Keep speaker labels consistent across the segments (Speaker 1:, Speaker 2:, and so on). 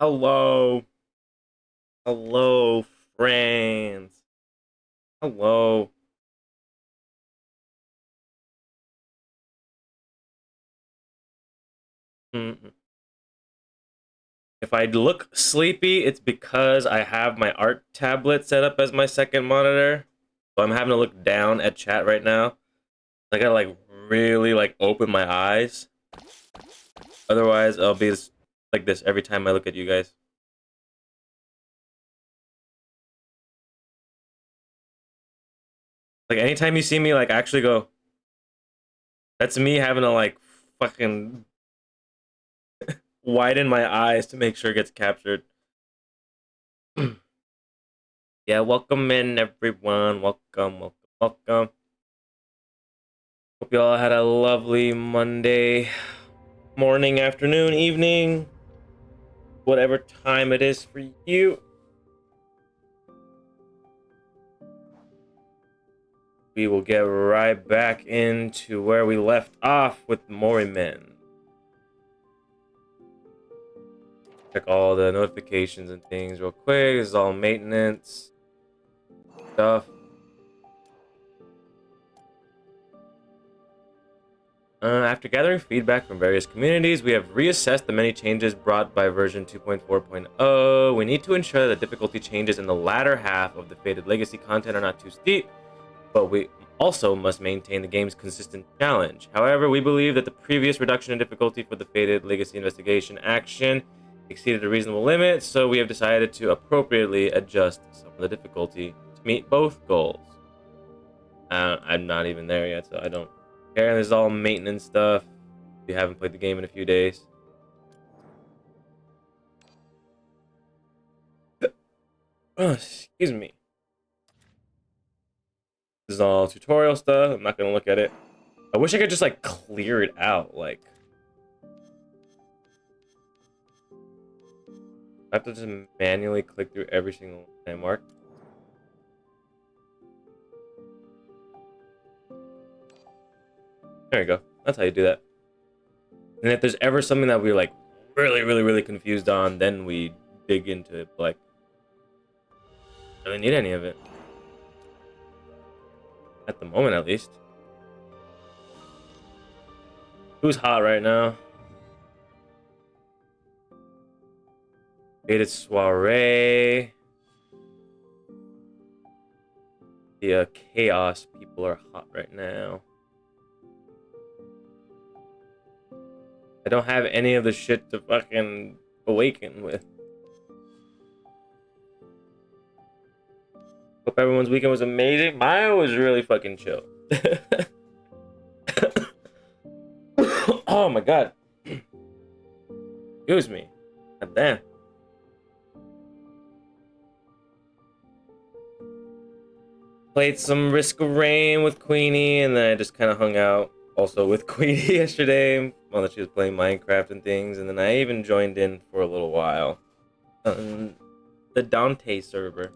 Speaker 1: Hello. Hello, friends. Hello. Mm. If I look sleepy, it's because I have my art tablet set up as my second monitor. So I'm having to look down at chat right now. I gotta really open my eyes. Otherwise, I'll be like this every time I look at you guys. Like anytime you see me actually go, that's me having to fucking widen my eyes to make sure it gets captured. Yeah, welcome in everyone. Welcome, welcome, welcome. Hope you all had a lovely Monday morning, afternoon, evening, whatever time it is for you. We will get right back into where we left off with Morimens. Check all the notifications and things real quick. This is all maintenance stuff. After gathering feedback from various communities, we have reassessed the many changes brought by version 2.4.0. We need to ensure that difficulty changes in the latter half of the Fated Legacy content are not too steep, but we also must maintain the game's consistent challenge. However, we believe that the previous reduction in difficulty for the Fated Legacy investigation action exceeded a reasonable limit, so we have decided to appropriately adjust some of the difficulty to meet both goals. I'm not even there yet, so I don't care. This is all maintenance stuff. If you haven't played the game in a few days. Oh, excuse me. This is all tutorial stuff. I'm not gonna look at it. I wish I could just clear it out. I have to just manually click through every single landmark. There you go. That's how you do that. And if there's ever something that we're really confused on, then we dig into it. But, I don't need any of it. At the moment, at least. Who's hot right now? Faded Soiree. The chaos people are hot right now. I don't have any of the shit to fucking awaken with. Hope everyone's weekend was amazing. Mine was really fucking chill. Oh my god. Excuse me. God damn. Played some Risk of Rain with Queenie, and then I just kind of hung out also with Queenie yesterday while she was playing Minecraft and things, and then I even joined in for a little while. The Dante server.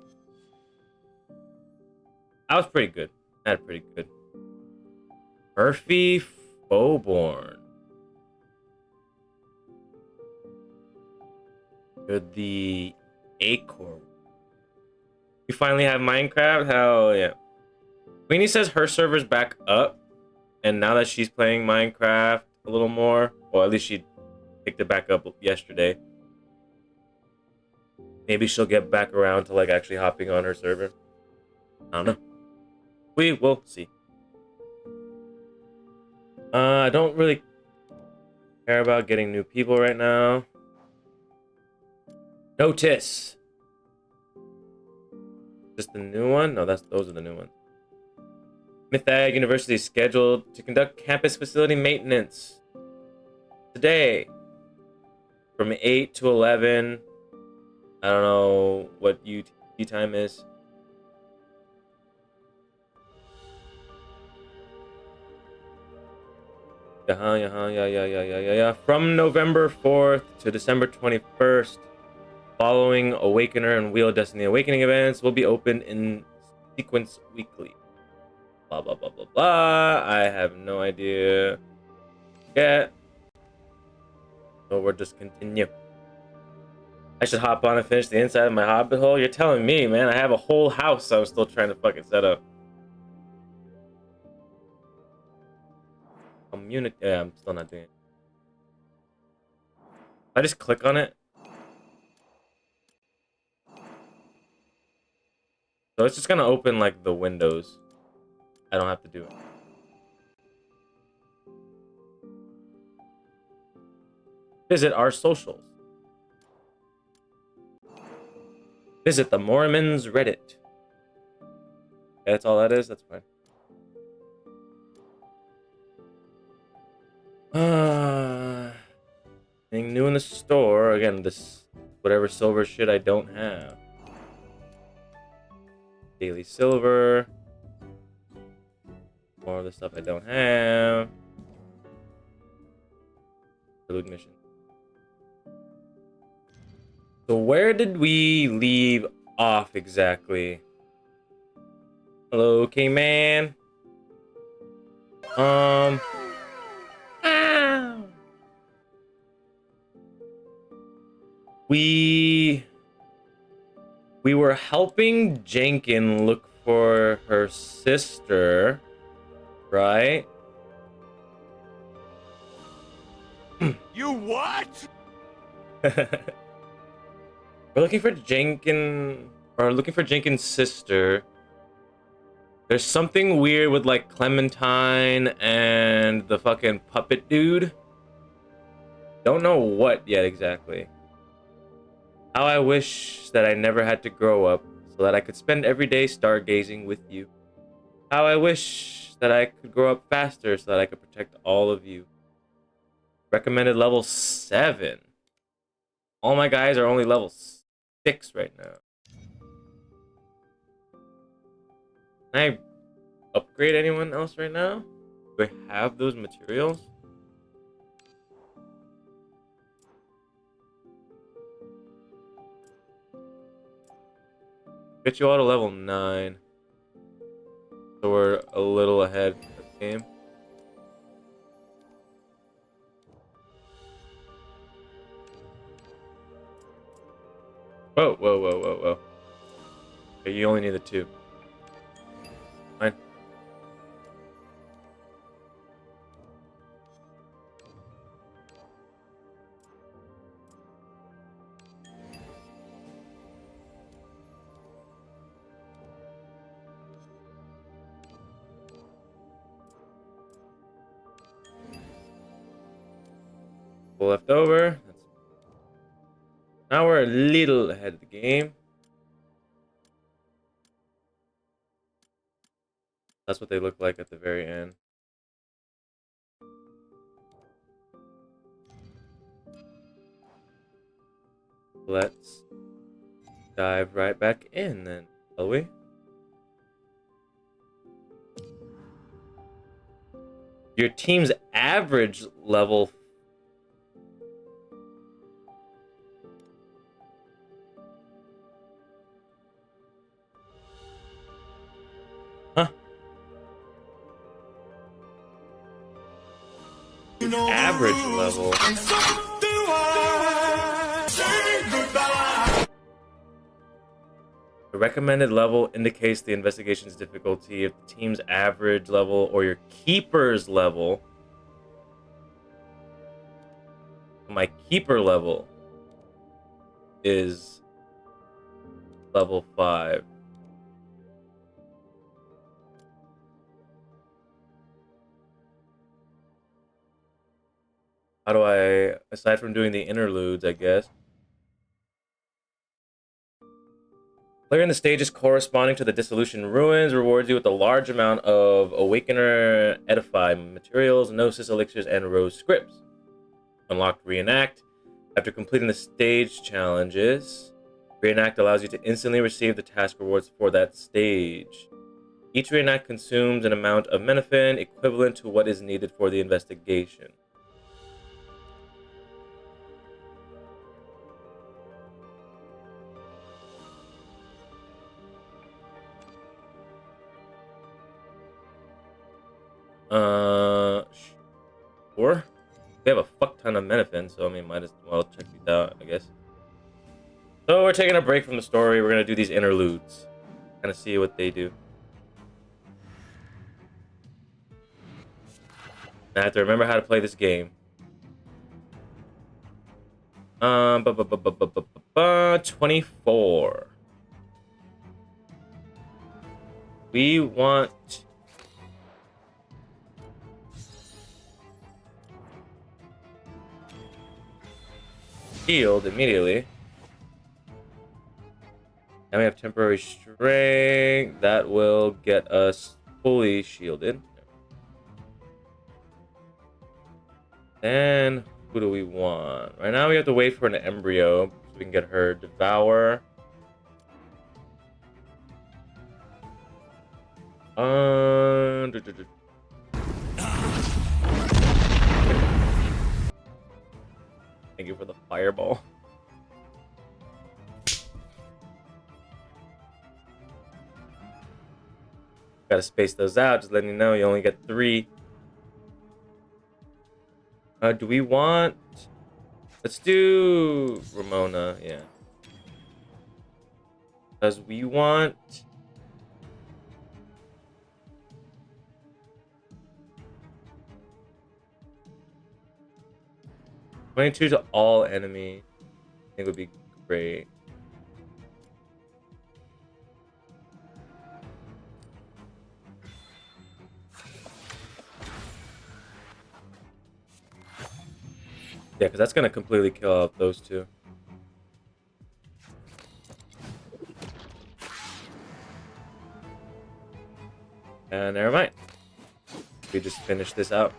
Speaker 1: I was pretty good. I had pretty good. Murphy Faubourn. You're the Acorn. You finally have Minecraft? Hell yeah. Queenie says her server's back up, and now that she's playing Minecraft a little more, well, at least she picked it back up yesterday. Maybe she'll get back around to actually hopping on her server. I don't know. We will see. I don't really care about getting new people right now. Notice. Just the new one? No, those are the new ones. Mythag University is scheduled to conduct campus facility maintenance today from 8 to 11. I don't know what UT time is. Yeah. From November 4th to December 21st, following Awakener and Wheel of Destiny Awakening events will be open in sequence weekly. Blah, blah, blah, blah, blah. I have no idea yet. So we'll just continue. I should hop on and finish the inside of my hobbit hole. You're telling me, man. I have a whole house I'm still trying to fucking set up. Community. Yeah, I'm still not doing it. I just click on it. So it's just gonna open like the windows. I don't have to do it. Visit our socials. Visit the Morimens Reddit. Yeah, that's all that is. That's fine. Anything new in the store? Again, this whatever silver shit I don't have. Daily silver. More of the stuff I don't have. Prelude mission. So where did we leave off exactly? Hello, K-Man. Ow. We were helping Jenkin look for her sister, right?
Speaker 2: You what?
Speaker 1: We're looking for Jenkin's sister. There's something weird with like Clementine and the fucking puppet dude. Don't know what yet exactly. How I wish that I never had to grow up so that I could spend every day stargazing with you. How I wish that I could grow up faster so that I could protect all of you. Recommended level 7. All my guys are only level 6 right now. Can I upgrade anyone else right now? Do I have those materials? Get you all to level 9. So we're a little ahead of the game. Whoa, whoa, whoa, whoa, whoa. Okay, you only need the 2. Fine. Left over. Now we're a little ahead of the game. That's what they look like at the very end. Let's dive right back in then, shall we? Your team's average level. Huh? Average level.
Speaker 2: And so do I. Say goodbye.
Speaker 1: The recommended level indicates the investigation's difficulty. If the team's average level or your keeper's level. My keeper level is level 5. How do I, aside from doing the interludes, I guess. Clearing the stages corresponding to the Dissolution Ruins rewards you with a large amount of Awakener Edify materials, Gnosis elixirs, and Rose scripts. Unlocked Reenact. After completing the stage challenges, Reenact allows you to instantly receive the task rewards for that stage. Each Reenact consumes an amount of Menafin equivalent to what is needed for the investigation. Sure. They have a fuck ton of Menafin, so I mean, might as well check these out, I guess. So we're taking a break from the story. We're gonna do these interludes. Kind of see what they do. I have to remember how to play this game. 24. We want shield immediately. And we have temporary strength. That will get us fully shielded. Then who do we want? Right now we have to wait for an embryo so we can get her devour. Thank you for the fireball. Gotta space those out, just letting you know you only get 3. Do we want... Let's do Ramona, yeah. Because we want... $22 to all enemy. I think would be great. Yeah, because that's going to completely kill out those two. And never mind. We just finished this out.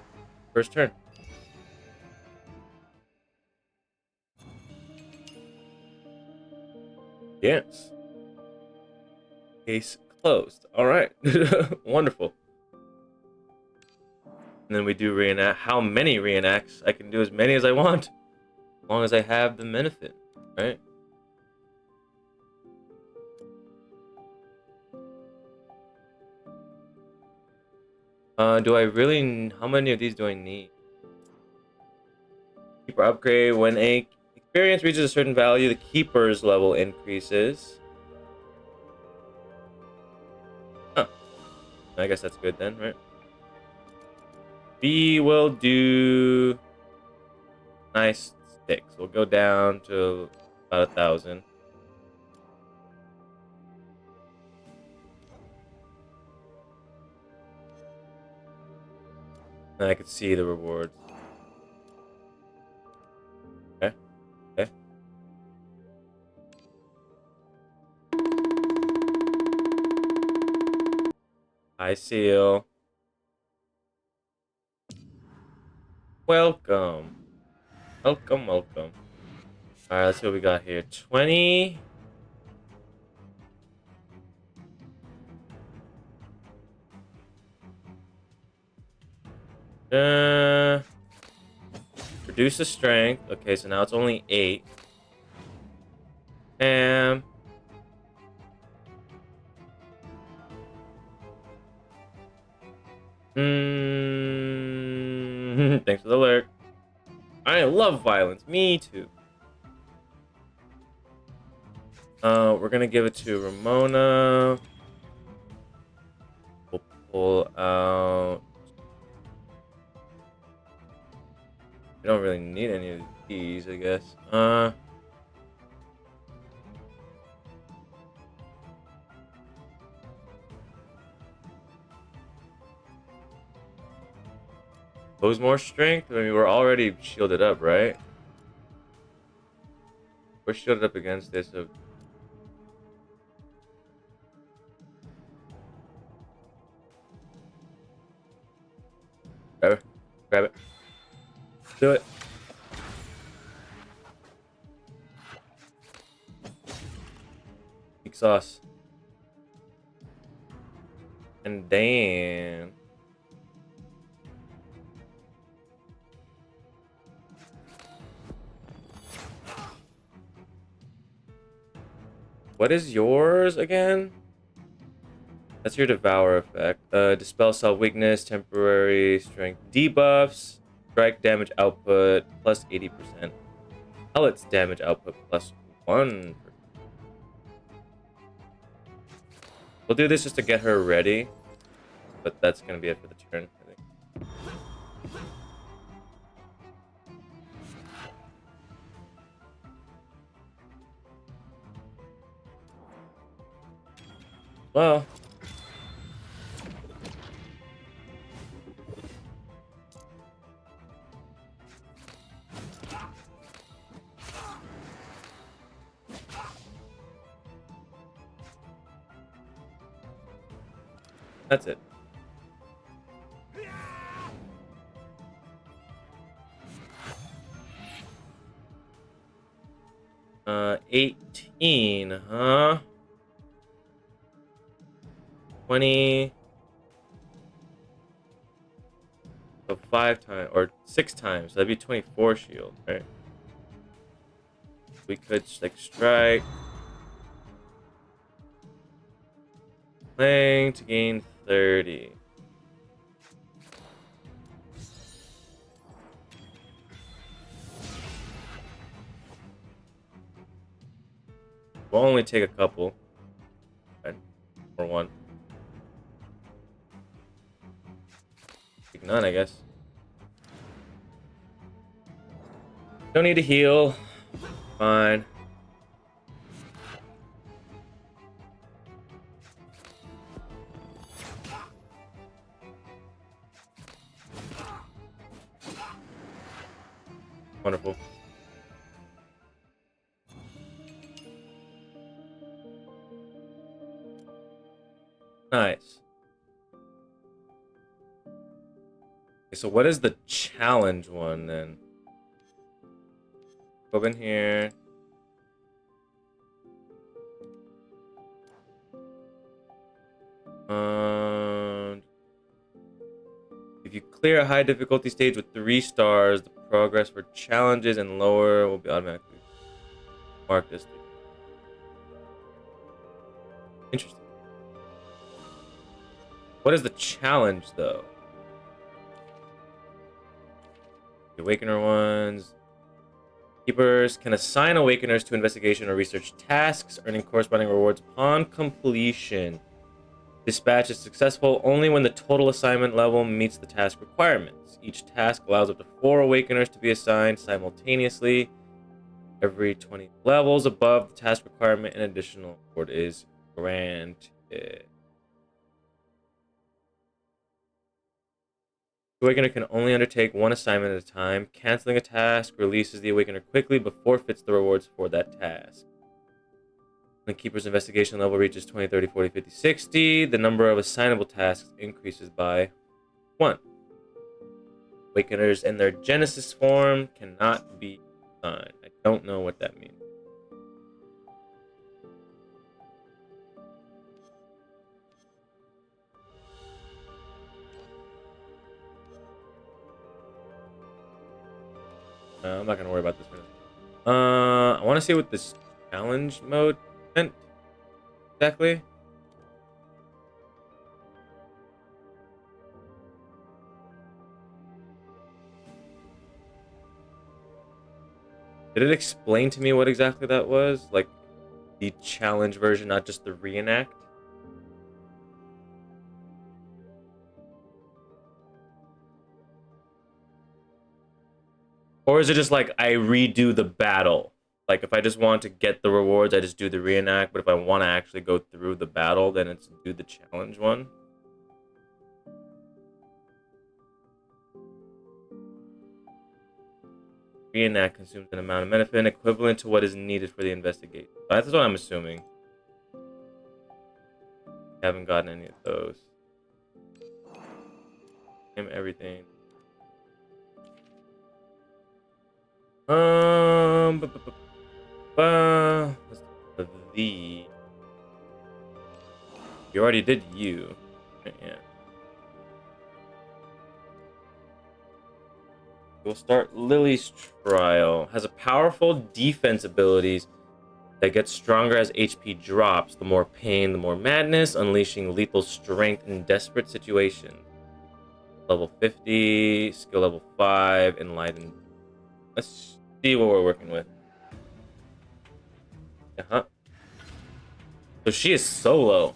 Speaker 1: First turn. Yes. Case closed. All right. Wonderful. And then we do reenact. How many reenacts? I can do as many as I want. As long as I have the benefit, right? Do I really... How many of these do I need? Keeper upgrade. When a experience reaches a certain value, the keeper's level increases. Huh. I guess that's good then, right? We will do nice sticks. We'll go down to about 1,000. And I could see the rewards. Okay. Okay. I seal. Welcome. Welcome, welcome. Alright, let's see what we got here. 20. Reduce the strength. Okay, so now it's only 8. And thanks for the alert. I love violence. Me too. We're gonna give it to Ramona. We'll pull out. We don't really need any of these, I guess. Pose more strength? I mean, we're already shielded up, right? We're shielded up against this. So... Grab it. Grab it. Do it. Big sauce. And then... What is yours again? That's your Devour effect. Dispel Cell Weakness, Temporary Strength Debuffs, Strike Damage Output plus 80%. Pellets Damage Output plus 1%. We'll do this just to get her ready, but that's gonna be it for the turn, I think. Well, that's it. Uh, 18, huh? 20. So 5 times, or 6 times. So that'd be 24 shield, right? We could, like, strike. Playing to gain 30. We'll only take a couple. Right? Or one. Take none, I guess. Don't need to heal. Fine. Wonderful. Nice. Okay, so what is the challenge one then? Go in here. If you clear a high difficulty stage with 3 stars, the progress for challenges and lower will be automatically marked as 3. Interesting. What is the challenge though? The Awakener ones. Keepers can assign Awakeners to investigation or research tasks, earning corresponding rewards upon completion. Dispatch is successful only when the total assignment level meets the task requirements. Each task allows up to 4 Awakeners to be assigned simultaneously. Every 20 levels above the task requirement, an additional reward is granted. The Awakener can only undertake 1 assignment at a time. Canceling a task releases the Awakener quickly but forfeits the rewards for that task. When the Keeper's investigation level reaches 20, 30, 40, 50, 60, the number of assignable tasks increases by 1. Awakeners in their Genesis form cannot be assigned. I don't know what that means. I'm not gonna worry about this one. I want to see what this challenge mode meant exactly. Did it explain to me what exactly that was? Like the challenge version, not just the reenact? Or is it just like I redo the battle? Like if I just want to get the rewards, I just do the reenact. But if I want to actually go through the battle, then it's do the challenge one. Reenact consumes an amount of benefit equivalent to what is needed for the investigation. That's what I'm assuming. Haven't gotten any of those. Everything. Let's do the. You already did you. Yeah. We'll start Lily's trial. Has a powerful defense abilities that gets stronger as HP drops. The more pain, the more madness, unleashing lethal strength in desperate situations. Level 50, skill level 5, enlightened. Let's see what we're working with. Uh-huh. So she is solo.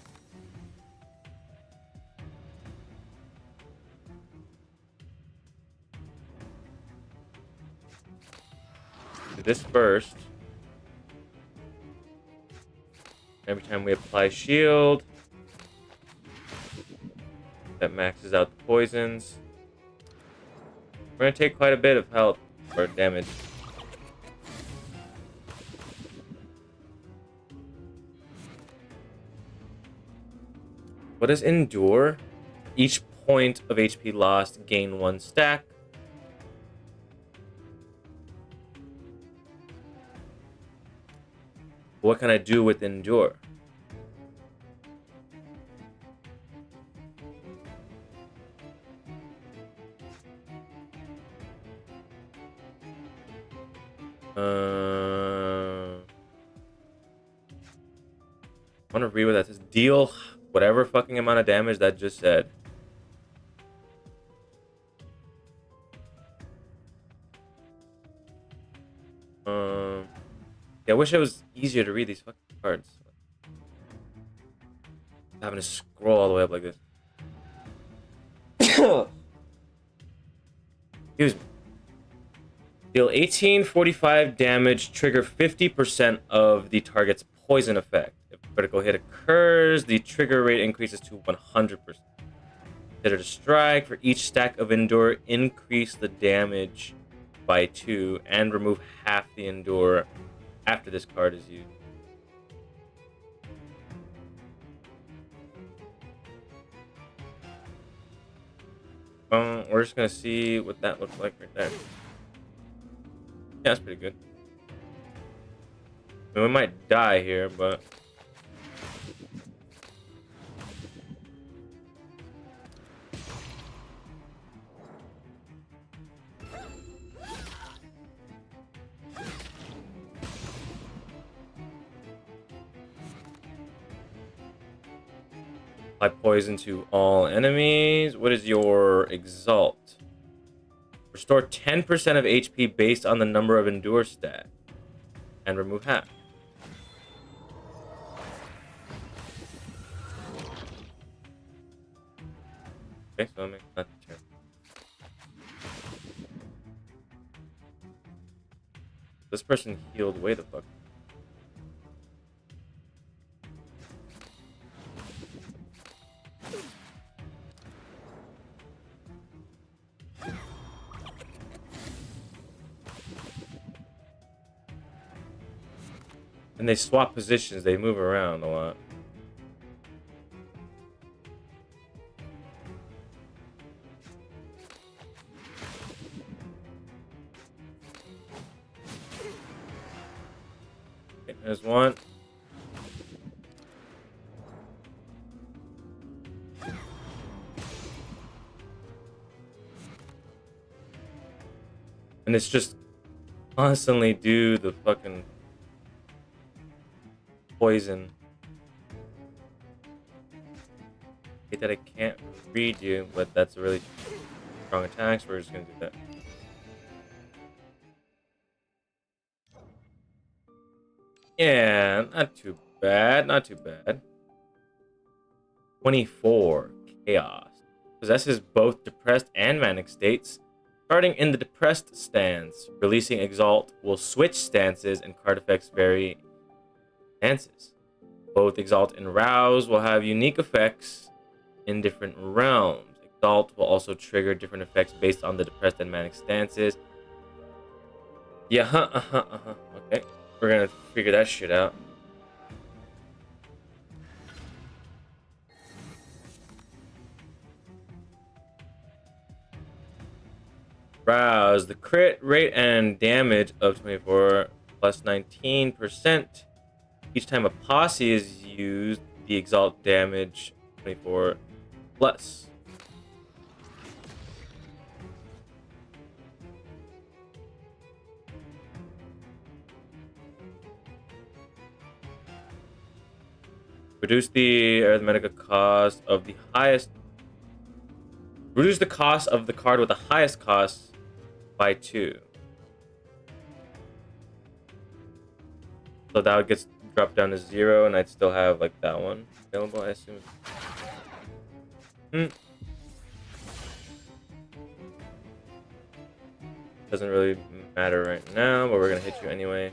Speaker 1: do this first. Every time we apply shield, that maxes out the poisons. We're gonna take quite a bit of health or damage. What does endure? Each point of HP lost, gain 1 stack. What can I do with endure? I want to read what that says. Deal whatever fucking amount of damage that just said. Yeah, I wish it was easier to read these fucking cards. Having to scroll all the way up like this. Excuse me. Deal 1845 damage, trigger 50% of the target's poison effect. If a critical hit occurs, the trigger rate increases to 100%. Consider to strike. For each stack of endure, increase the damage by 2 and remove half the endure after this card is used. We're just gonna see what that looks like right there. Yeah, that's pretty good. I mean, we might die here, but apply poison to all enemies. What is your exalt? Restore 10% of HP based on the number of endure stat. And remove half. Okay, so it makes not the turn. This person healed way the fuck. And they swap positions, they move around a lot. Okay, there's one. And it's just constantly do the fucking poison. Hate that I can't read you, but that's a really strong attack, so we're just gonna do that. Yeah, not too bad, not too bad. 24, Chaos. Possesses both depressed and manic states. Starting in the depressed stance, releasing Exalt will switch stances and card effects vary stances. Both Exalt and Rouse will have unique effects in different realms. Exalt will also trigger different effects based on the depressed and manic stances. Yeah, okay. We're gonna figure that shit out. Rouse. The crit rate and damage of 24 plus 19%. Each time a posse is used, the Exalt damage 24 plus. Reduce the arithmetic cost of the highest. Reduce the cost of the card with the highest cost by 2. So that gets dropped down to 0, and I'd still have like that one available, I assume. Doesn't really matter right now, but we're gonna hit you anyway.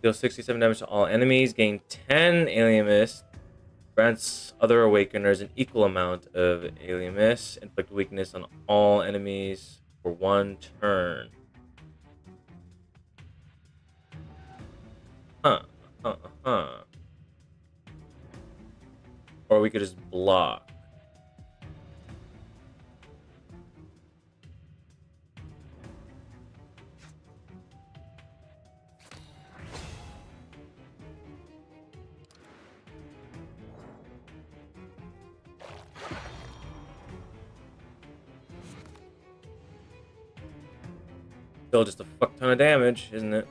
Speaker 1: Deal 67 damage to all enemies. Gain 10 Alien Mist. Grants other Awakeners an equal amount of Alien Mist. Inflict weakness on all enemies for 1 turn. Huh. Or we could just block. Still just a fuck ton of damage, isn't it?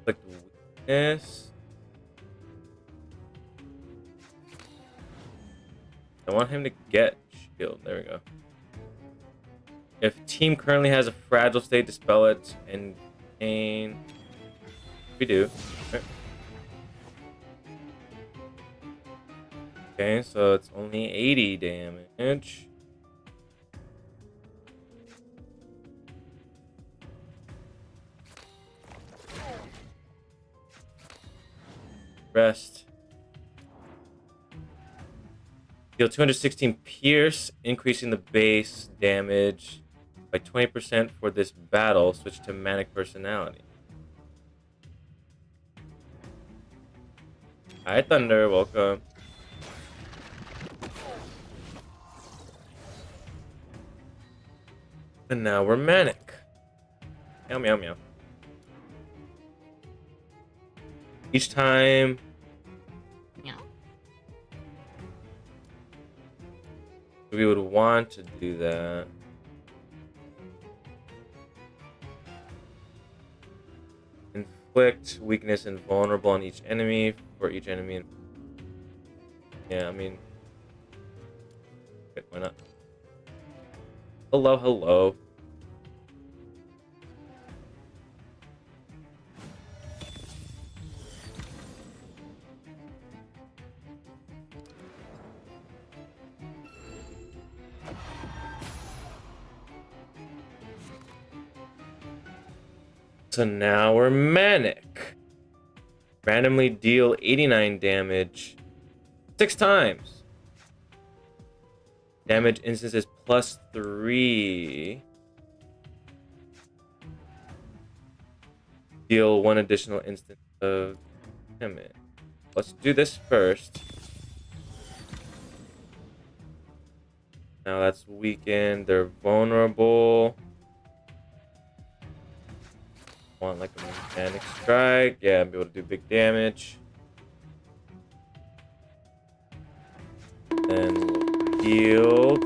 Speaker 1: Inflict weakness. I want him to get shield. There we go. If team currently has a fragile state, dispel it and gain. We do. Right. Okay, so it's only 80 damage. Rest. Deal 216 pierce, increasing the base damage by 20% for this battle. Switch to manic personality. Hi, Thunder. Welcome. And now we're manic. Meow, meow, meow. Each time... we would want to do that. Inflict weakness and vulnerable on each enemy for each enemy. Yeah, I mean, why not? Hello, hello. So now we're manic. Randomly deal 89 damage 6 times. Damage instances +3. Deal 1 additional instance of damage. Let's do this first. Now that's weakened. They're vulnerable. Want like a mechanic strike. Yeah, be able to do big damage. Then we'll heal.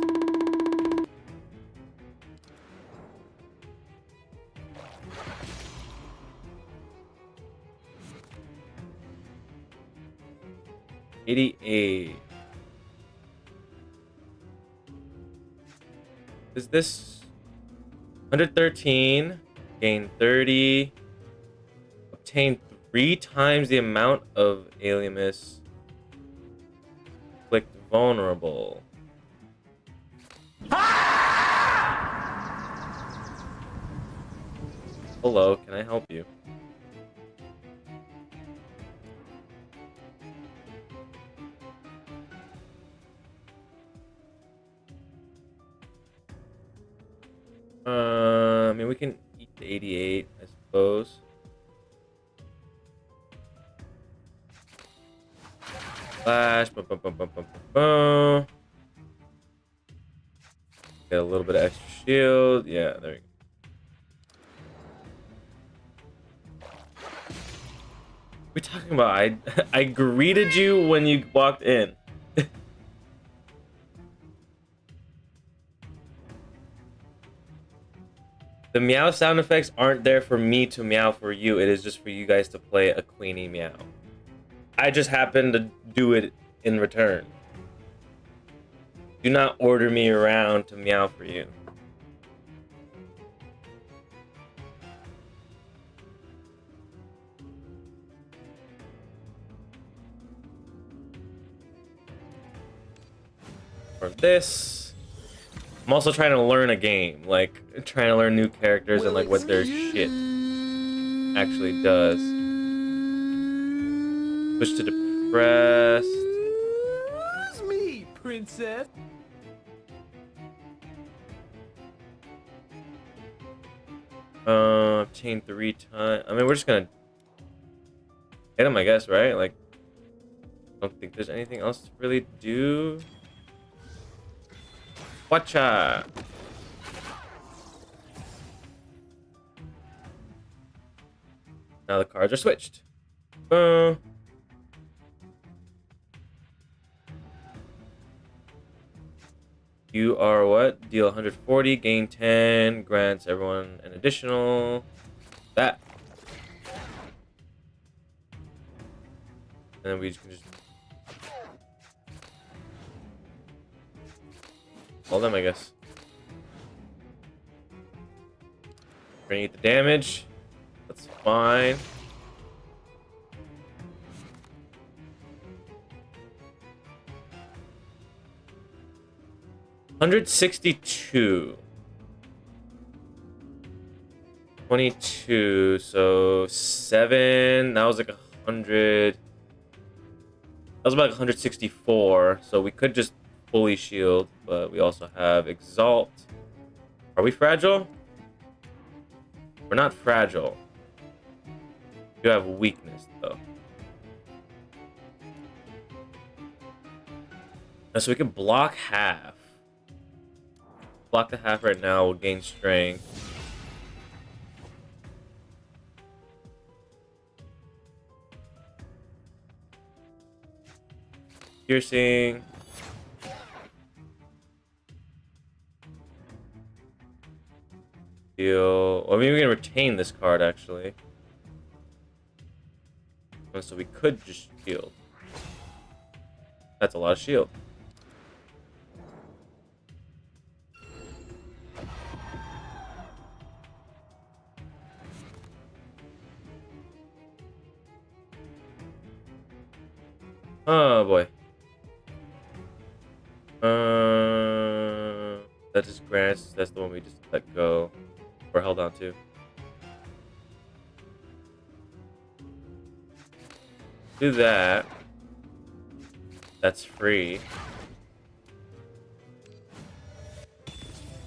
Speaker 1: $88. Is this 113? Gain 30. Obtain 3 times the amount of Alienus. Inflict vulnerable. Hello, can I help you? I mean, we can eat the 88, I suppose. Flash, boom, boom, boom, boom, boom, boom. Get a little bit of extra shield. Yeah, there we go. What are we talking about? I greeted you when you walked in. The meow sound effects aren't there for me to meow for you. It is just for you guys to play a Queenie meow. I just happen to do it in return. Do not order me around to meow for you. For this, I'm also trying to learn a game, like trying to learn new characters and like what their shit actually does. Switch to depressed.
Speaker 3: It's me, princess.
Speaker 1: I've chained 3 times. I mean, we're just gonna hit him, I guess, right? Like, I don't think there's anything else to really do. Watcha! Now the cards are switched. You are what? Deal 140, gain 10, grants everyone an additional. That. And then we can just all them, I guess. We're gonna eat the damage. That's fine. $162. 22, so 7. That was like 100. That was about 164. So we could just fully shield, but we also have Exalt. Are we fragile? We're not fragile. We do have weakness though. So we can block half. Block the half right now, we'll gain strength. Piercing. Heal. Well, maybe we can retain this card actually. So we could just shield. That's a lot of shield. Oh boy. That just grants. That's the one we just let go or held on to. Do that. That's free.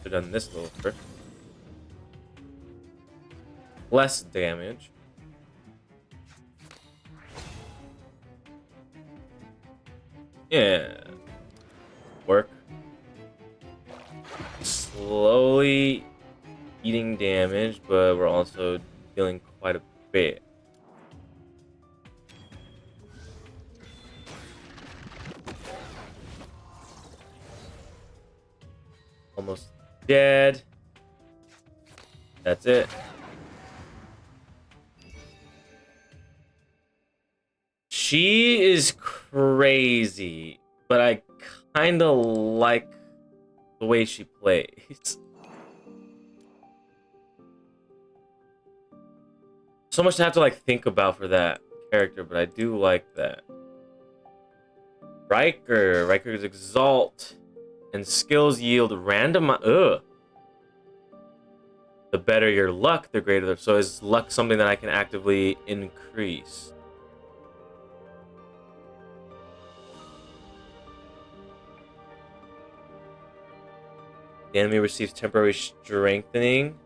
Speaker 1: Should have done this little first. Less damage. Yeah. Work. Slowly eating damage, but we're also dealing quite a bit. Almost dead. That's it. She is crazy, but I kind of like the way she plays. So much to have to like think about for that character, but I do like that. Riker's Exalt and skills yield random. The better your luck, the greater the. So is luck something that I can actively increase? The enemy receives temporary strengthening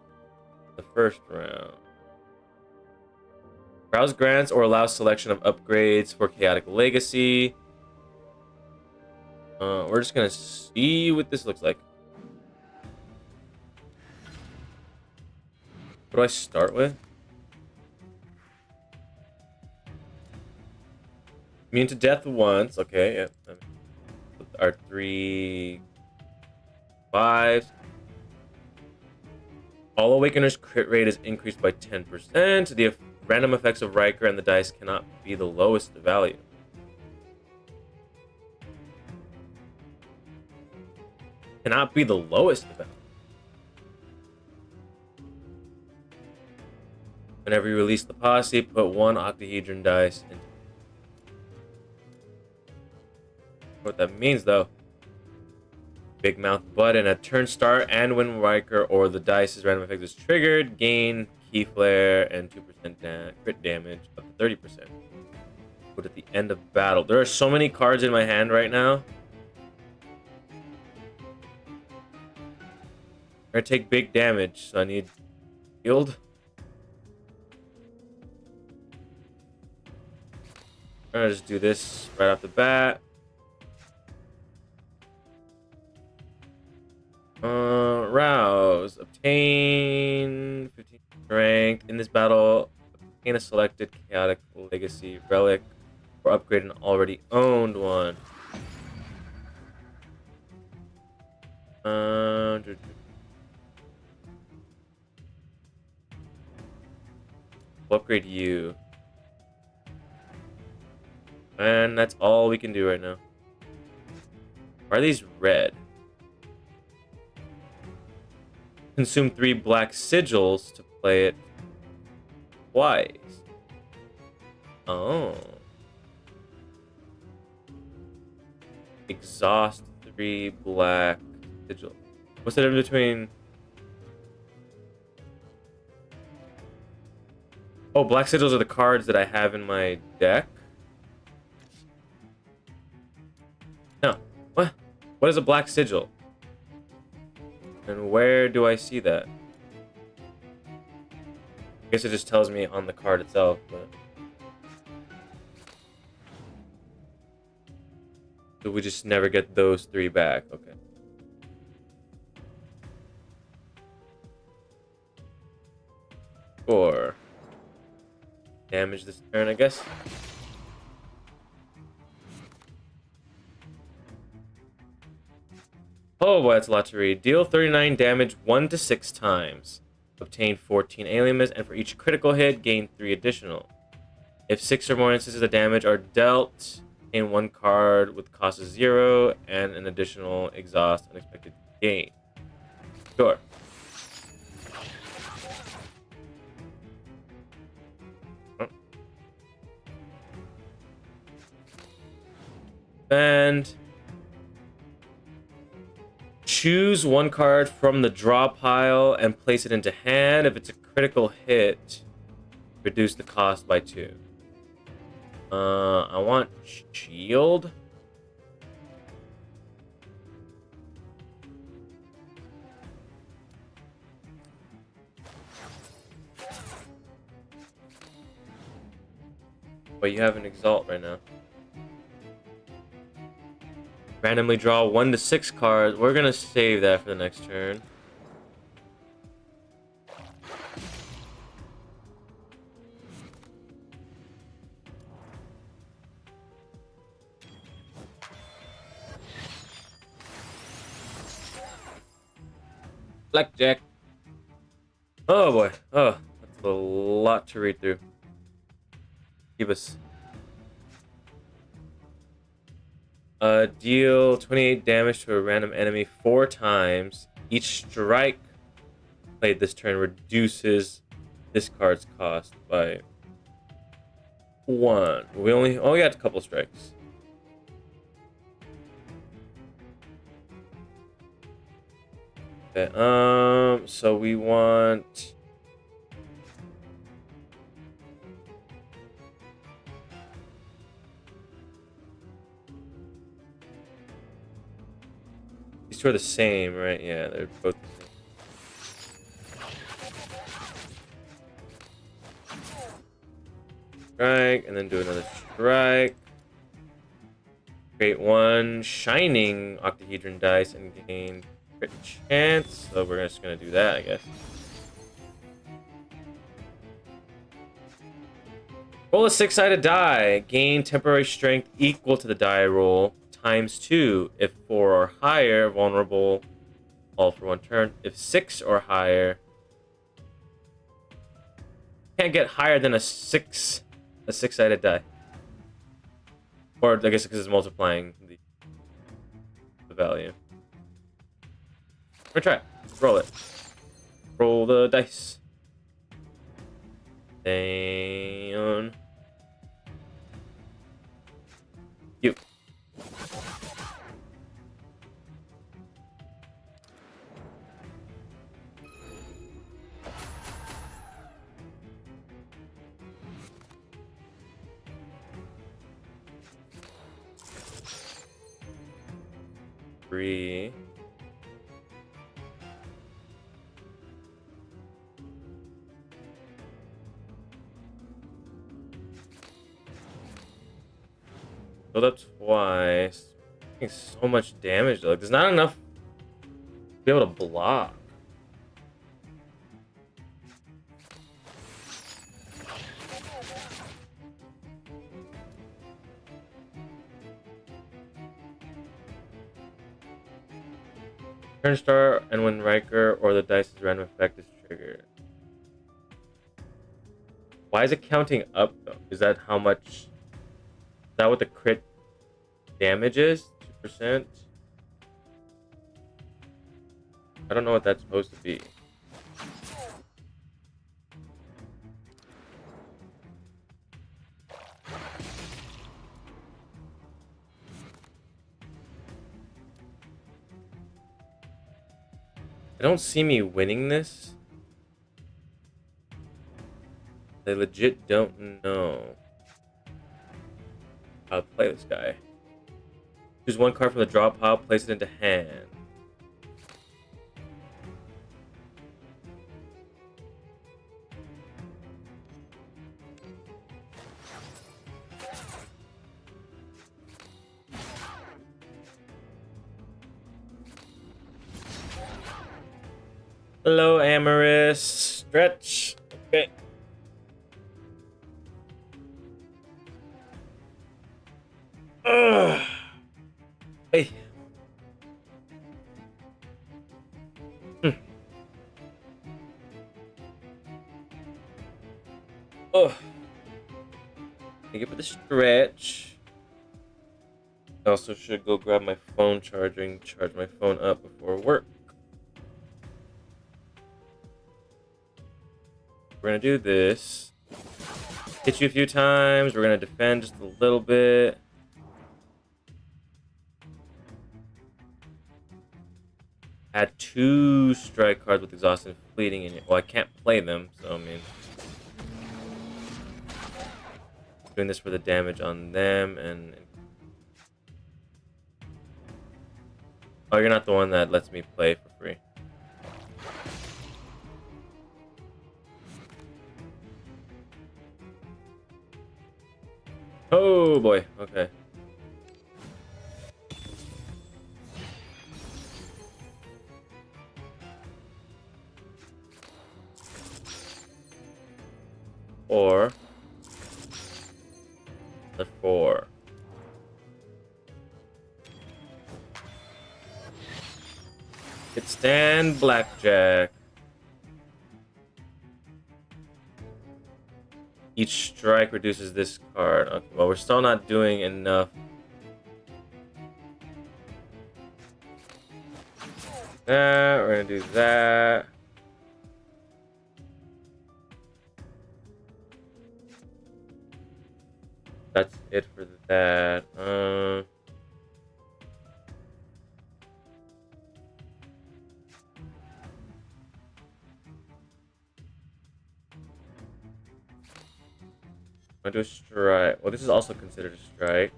Speaker 1: the first round. Browse grants or allows selection of upgrades for Chaotic Legacy. We're just gonna see what this looks like. What do I start with? Immune to death once. Okay, yeah. Our 3 5s. All Awakeners crit rate is increased by 10%. The random effects of Riker and the dice cannot be the lowest value. cannot be the lowest of them. Whenever you release the posse, put 1 octahedron dice into. What that means, though. Big mouth button at turn start and when Riker or the dice's random effect is triggered, gain key flare and 2% crit damage up to 30%. Put at the end of battle. There are so many cards in my hand right now. I take big damage, so I need shield. I'm gonna just do this right off the bat. Rouse. Obtain 15 strength. In this battle, obtain a selected chaotic legacy relic or upgrade an already owned one. We'll upgrade you. And that's all we can do right now. Why are these red? Consume 3 black sigils to play it twice. Oh. Exhaust 3 black sigils. What's the difference between... Oh, black sigils are the cards that I have in my deck. No. What? What is a black sigil? And where do I see that? I guess it just tells me on the card itself, but... So we just never get those 3 back. Okay. Or damage this turn, I guess. Oh boy, that's a lot to read. Deal 39 damage 1 to 6 times. Obtain 14 aliens, and for each critical hit, gain 3 additional. If 6 or more instances of damage are dealt, gain 1 card with cost of 0 and an additional exhaust unexpected gain. Sure. And choose 1 card from the draw pile and place it into hand. If it's a critical hit, reduce the cost by 2. I want shield. But you have an exalt right now. Randomly draw 1 to 6 cards. We're gonna save that for the next turn. Blackjack. Oh boy. Oh, that's a lot to read through. Keep us. Deal 28 damage to a random enemy 4 times. Each strike played this turn reduces this card's cost by 1. We only got a couple strikes. Okay, so we want... These two are the same, right? Yeah, they're both the same. Strike, and then do another strike. Create 1 shining octahedron dice and gain crit chance. So we're just gonna do that, I guess. Roll a 6-sided die. Gain temporary strength equal to the die roll times 2. If 4 or higher, vulnerable all for 1 turn. If 6 or higher, can't get higher than a 6-sided die. Or I guess because it's multiplying the value. Or try it. Roll it. Roll the dice. Down. You. Three. Build up twice. Taking so much damage though. Like, there's not enough to be able to block. Turn start, and when Riker or the dice's random effect is triggered. Why is it counting up though? Is that how much? Is that what the crit damage is? 2%? I don't know what that's supposed to be. I don't see me winning this. I legit don't know how to play this guy. Choose one card from the draw pile, place it into hand. Hello, Amorous. Stretch. Okay. Ugh. Hey. Oh. Thank you for the stretch. I also should go grab my phone charging, charge my phone up before work. We're gonna do this. Hit you a few times. We're gonna defend just a little bit. Add 2 strike cards with exhaust and fleeting in it. Well, I can't play them, so I mean, doing this for the damage on them and. Oh, you're not the one that lets me play for free. Oh boy, okay. Or the 4. Hit stand blackjack. Each strike reduces this card. Okay, well, we're still not doing enough. That, we're gonna do that. That's it for that. I'm gonna do a strike. Well, this is also considered a strike.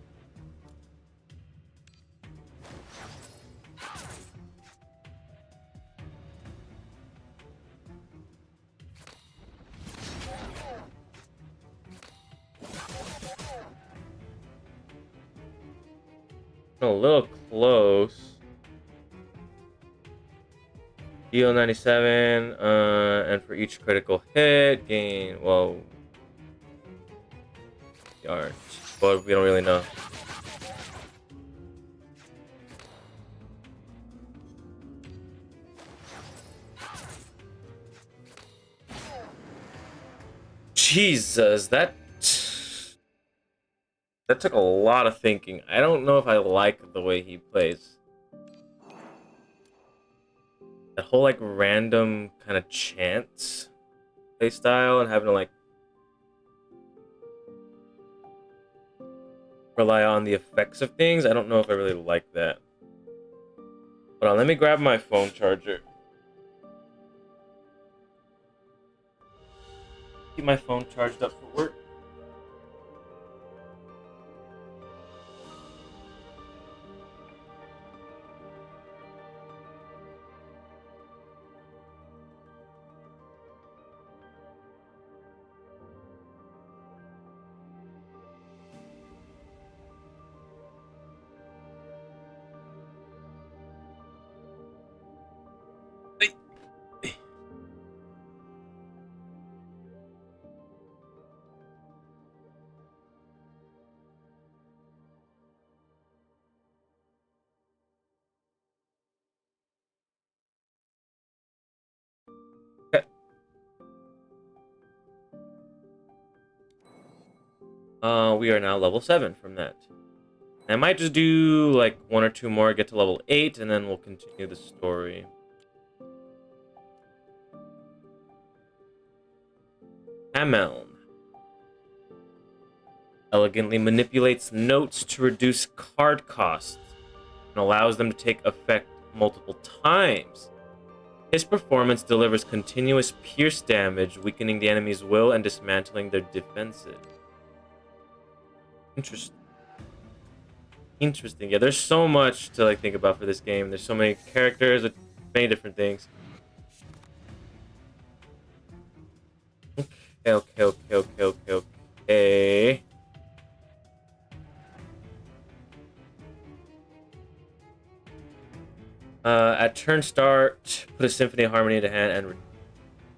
Speaker 1: A little close. Deal 97, and for each critical hit, gain, well, yards, but we don't really know. Jesus, that took a lot of thinking. I don't know if I like the way he plays. whole like random kind of chance play style and having to like rely on the effects of things, I don't know if I really like that. Hold on, let me grab my phone charger. Keep my phone charged up for work. We are now level 7 from that. I might just do like 1 or 2 more, get to level 8, and then we'll continue the story. Hameln elegantly manipulates notes to reduce card costs and allows them to take effect multiple times. His performance delivers continuous pierce damage, weakening the enemy's will and dismantling their defenses. Interesting. Yeah, there's so much to like think about for this game. There's so many characters with many different things. Okay. At turn start, put a Symphony of Harmony into hand and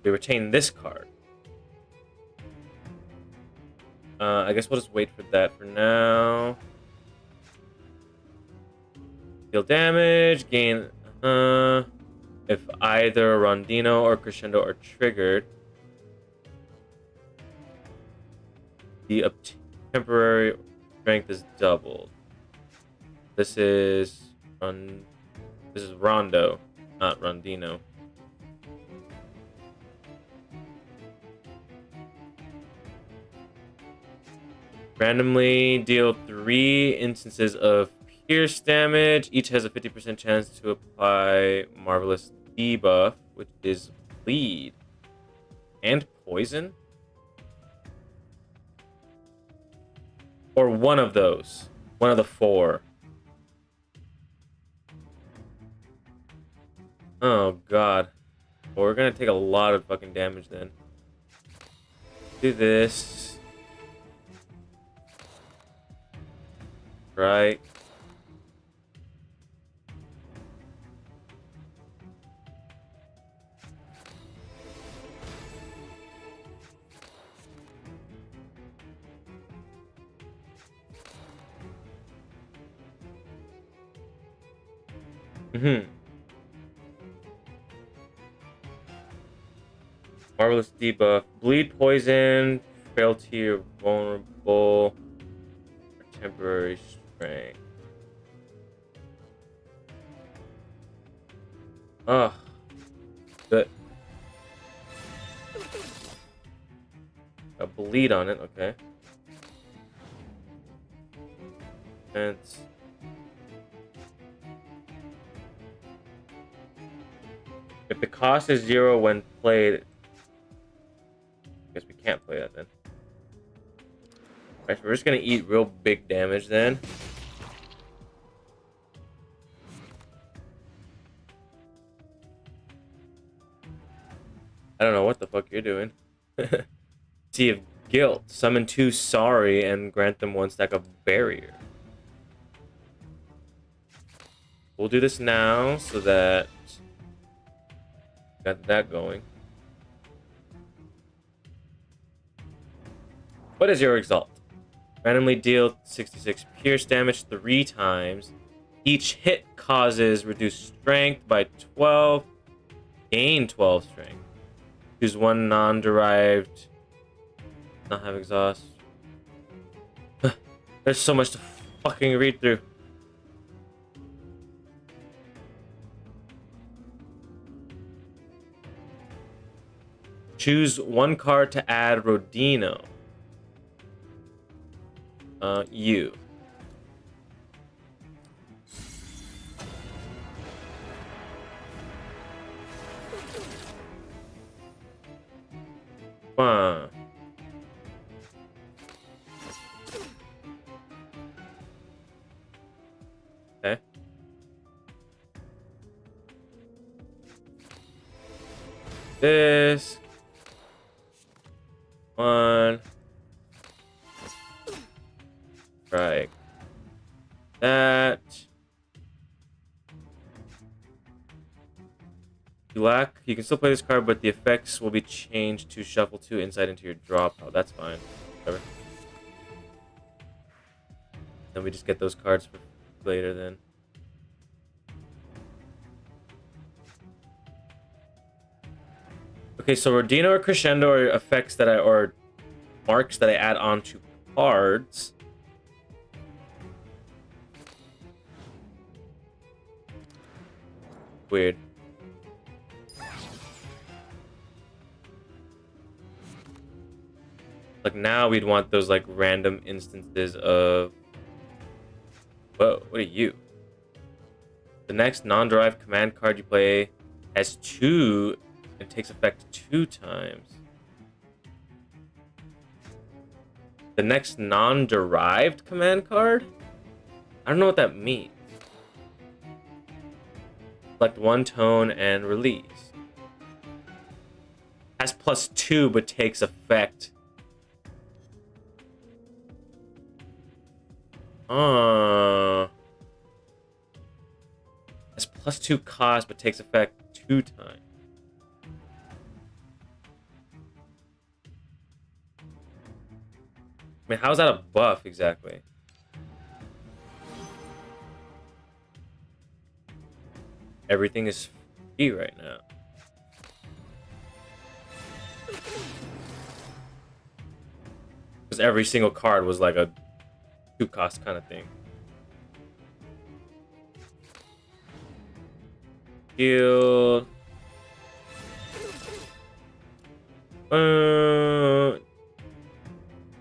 Speaker 1: we retain this card. I guess we'll just wait for that for now. Deal damage, gain, if either Rondino or Crescendo are triggered, the temporary strength is doubled. This is Rondo, not Rondino. Randomly deal 3 instances of pierce damage. Each has a 50% chance to apply Marvelous debuff, which is bleed and poison. Or one of those. One of the 4. Oh, God. Well, we're gonna take a lot of fucking damage then. Do this. Right. Marvelous debuff. Bleed, poison, frailty, or vulnerable, or temporary strength. Oh. Good. A bleed on it, okay. Defense. If the cost is 0 when played, I guess we can't play that then. Alright, so we're just gonna eat real big damage then. I don't know what the fuck you're doing. Sea of Guilt. Summon 2 Sorry and grant them 1 stack of Barrier. We'll do this now so that got that going. What is your Exalt? Randomly deal 66 pierce damage 3 times. Each hit causes reduced strength by 12. Gain 12 strength. Choose 1 non-derived. Not have exhaust. There's so much to fucking read through. Choose one card to add Rodino. You. Fine. Okay. This. One. Right. That. You can still play this card, but the effects will be changed to shuffle 2 inside into your draw pile. That's fine. Whatever. Then we just get those cards for later then. Okay, so Rodino or Crescendo are effects that or marks that I add onto cards. Weird. Like now we'd want those like random instances of... Whoa, what are you? The next non-derived command card you play has 2 and takes effect 2 times. The next non-derived command card? I don't know what that means. Select 1 tone and release. Has +2 but takes effect. Has +2 cost but takes effect 2 times. I mean, how's that a buff exactly? Everything is free right now. Because every single card was like a 2 cost kind of thing. Shield.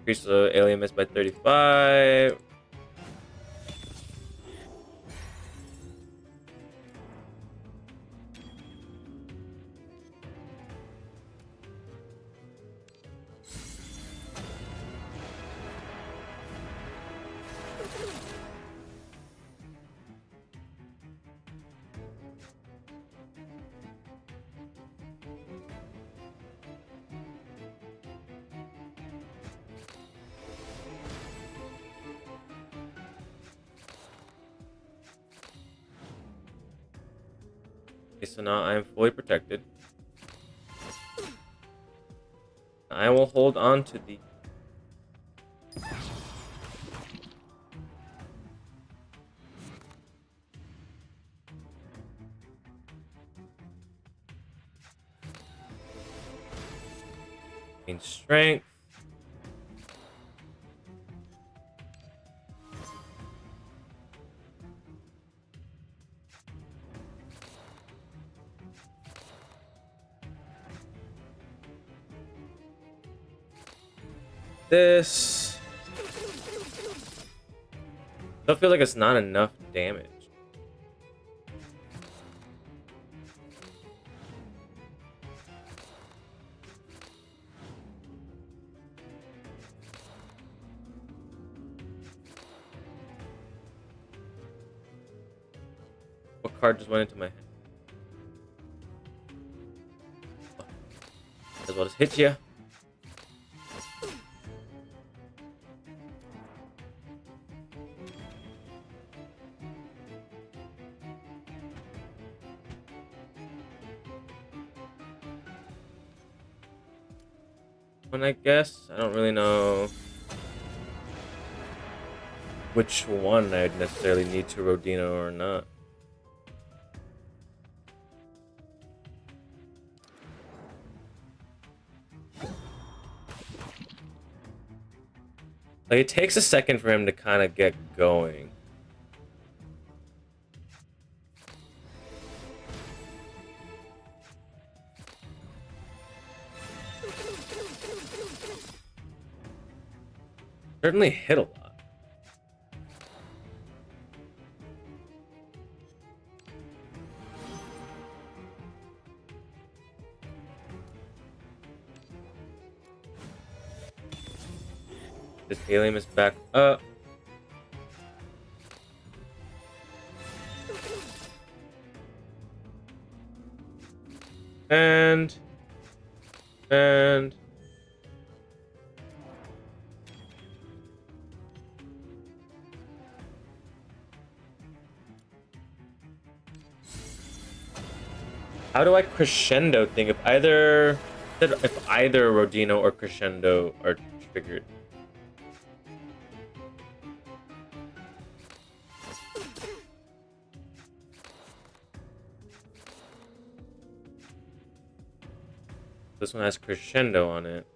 Speaker 1: Increase the alien miss by 35. Okay, so now I am fully protected. I will hold on to the... Gain strength. This. Still feel like it's not enough damage. What card just went into my hand? As well as hit you. One, I guess. I don't really know which one I'd necessarily need to Rodino or not. Like, it takes a second for him to kind of get going. Certainly hit a lot. This helium is back up. And how do I crescendo think if either Rodino or crescendo are triggered? This one has crescendo on it.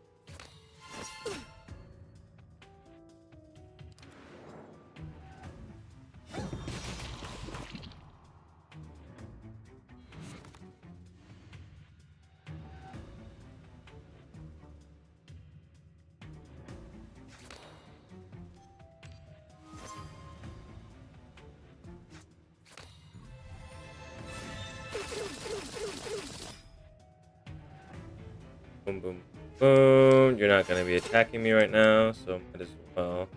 Speaker 1: Boom, boom, boom. You're not going to be attacking me right now, so might as well.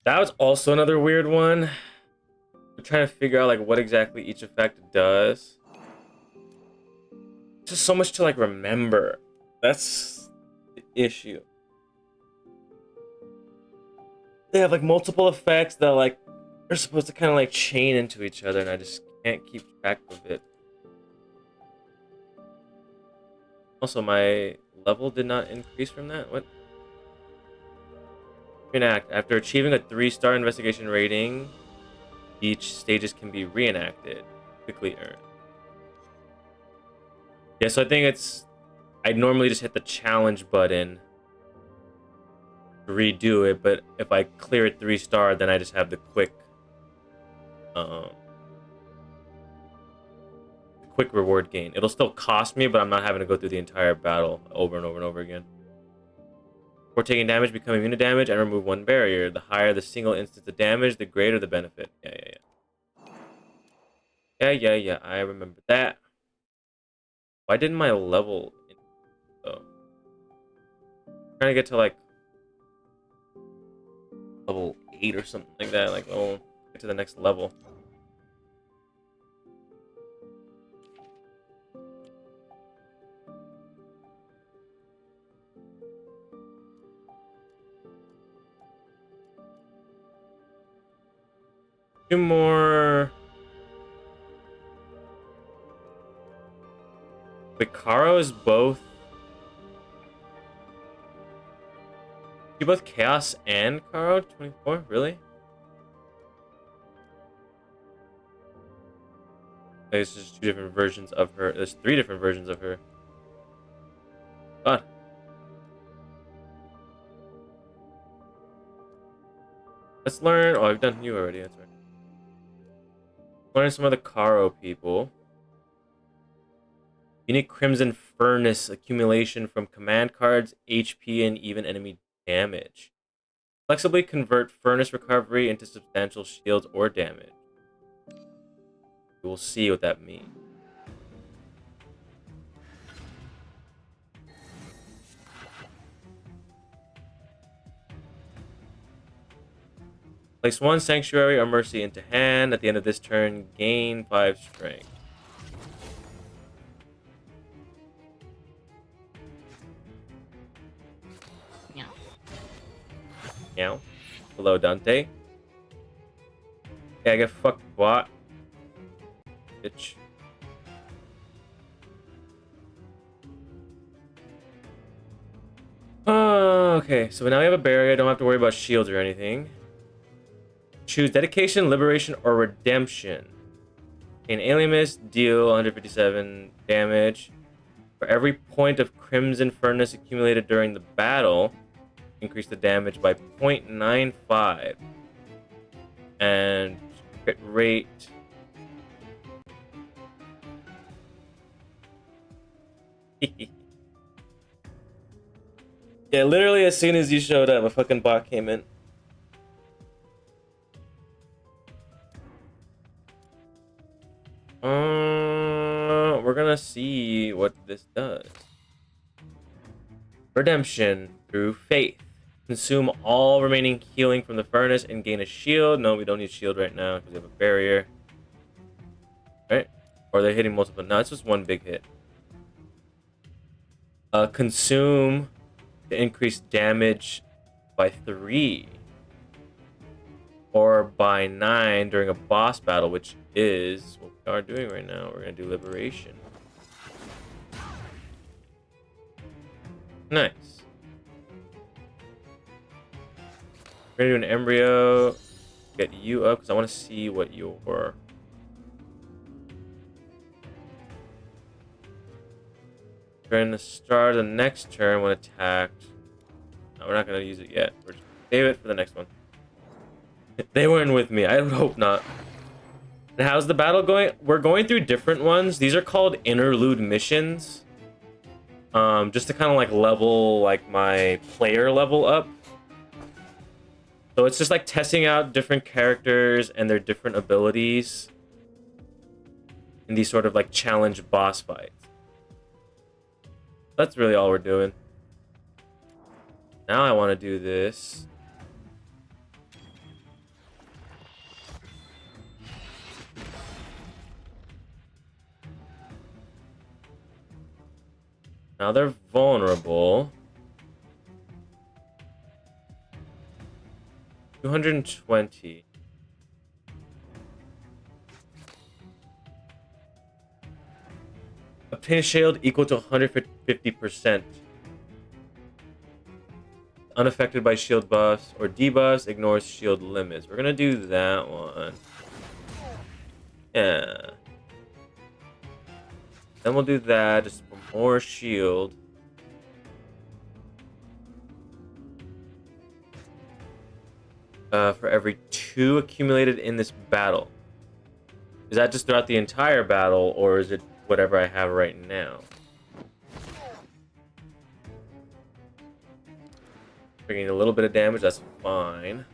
Speaker 1: That was also another weird one. I'm trying to figure out like what exactly each effect does. Just so much to like remember. That's the issue. They have like multiple effects that like are supposed to kind of like chain into each other, and I just can't keep track of it. Also, my level did not increase from that. What? Reenact. After achieving a 3-star investigation rating, each stages can be reenacted. Quickly earned. Yeah, so I think it's... I normally just hit the challenge button to redo it, but if I clear it 3-star, then I just have the quick reward gain. It'll still cost me, but I'm not having to go through the entire battle over and over and over again. Before taking damage, become immune to damage and remove 1 barrier. The higher the single instance of damage, the greater the benefit. Yeah. I remember that. Why didn't my level though? I'm trying to get to like level 8 or something like that. Like, oh, get to the next level. Two more. The Karo is both. You both Chaos and Karo 24? Really? There's just 2 different versions of her. There's 3 different versions of her. God. Let's learn. Oh, I've done you already. That's right. Learn some of the Karo people. Unique Crimson Furnace accumulation from command cards, HP, and even enemy damage. Flexibly convert Furnace recovery into substantial shields or damage. We will see what that means. Place 1 Sanctuary or Mercy into hand. At the end of this turn, gain 5 strength. Meow. Hello, Dante. Yeah, I get fucked, bot. Bitch. Okay, so now we have a barrier. Don't have to worry about shields or anything. Choose dedication, liberation, or redemption. In Alienist, deal 157 damage. For every point of Crimson Furnace accumulated during the battle, increase the damage by 0.95. And crit rate. Yeah, literally as soon as you showed up, a fucking bot came in. We're gonna see what this does. Redemption through faith. Consume all remaining healing from the furnace and gain a shield. No, we don't need shield right now because we have a barrier. Right? Or they're hitting multiple. No, it's just one big hit. Consume to increase damage by 3. Or by 9 during a boss battle, which is what we are doing right now. We're gonna do liberation. Nice. We're gonna do an embryo. Get you up because I want to see what your. During the start of the next turn when attacked. No, we're not gonna use it yet. We're just gonna save it for the next one. They weren't with me. I would hope not. And how's the battle going? We're going through different ones. These are called interlude missions. Just to kind of like level like my player level up. So it's just like testing out different characters and their different abilities in these sort of like challenge boss fights. That's really all we're doing. Now I want to do this. Now they're vulnerable. 220. Obtain a shield equal to 150%. Unaffected by shield buffs or debuffs, ignores shield limits. We're gonna do that one. Yeah. Then we'll do that just for more shield. For every 2 accumulated in this battle. Is that just throughout the entire battle, or is it whatever I have right now? Taking a little bit of damage, that's fine.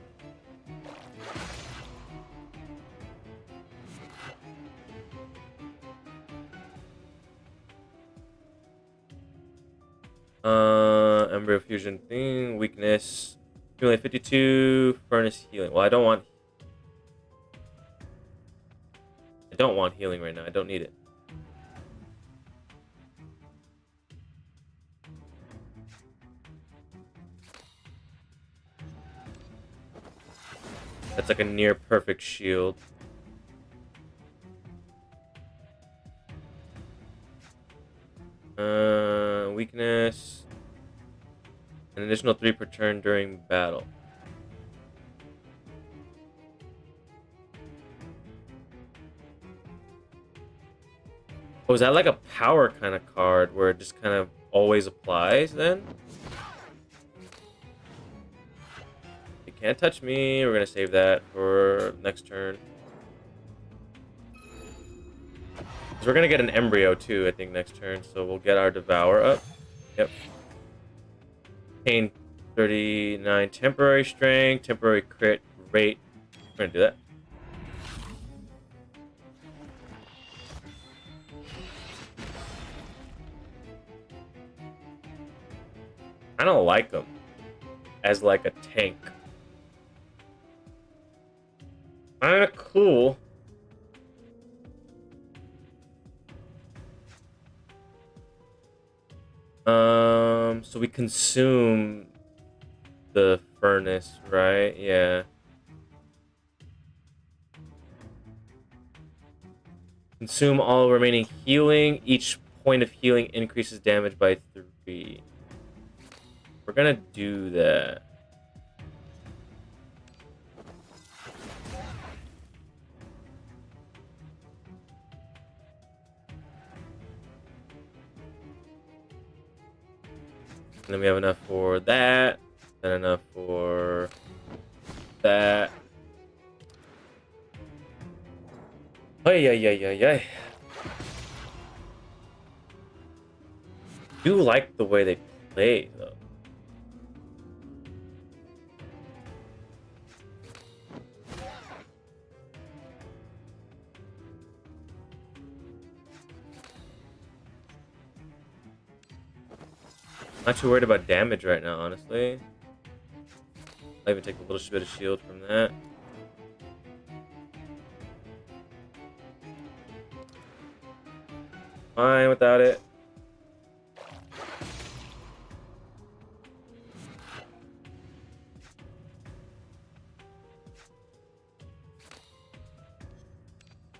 Speaker 1: Embryo fusion thing, weakness. Accumulate 52 furnace healing. Well, I don't want healing right now. I don't need it. That's like a near perfect shield. Weakness. An additional 3 per turn during battle. Oh, is that like a power kind of card where it just kind of always applies then? You can't touch me. We're gonna save that for next turn. Because we're gonna get an embryo too, I think, next turn. So we'll get our devour up. Yep. Pain 39, temporary strength, temporary crit rate. We're gonna do that. I don't like him as like a tank. Kinda cool. So we consume the furnace, right? Yeah. Consume all remaining healing. Each point of healing increases damage by 3. We're We're gonna do that. And then we have enough for that, and enough for that. Ay. Do like the way they play though. Not too worried about damage right now, honestly. I'll even take a little bit of shield from that. Fine without it.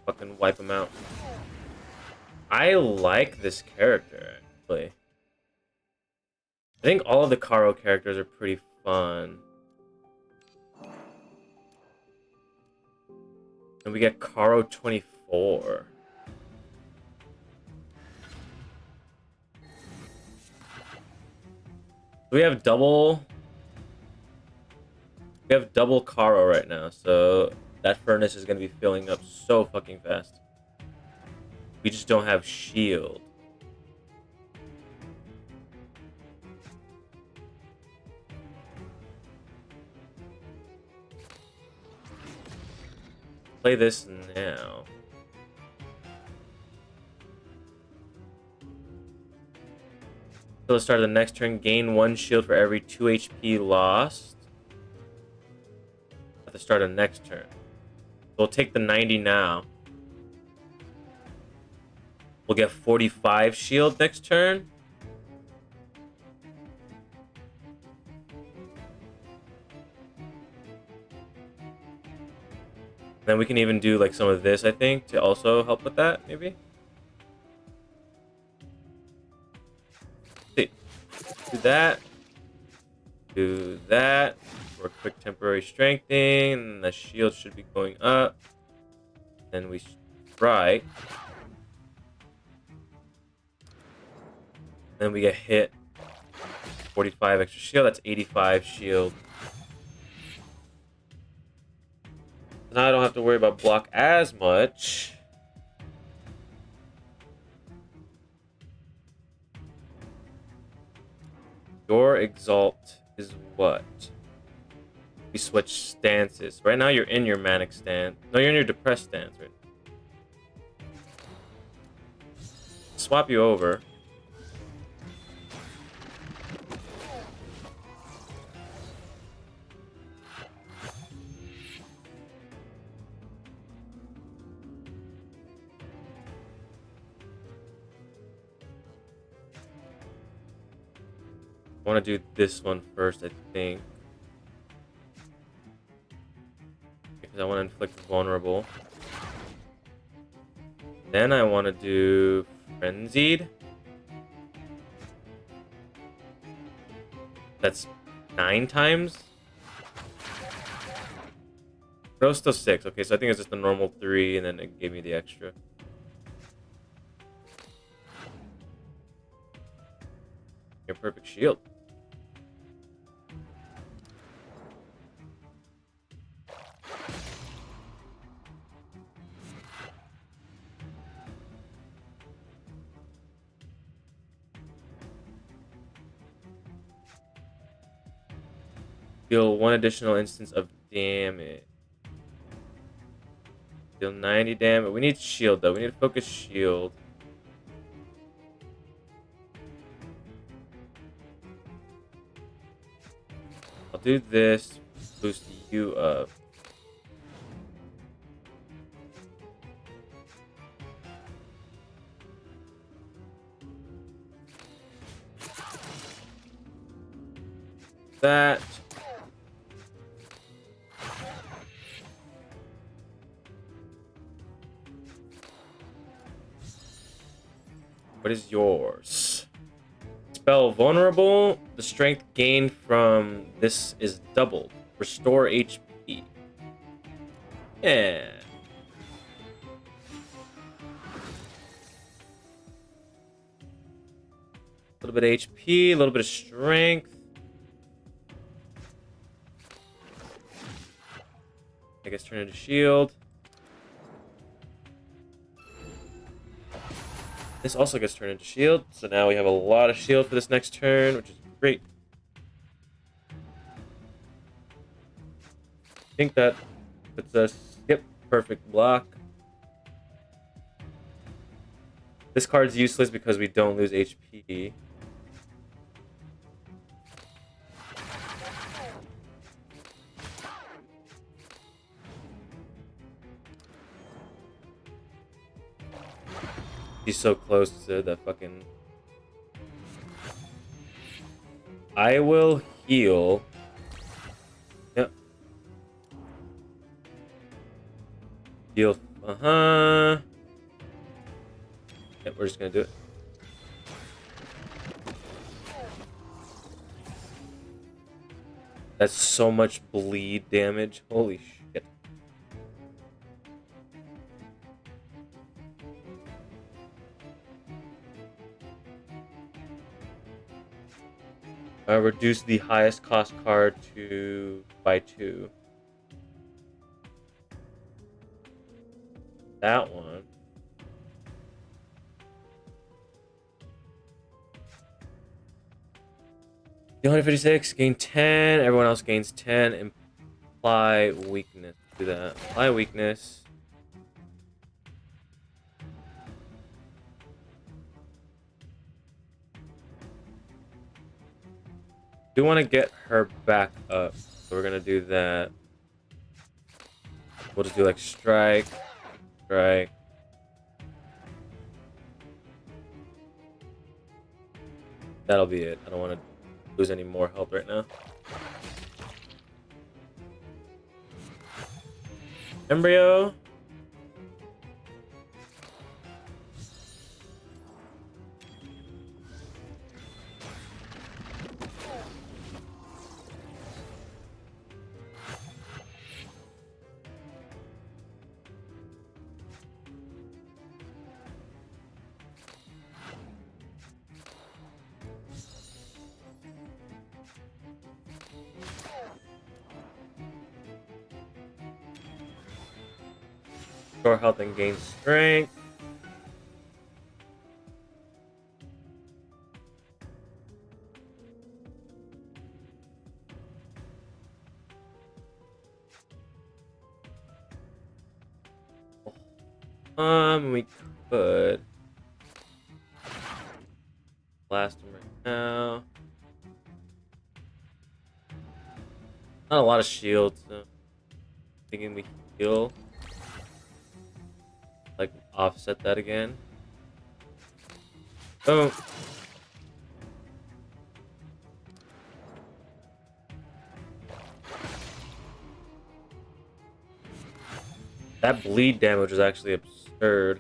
Speaker 1: Fucking wipe him out. I like this character, actually. I think all of the Karo characters are pretty fun. And we get Karo 24. We have double Karo right now, so that furnace is gonna be filling up so fucking fast. We just don't have shield. Play this now. Till the start of the next turn, gain 1 shield for every 2 HP lost at the start of next turn. So we'll take the 90 now. We'll get 45 shield next turn. Then we can even do like some of this, I think, to also help with that, maybe. Let's see. Do that. Do that. For a quick temporary strengthening. And the shield should be going up. Then we strike. Then we get hit. 45 extra shield. That's 85 shield. Now I don't have to worry about block as much. Your exalt is what? We switch stances. Right now you're in your manic stance. No, you're in your depressed stance, right? Swap you over. I want to do this one first, I think. Because I want to inflict vulnerable. Then I want to do frenzied. That's 9 times. But it was still 6. Okay, so I think it's just the normal 3, and then it gave me the extra. Your perfect shield. Deal 1 additional instance of damage. Deal 90 damage. We need shield though. We need to focus shield. I'll do this. Boost you up. That. What is yours? Spell vulnerable. the strength gained from this is doubled. Restore HP. Yeah. A little bit of HP, a little bit of strength. I guess turn into shield. This also gets turned into shield, so now we have a lot of shield for this next turn, which is great. I think that puts us, yep, perfect block. This card's useless because we don't lose HP. He's so close to the fucking... I will heal. Yep. Heal. Uh-huh. Yep, we're just gonna do it. That's so much bleed damage. Holy shit. Reduce the highest cost card to by 2. That one. The 156 gain 10. Everyone else gains 10. Apply weakness. Do that. Apply weakness. Do want to get her back up, so we're gonna do that. We'll just do like strike, strike. That'll be it. I don't want to lose any more health right now. Embryo. Restore health and gain strength. We could blast him right now. Not a lot of shields, so thinking we heal. Like offset that again. Boom. That bleed damage was actually absurd.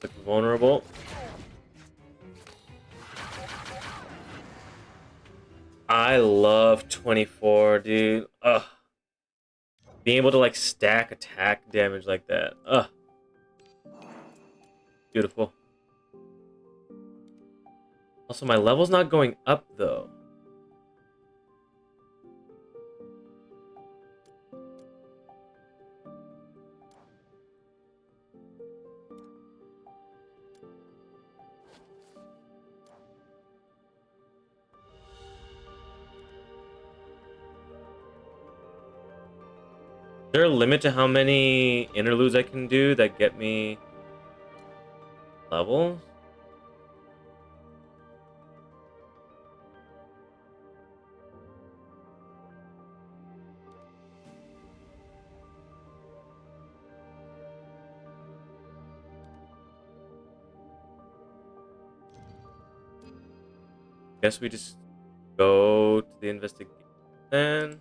Speaker 1: Look vulnerable. I love 24, dude. Ugh. Being able to like stack attack damage like that. Ugh. Beautiful. Also, my level's not going up though. Is there a limit to how many interludes I can do that get me levels? Guess we just go to the investigation then.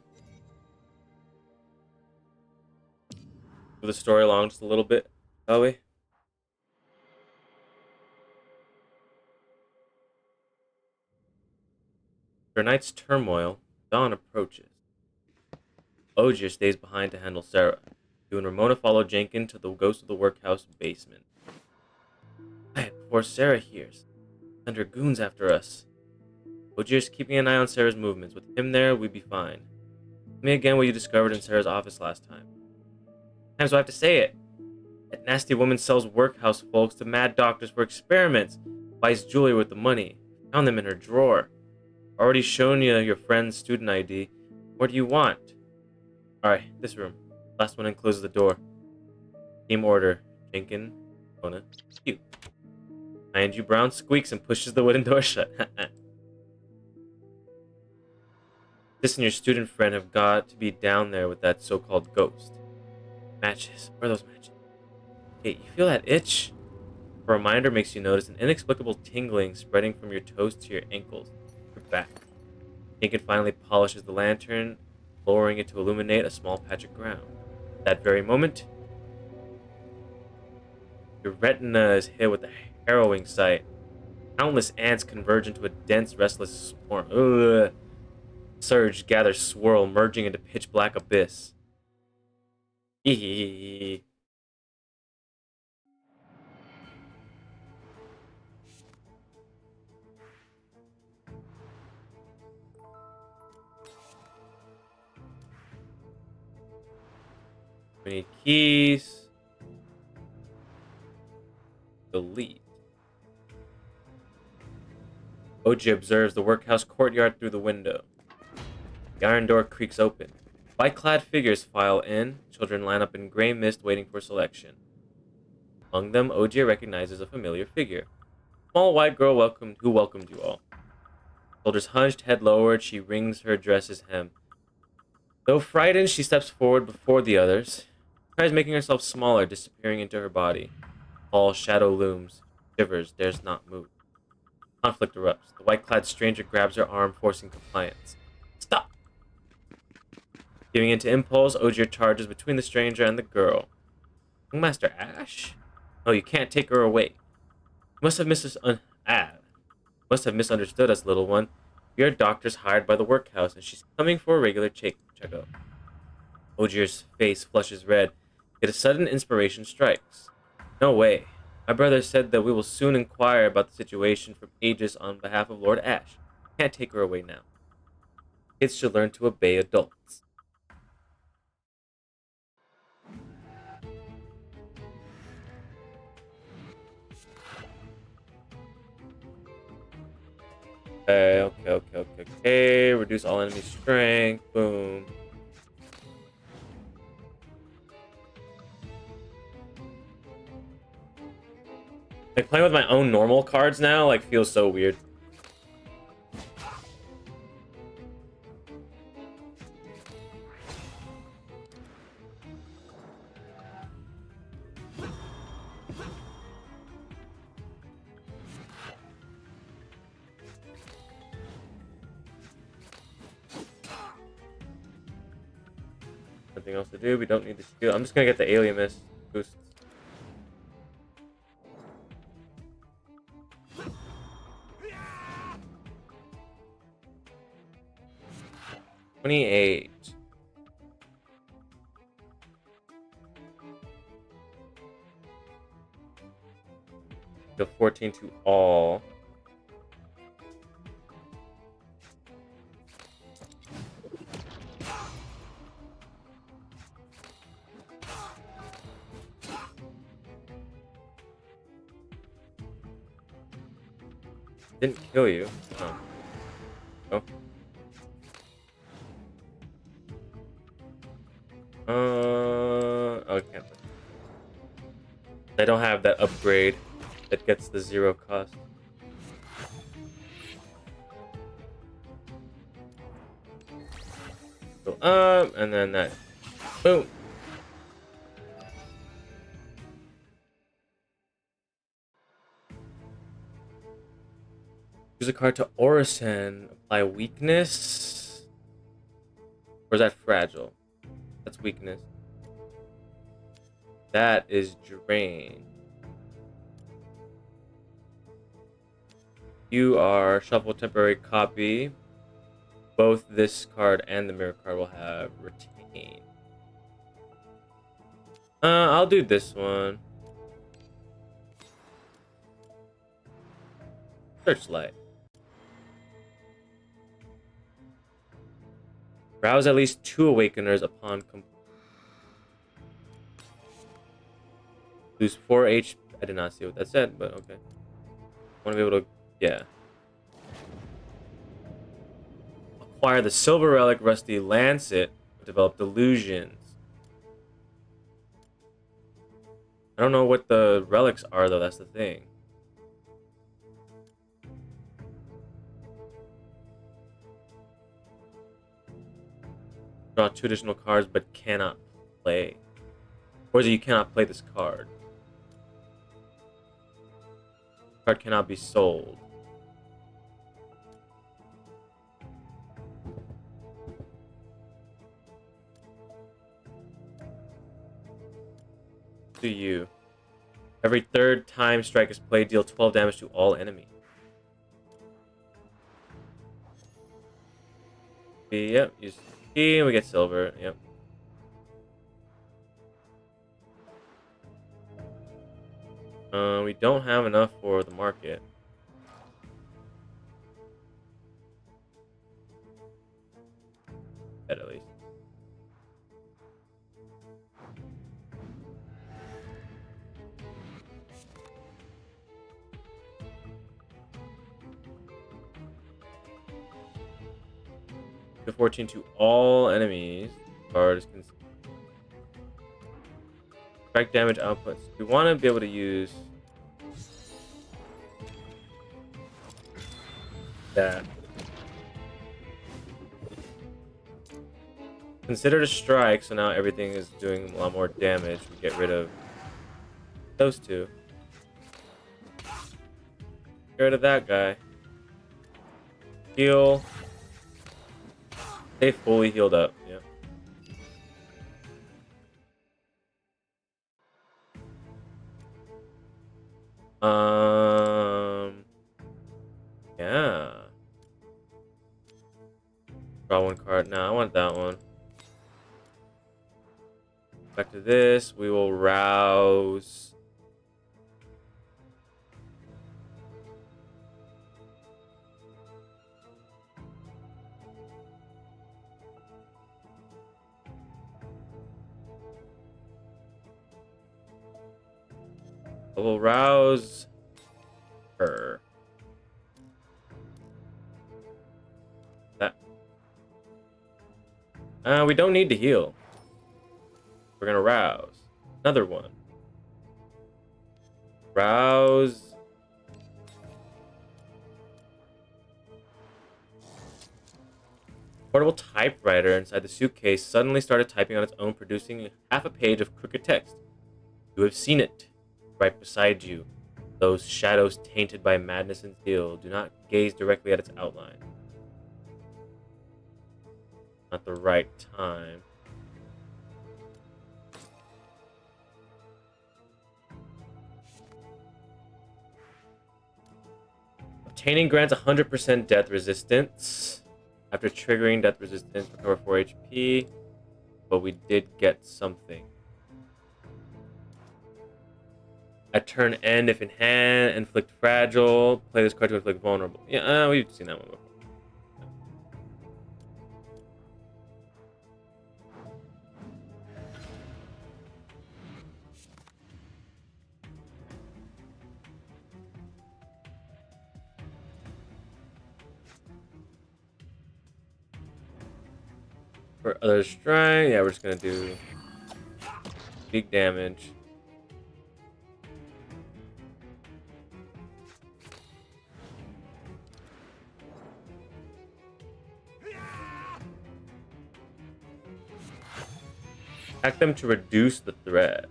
Speaker 1: Move the story along just a little bit, shall we? After a night's turmoil, dawn approaches. Ogier stays behind to handle Sarah. You and Ramona follow Jenkins to the ghost of the workhouse basement. Quiet before Sarah hears. Send her goons after us. Ogier's keeping an eye on Sarah's movements. With him there, we'd be fine. Tell me again what you discovered in Sarah's office last time. Sometimes I have to say it. That nasty woman sells workhouse folks to mad doctors for experiments. Buys jewelry with the money. Found them in her drawer. Already shown you your friend's student ID. What do you want? Alright, this room. Last one in closes the door. Team order. Jenkins, Mona, you. Behind you, Brown squeaks and pushes the wooden door shut. This and your student friend have got to be down there with that so-called ghost. Matches. Where are those matches? Hey, you feel that itch? A reminder makes you notice an inexplicable tingling spreading from your toes to your ankles. Your back. Jenkins finally polishes the lantern, lowering it to illuminate a small patch of ground. At that very moment, your retina is hit with a harrowing sight. Countless ants converge into a dense, restless swarm. Ugh. Surge, gather, swirl, merging into pitch black abyss. Eee. We need keys. Delete. Oji observes the workhouse courtyard through the window. The iron door creaks open. White-clad figures file in. Children line up in gray mist waiting for selection. Among them, Oji recognizes a familiar figure. A small white girl who welcomed you all. Shoulders hunched, head lowered, she wrings her dress's hem. Though frightened, she steps forward before the others. Tries making herself smaller, disappearing into her body. Tall shadow looms. Shivers, dares not move. Conflict erupts. The white-clad stranger grabs her arm, forcing compliance. Stop! Giving into impulse, Ogier charges between the stranger and the girl. Master Ash? No, you can't take her away. You must have misunderstood us, little one. We are doctors hired by the workhouse, and she's coming for a regular checkup. Ogier's face flushes red, yet a sudden inspiration strikes. No way. My brother said that we will soon inquire about the situation from Aegis on behalf of Lord Ash. Can't take her away now. Kids should learn to obey adults. Okay. Reduce all enemy strength. Boom. Like, playing with my own normal cards now, like, feels so weird. Nothing else to do. We don't need the shield. I'm just gonna get the alienist boost. $28. The 14 to all. Didn't kill you. Oh. Okay. I don't have that upgrade that gets the 0 cost. Go up, and then that. Boom. Use a card to Orison. Apply weakness. Or is that fragile? That's weakness. That is drain. You are shuffle temporary copy. both this card and the mirror card will have retain. I'll do this one. Searchlight. Rouse at least 2 awakeners upon lose 4 HP. I did not see what that said, but okay. I want to be able to, yeah. Acquire the Silver Relic Rusty Lancet. Develop Delusions. I don't know what the relics are, though. That's the thing. Draw 2 additional cards, but cannot play. Or is it you cannot play this card? Card cannot be sold. To you. Every 3rd time strike is played, deal 12 damage to all enemies. Yep, use key and we get silver. Yep. We don't have enough for the market. At least. The 14 to all enemies. Card is strike damage outputs. We want to be able to use that. Considered a strike, so now everything is doing a lot more damage. We get rid of those 2. Get rid of that guy. Heal. Stay fully healed up. Yep. Yeah. Draw 1 card. No, I want that one. Back to this. We will rouse. I will rouse her. That. We don't need to heal. We're gonna rouse. Another one. Rouse. Portable typewriter inside the suitcase suddenly started typing on its own, producing half a page of crooked text. You have seen it. Right beside you. Those shadows tainted by madness and zeal. Do not gaze directly at its outline. Not the right time. Obtaining grants 100% death resistance. After triggering death resistance, recover 4 HP. But we did get something. At turn end, if in hand, inflict fragile. Play this card to inflict vulnerable. Yeah, we've seen that one before. For other strike, yeah, we're just gonna do big damage. Attack them to reduce the threat.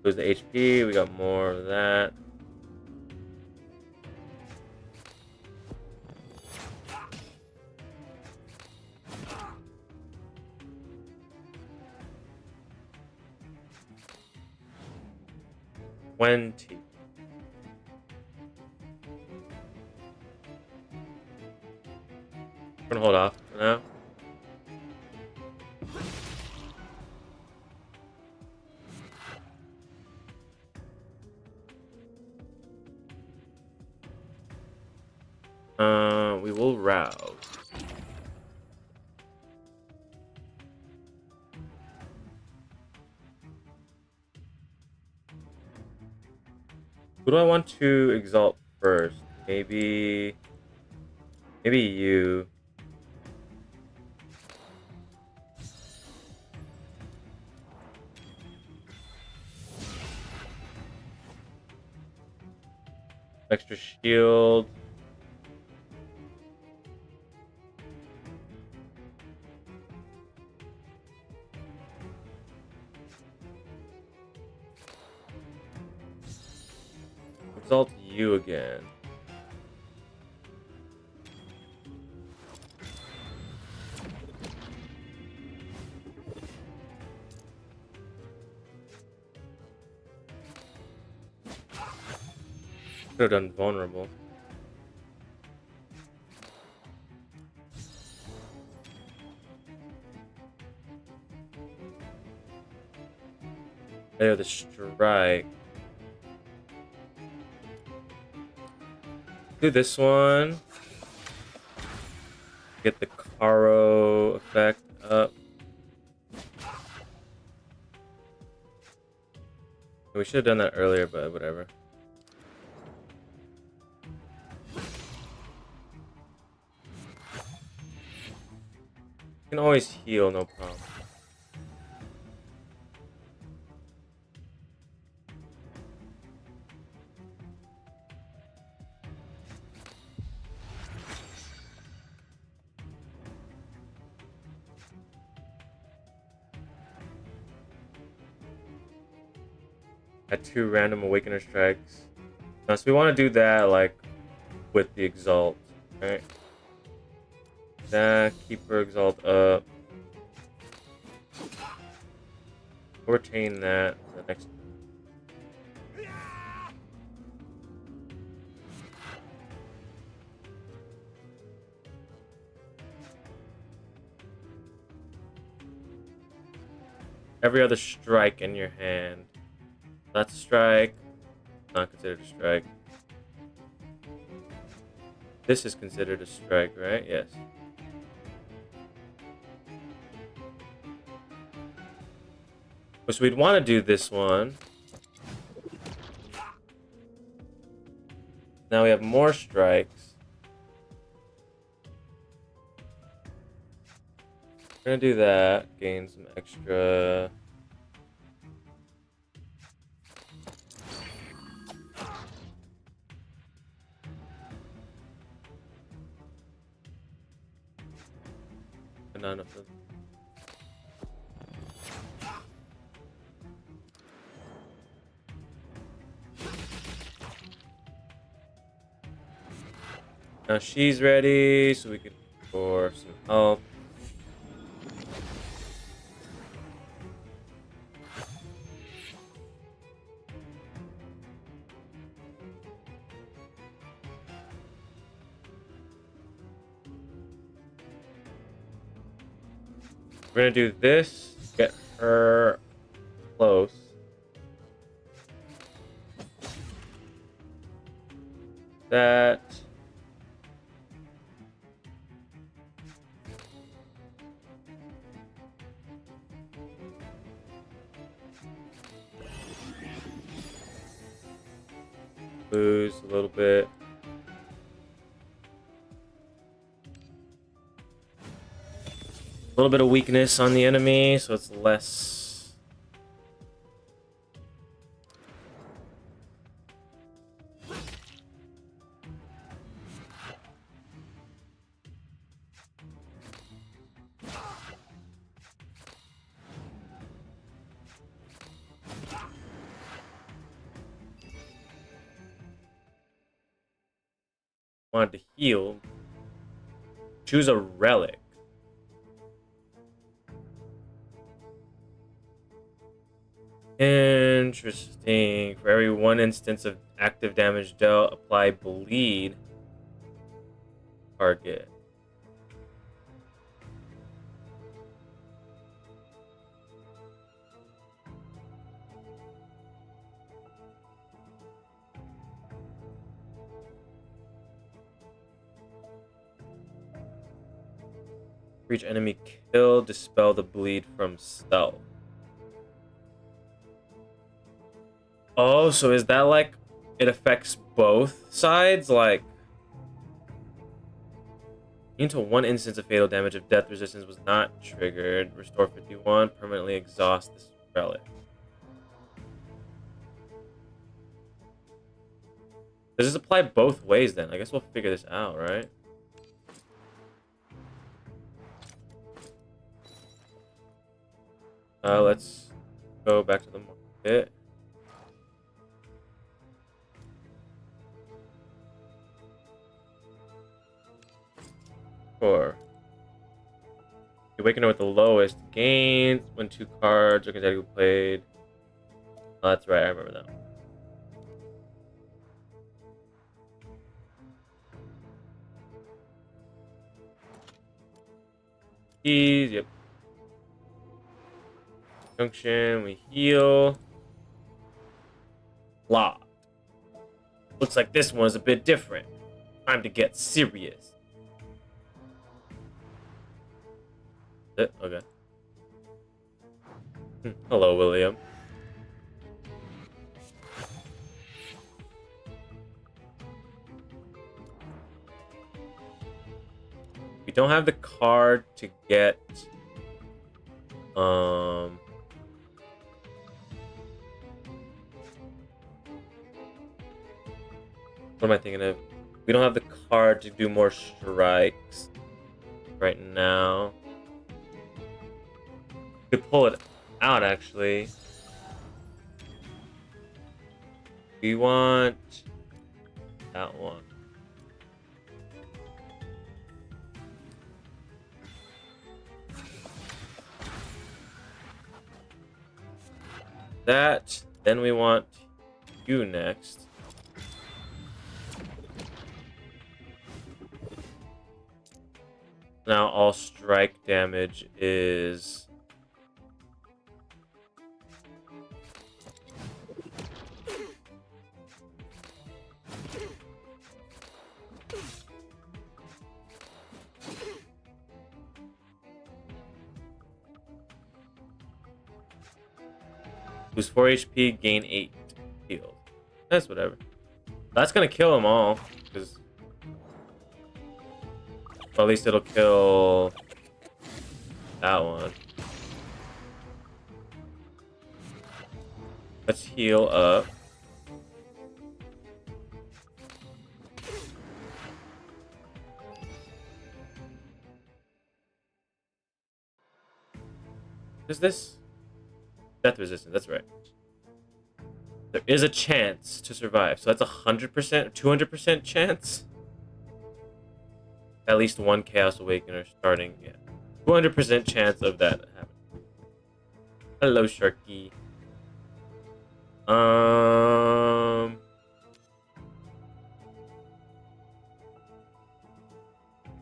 Speaker 1: Lose the HP, we got more of that. $20. We're gonna hold off for now. We will rouse. Who do I want to exalt first? Maybe you. Extra shield. Exalt you again. Could have done vulnerable. There, the strike. Do this one. Get the Caro effect up. We should have done that earlier, but whatever. You can always heal, no problem. At 2 random Awakener strikes. Now, so we want to do that like with the Exalt, right? That, keep her Exalt up. We'll retain that for the next. Every other strike in your hand. That's a strike. Not considered a strike. This is considered a strike, right? Yes. So we'd want to do this one. Now we have more strikes. We're gonna do that. Gain some extra. Not enough of. Now she's ready, so we can for some help. We're gonna do this, get her close. That. Lose a little bit. A little bit of weakness on the enemy, so it's less. Wanted to heal. Choose a relic. Interesting. For every 1 instance of active damage dealt, apply bleed target. For each enemy killed, dispel the bleed from stealth. Oh, so is that like it affects both sides? Like, until one instance of fatal damage if death resistance was not triggered. Restore 51, permanently exhaust this relic. Does this apply both ways then? I guess we'll figure this out, right? Let's go back to the market. Sure. You awaken with the lowest gains when 2 cards are consecutively played. Oh, that's right, I remember that. Keys, yep. Junction, we heal. Locked. Looks like this one's a bit different. Time to get serious. Okay. Hello, William. We don't have the card to get what am I thinking of? We don't have the card to do more strikes right now. We could pull it out actually. We want that one. That, then we want you next. Now all strike damage is lose 4 HP, gain 8 healed. That's whatever. That's gonna kill them all, because well, at least it'll kill that one. Let's heal up. What is this? Death resistance, that's right. There is a chance to survive, so that's 100%, 200% chance. At least one Chaos Awakener starting, yeah. 200% chance of that happening. Hello, Sharky.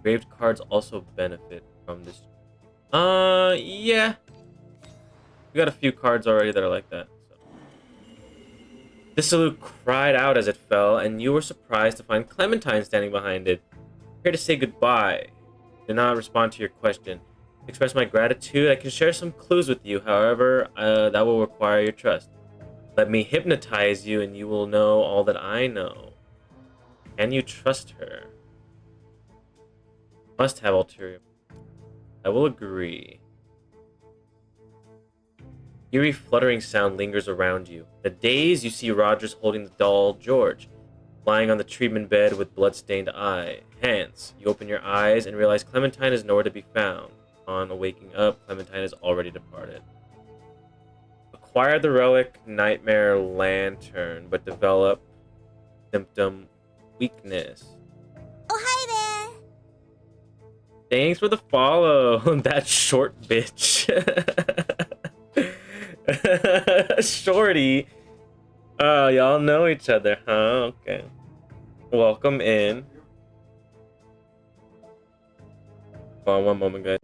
Speaker 1: Graved cards also benefit from this. Yeah. We got a few cards already that are like that. So. This salute cried out as it fell, and you were surprised to find Clementine standing behind it. Here to say goodbye. Did not respond to your question. To express my gratitude, I can share some clues with you. However, that will require your trust. Let me hypnotize you, and you will know all that I know. Can you trust her? Must have ulterior. I will agree. Eerie fluttering sound lingers around you. In a daze, you see Rogers holding the doll George, lying on the treatment bed with blood-stained hands. You open your eyes and realize Clementine is nowhere to be found. On waking up, Clementine is already departed. Acquire the relic Nightmare Lantern, but develop symptom weakness.
Speaker 4: Oh, hi there.
Speaker 1: Thanks for the follow, that short bitch. Shorty. Y'all know each other, huh? Okay. Welcome in. Hold on one moment, guys.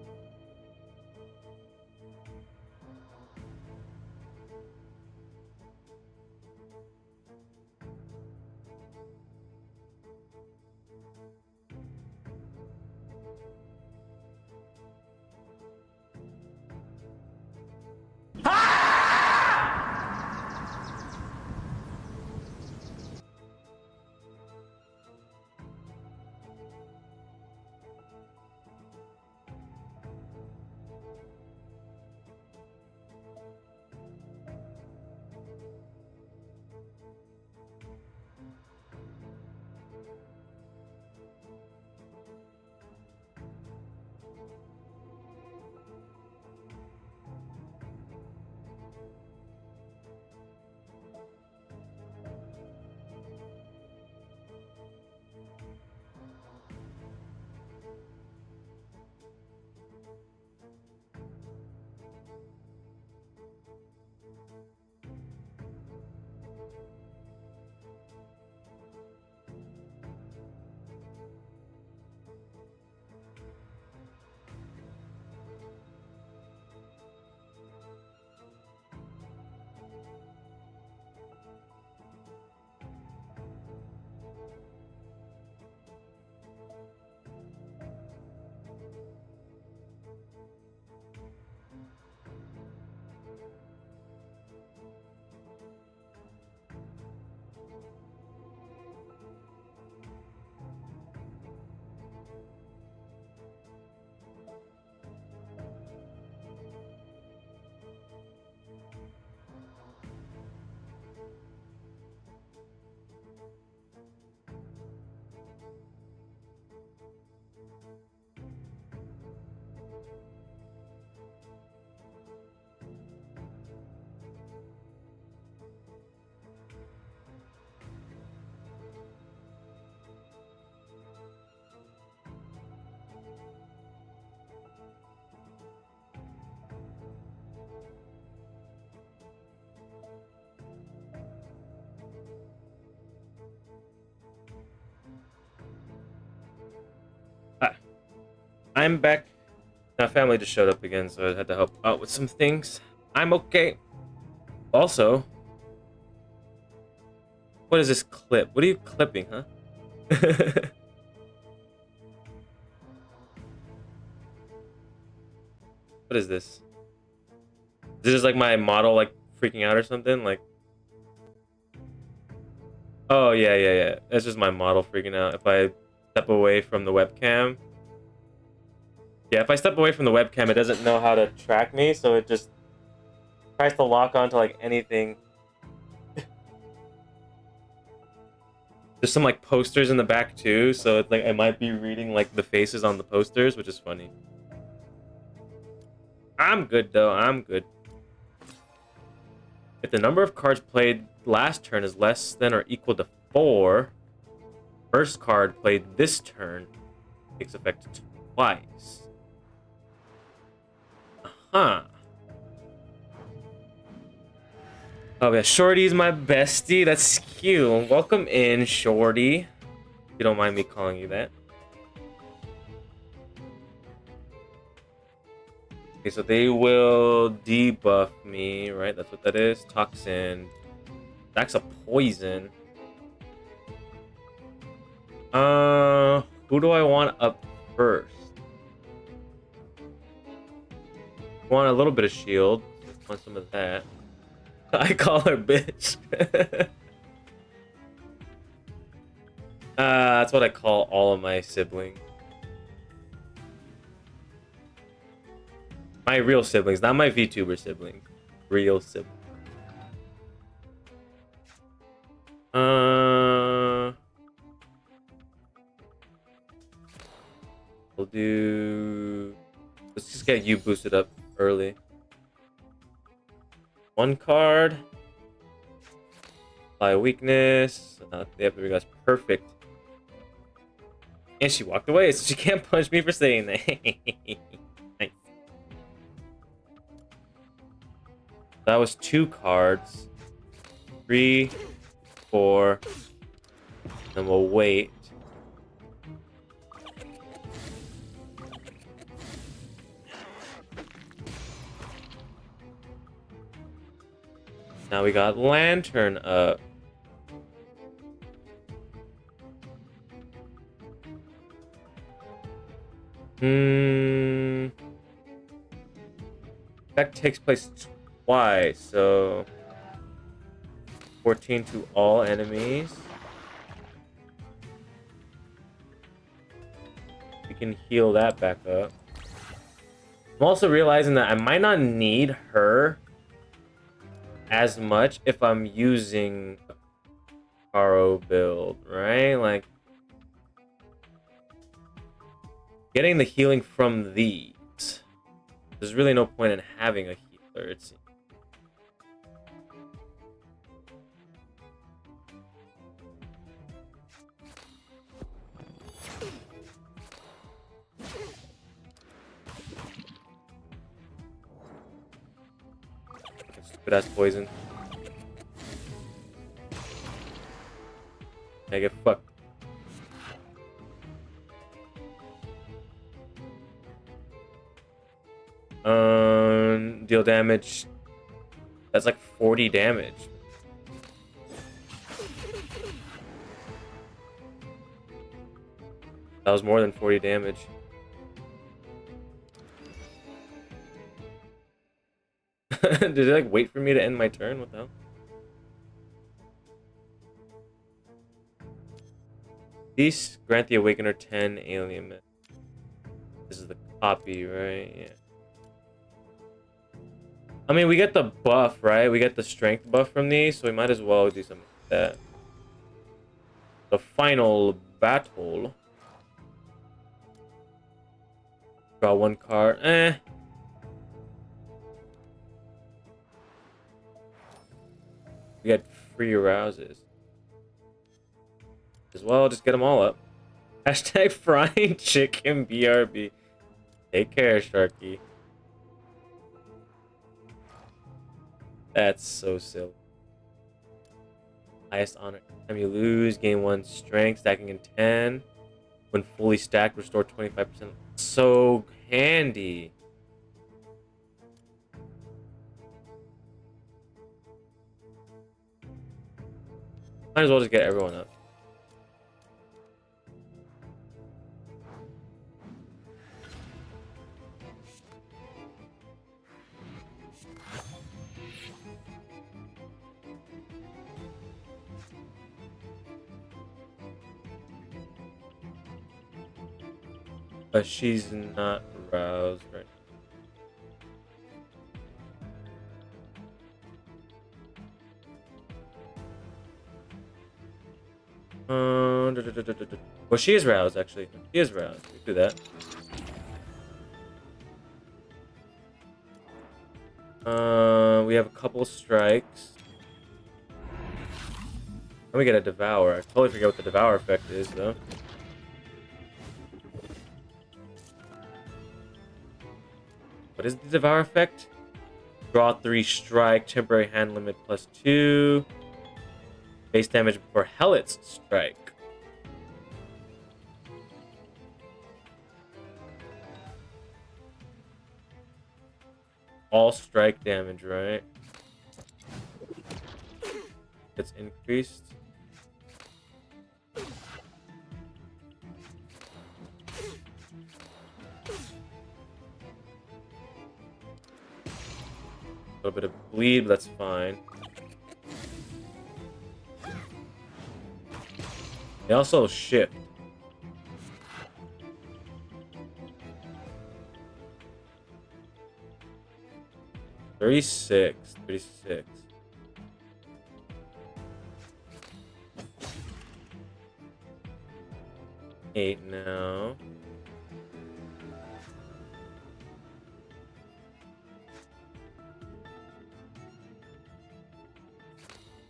Speaker 1: I'm back. Now, family just showed up again, so I had to help out with some things. I'm okay. Also, what is this clip? What are you clipping, huh? What is this? This is like my model, like freaking out or something. Like, oh yeah. That's just my model freaking out. If I step away from the webcam, yeah. If I step away from the webcam, it doesn't know how to track me, so it just tries to lock onto like anything. There's some like posters in the back too, so it's like I might be reading like the faces on the posters, which is funny. I'm good though. I'm good. If the number of cards played last turn is less than or equal to 4, first card played this turn takes effect twice. Huh. Oh yeah, Shorty's my bestie. That's cute. Welcome in, Shorty. If you don't mind me calling you that. Okay, so they will debuff me, right? That's what that is. Toxin. That's a poison. Who do I want up first? Want a little bit of shield. Want some of that. I call her bitch. That's what I call all of my siblings. My real siblings, not my VTuber siblings. Real siblings. We'll do... Let's just get you boosted up early. One card. Apply weakness. Yep, there we go. That's perfect. And she walked away, so she can't punch me for saying that. Nice. That was 2 cards. 3, 4. Then we'll wait. Now we got Lantern up. That takes place twice, so 14 to all enemies. We can heal that back up. I'm also realizing that I might not need her as much if I'm using a Caro build, right? Like getting the healing from these. There's really no point in having a healer, it seems. Stupid ass poison. I get fucked. Deal damage. That's like 40 damage. That was more than 40 damage. Did it like wait for me to end my turn? What the hell? These grant the Awakener 10 alien. This is the copy, right? Yeah. I mean, we get the buff, right? We get the strength buff from these, so we might as well do something like that. The final battle. Draw 1 card. We get free rouses. As well, just get them all up. Hashtag frying chicken BRB. Take care, Sharky. That's so silly. Highest honor. Time you lose, gain 1 strength, stacking in 10. When fully stacked, restore 25%. So handy. Might as well just get everyone up. But she's not aroused right now. Well, she is roused, actually. She is roused. We do that. We have a couple strikes. And we get a devour. I totally forget what the devour effect is, though. What is the devour effect? Draw 3 strike, temporary hand limit +2. Base damage for Helot's strike. All strike damage, right? It's increased. A little bit of bleed, but that's fine. They also shift. $36. 8 now.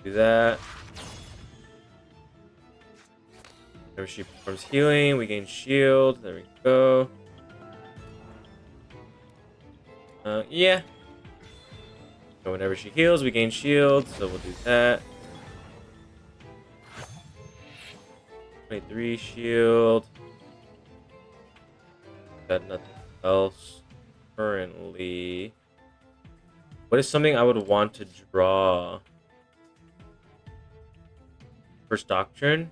Speaker 1: Do that. Whenever she performs healing, we gain shield. There we go. Yeah. So whenever she heals, we gain shield. So we'll do that. 23 shield. Got nothing else currently. What is something I would want to draw? First Doctrine?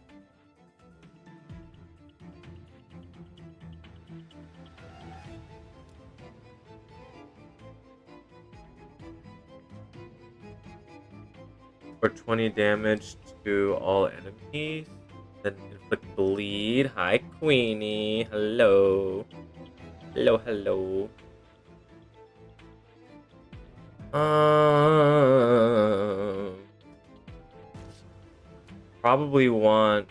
Speaker 1: For 20 damage to all enemies. Then inflict bleed. Hi, Queenie. Hello. Hello. Probably want...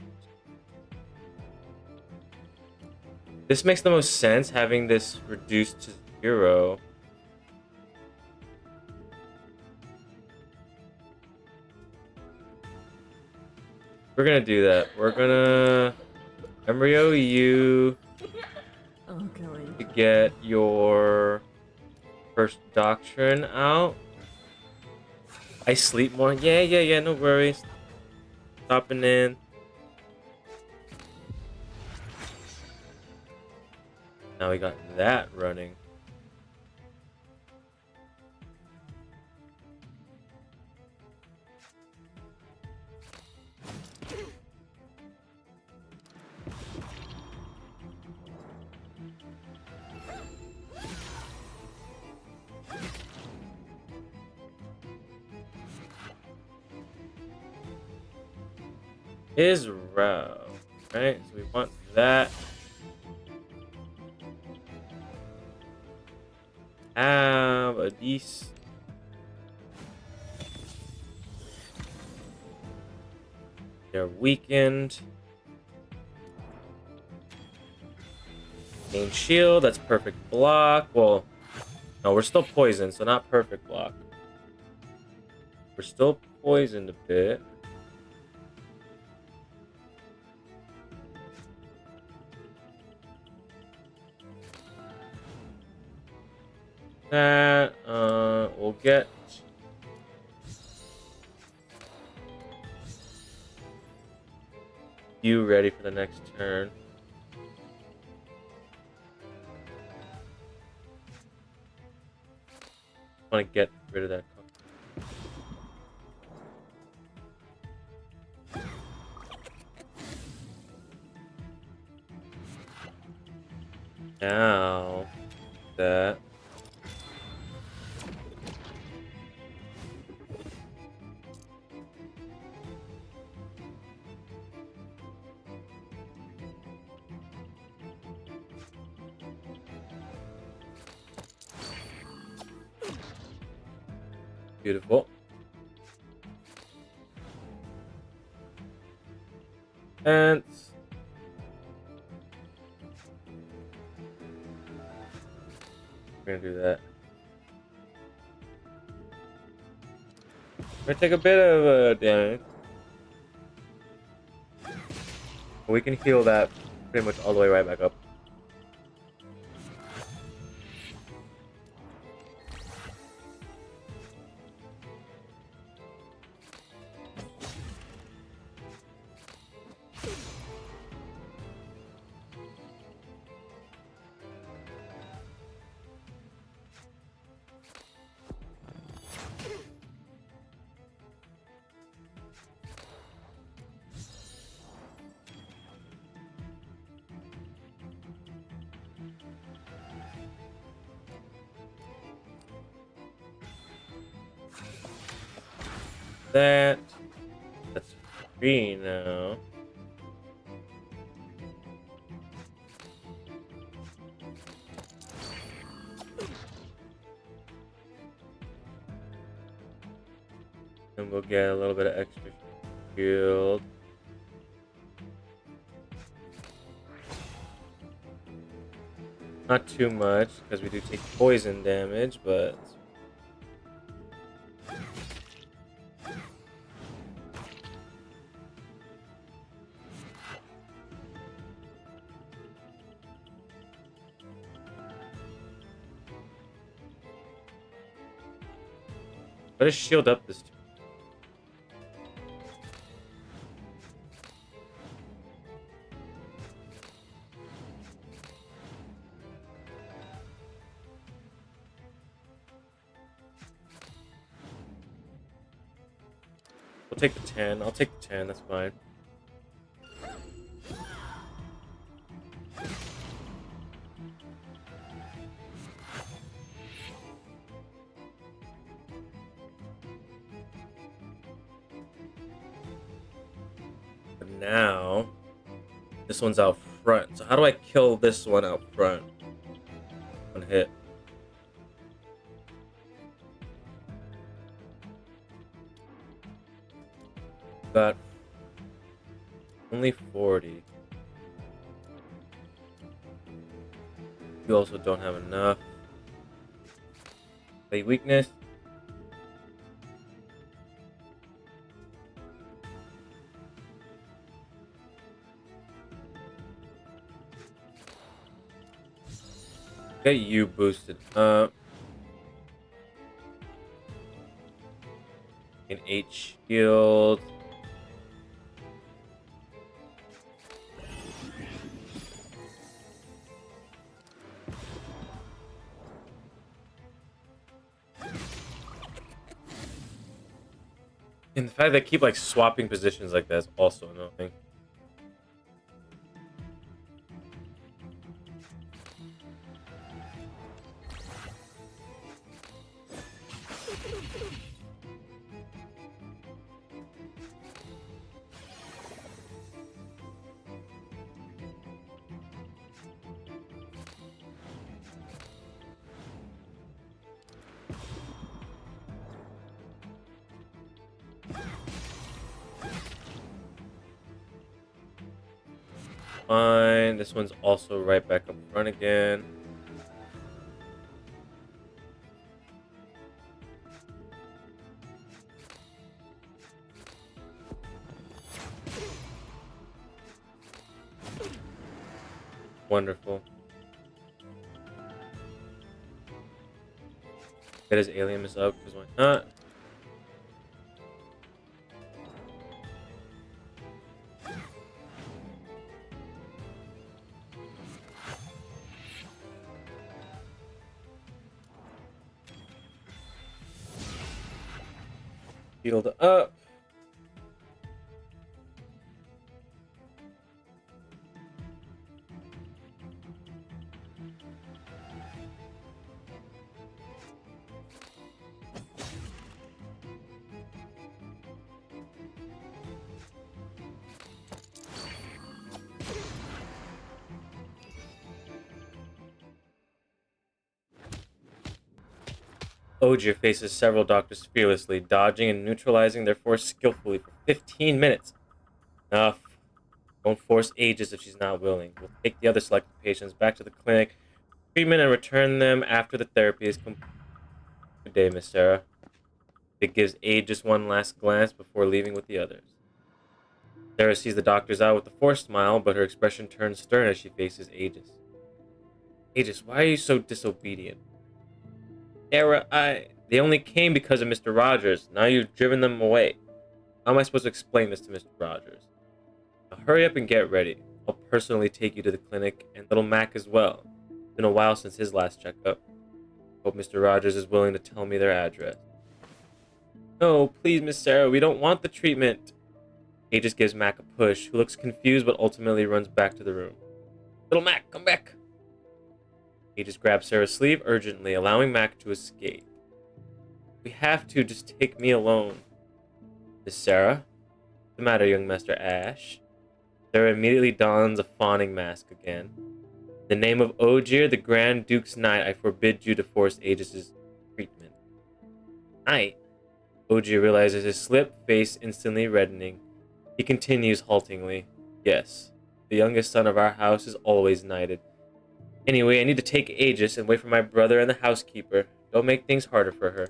Speaker 1: This makes the most sense, having this reduced to 0. We're gonna do that. We're gonna embryo you to get your First Doctrine out. I sleep more. Yeah, no worries. Stopping in. Now we got that running. Is row, right? So we want that. Have a decent. They're weakened. Gain shield, that's perfect block. Well, no, we're still poisoned, so not perfect block. We're still poisoned a bit. That we'll get you ready for the next turn. want to get rid of that. Now that beautiful. And we're gonna do that. We're gonna take a bit of damage. We can heal that pretty much all the way right back up. That's free now. And we'll get a little bit of extra shield. Not too much, because we do take poison damage, but let us shield up this turn. We'll take the 10. I'll take the 10, that's fine. But now, this one's out front. So how do I kill this one out front? One hit. Got only 40. You also don't have enough. Play weakness. Get you boosted up. An 8 shield. And the fact that they keep like swapping positions like that is also annoying. Fine. This one's also right back up front again. Wonderful. Get his aliens up, because why not? Healed up. Ogier faces several doctors fearlessly, dodging and neutralizing their force skillfully for 15 minutes. Enough. Don't force Aegis if she's not willing. We'll take the other selected patients back to the clinic, treatment, and return them after the therapy is complete. Good day, Miss Sarah. It gives Aegis one last glance before leaving with the others. Sarah sees the doctors out with a forced smile, but her expression turns stern as she faces Aegis. Aegis, why are you so disobedient? Sarah, They only came because of Mr. Rogers. Now you've driven them away. How am I supposed to explain this to Mr. Rogers? Now hurry up and get ready. I'll personally take you to the clinic, and little Mac as well. It's been a while since his last checkup. Hope Mr. Rogers is willing to tell me their address. No, please, Miss Sarah, we don't want the treatment. Aegis gives Mac a push, who looks confused but ultimately runs back to the room. Little Mac, come back! Aegis grabs Sarah's sleeve urgently, allowing Mac to escape. We have to, just take me alone. Miss Sarah? What's the matter, young Master Ash? Sarah immediately dons a fawning mask again. In the name of Ogier, the Grand Duke's Knight, I forbid you to force Aegis's treatment. Knight? Ogier realizes his slip, face instantly reddening. He continues haltingly. Yes, the youngest son of our house is always knighted. Anyway, I need to take Aegis and wait for my brother and the housekeeper. Don't make things harder for her.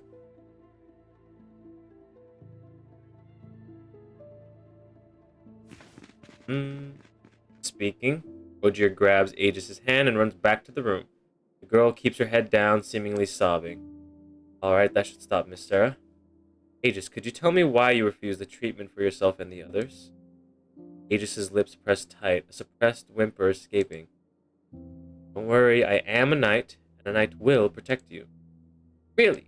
Speaker 1: Speaking, Ogier grabs Aegis's hand and runs back to the room. The girl keeps her head down, seemingly sobbing. Alright, that should stop, Miss Sarah. Aegis, could you tell me why you refused the treatment for yourself and the others? Aegis's lips pressed tight, a suppressed whimper escaping. Don't worry, I am a knight, and a knight will protect you. Really?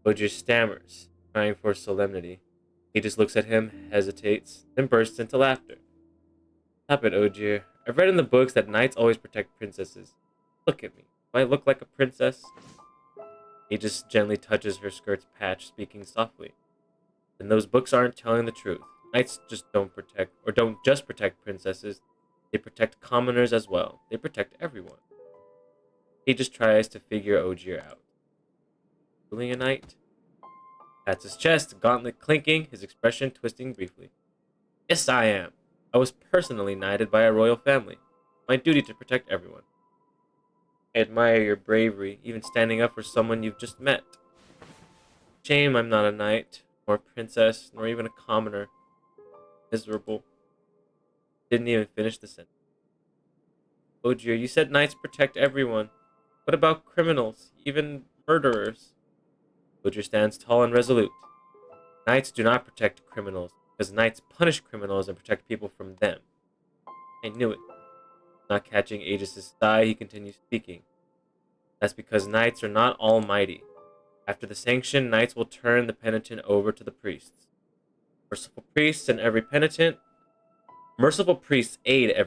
Speaker 1: Ogier stammers, trying for solemnity. Aegis looks at him, hesitates, then bursts into laughter. Stop it, Ogier. I've read in the books that knights always protect princesses. Look at me. Do I look like a princess? Aegis gently touches her skirt's patch, speaking softly. And those books aren't telling the truth. Knights just don't just protect princesses. They protect commoners as well. They protect everyone. Aegis tries to figure Ogier out. Really a knight? Pats his chest, gauntlet clinking, his expression twisting briefly. Yes, I am. I was personally knighted by a royal family. My duty to protect everyone. I admire your bravery, even standing up for someone you've just met. Shame I'm not a knight, nor a princess, nor even a commoner. Miserable. Didn't even finish the sentence. Ogier, you said knights protect everyone. What about criminals, even murderers? Ogier stands tall and resolute. Knights do not protect criminals, because knights punish criminals and protect people from them. I knew it. Not catching Aegis's sigh, he continues speaking. That's because knights are not almighty. After the sanction, knights will turn the penitent over to the priests. Merciful priests aid every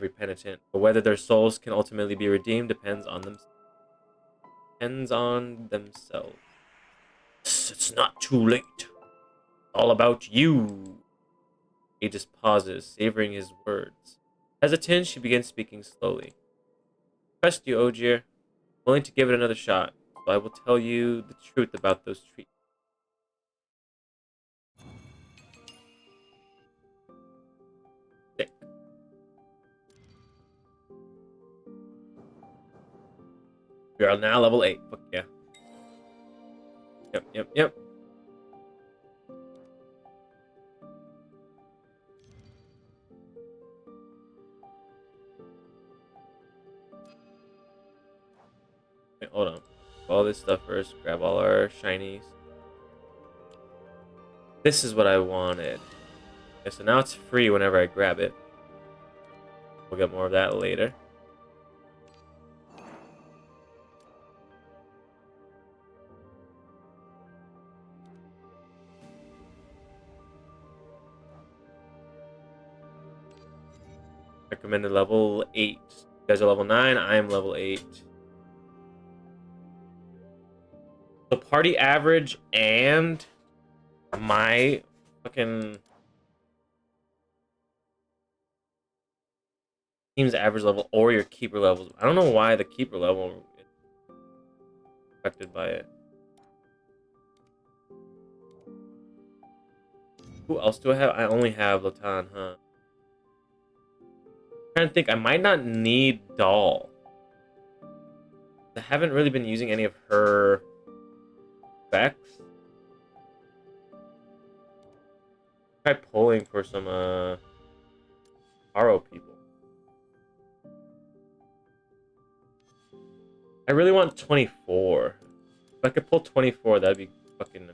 Speaker 1: penitent, but whether their souls can ultimately be redeemed depends on themselves. It's not too late. It's all about you. Aegis pauses, savoring his words. Hesitant, she begins speaking slowly. Trust you, Ogier. Willing to give it another shot, so I will tell you the truth about those treatments. Sick. We are now level 8. Fuck yeah. Yep. Wait, hold on. All this stuff first. Grab all our shinies. This is what I wanted. Okay, so now it's free whenever I grab it. We'll get more of that later. Recommended level 8. You guys are level 9. I am level 8. The party average and my fucking team's average level or your keeper levels. I don't know why the keeper level is affected by it. Who else do I have? I only have Latan, huh? I'm trying to think. I might not need Doll. I haven't really been using any of her effects. Try pulling for some Aro people. I really want 24. If I could pull 24, that'd be fucking.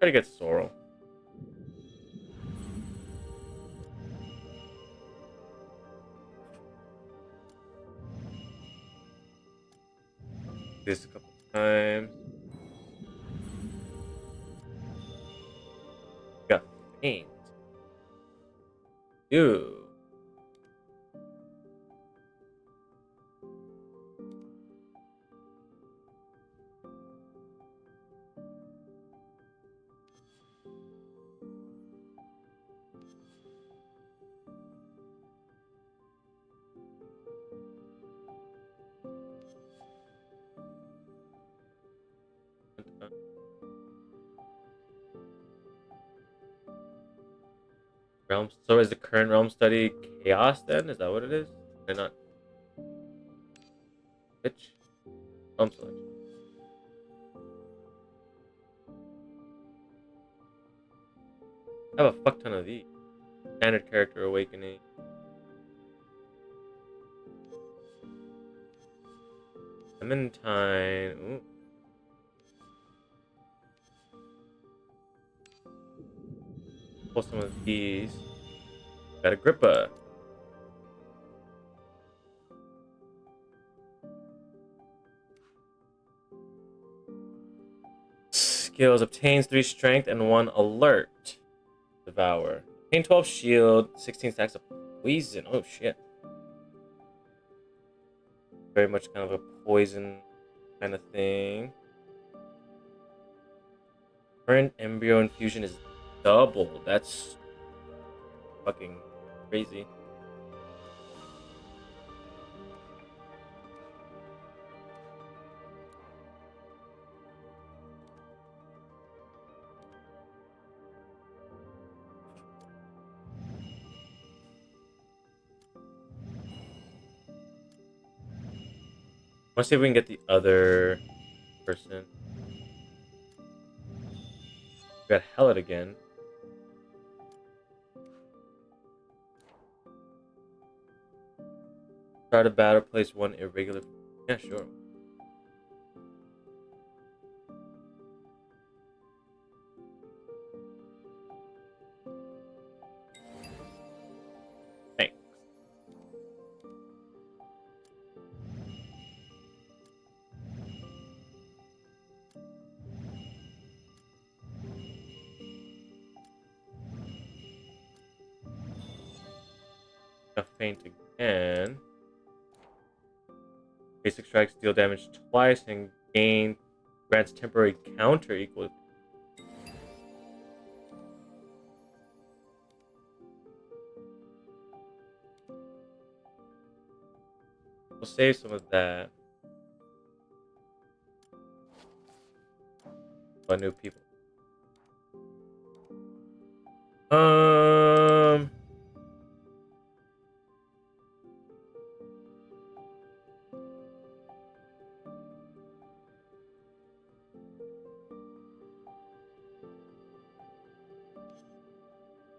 Speaker 1: Try to get Sorrel. This a couple times. Got faint. Ew. Realm. So is the current realm study chaos then? Is that what it is? They're not. Bitch. Realm selection. I have a fuck ton of these. Standard character awakening. Clementine. Ooh. Pull some of these. Got Agrippa. Skills obtains 3 strength and 1 alert. Devour. Obtain 12 shield, 16 stacks of poison. Oh shit. Very much kind of a poison kind of thing. Current embryo infusion is double. That's fucking crazy. Let's see if we can get the other person. We got Hellet again. Start a battle, place 1 irregular. Yeah, sure. Thanks. Got faint again. Basic strikes deal damage twice and gain grants temporary counter equal. We'll save some of that. For new people.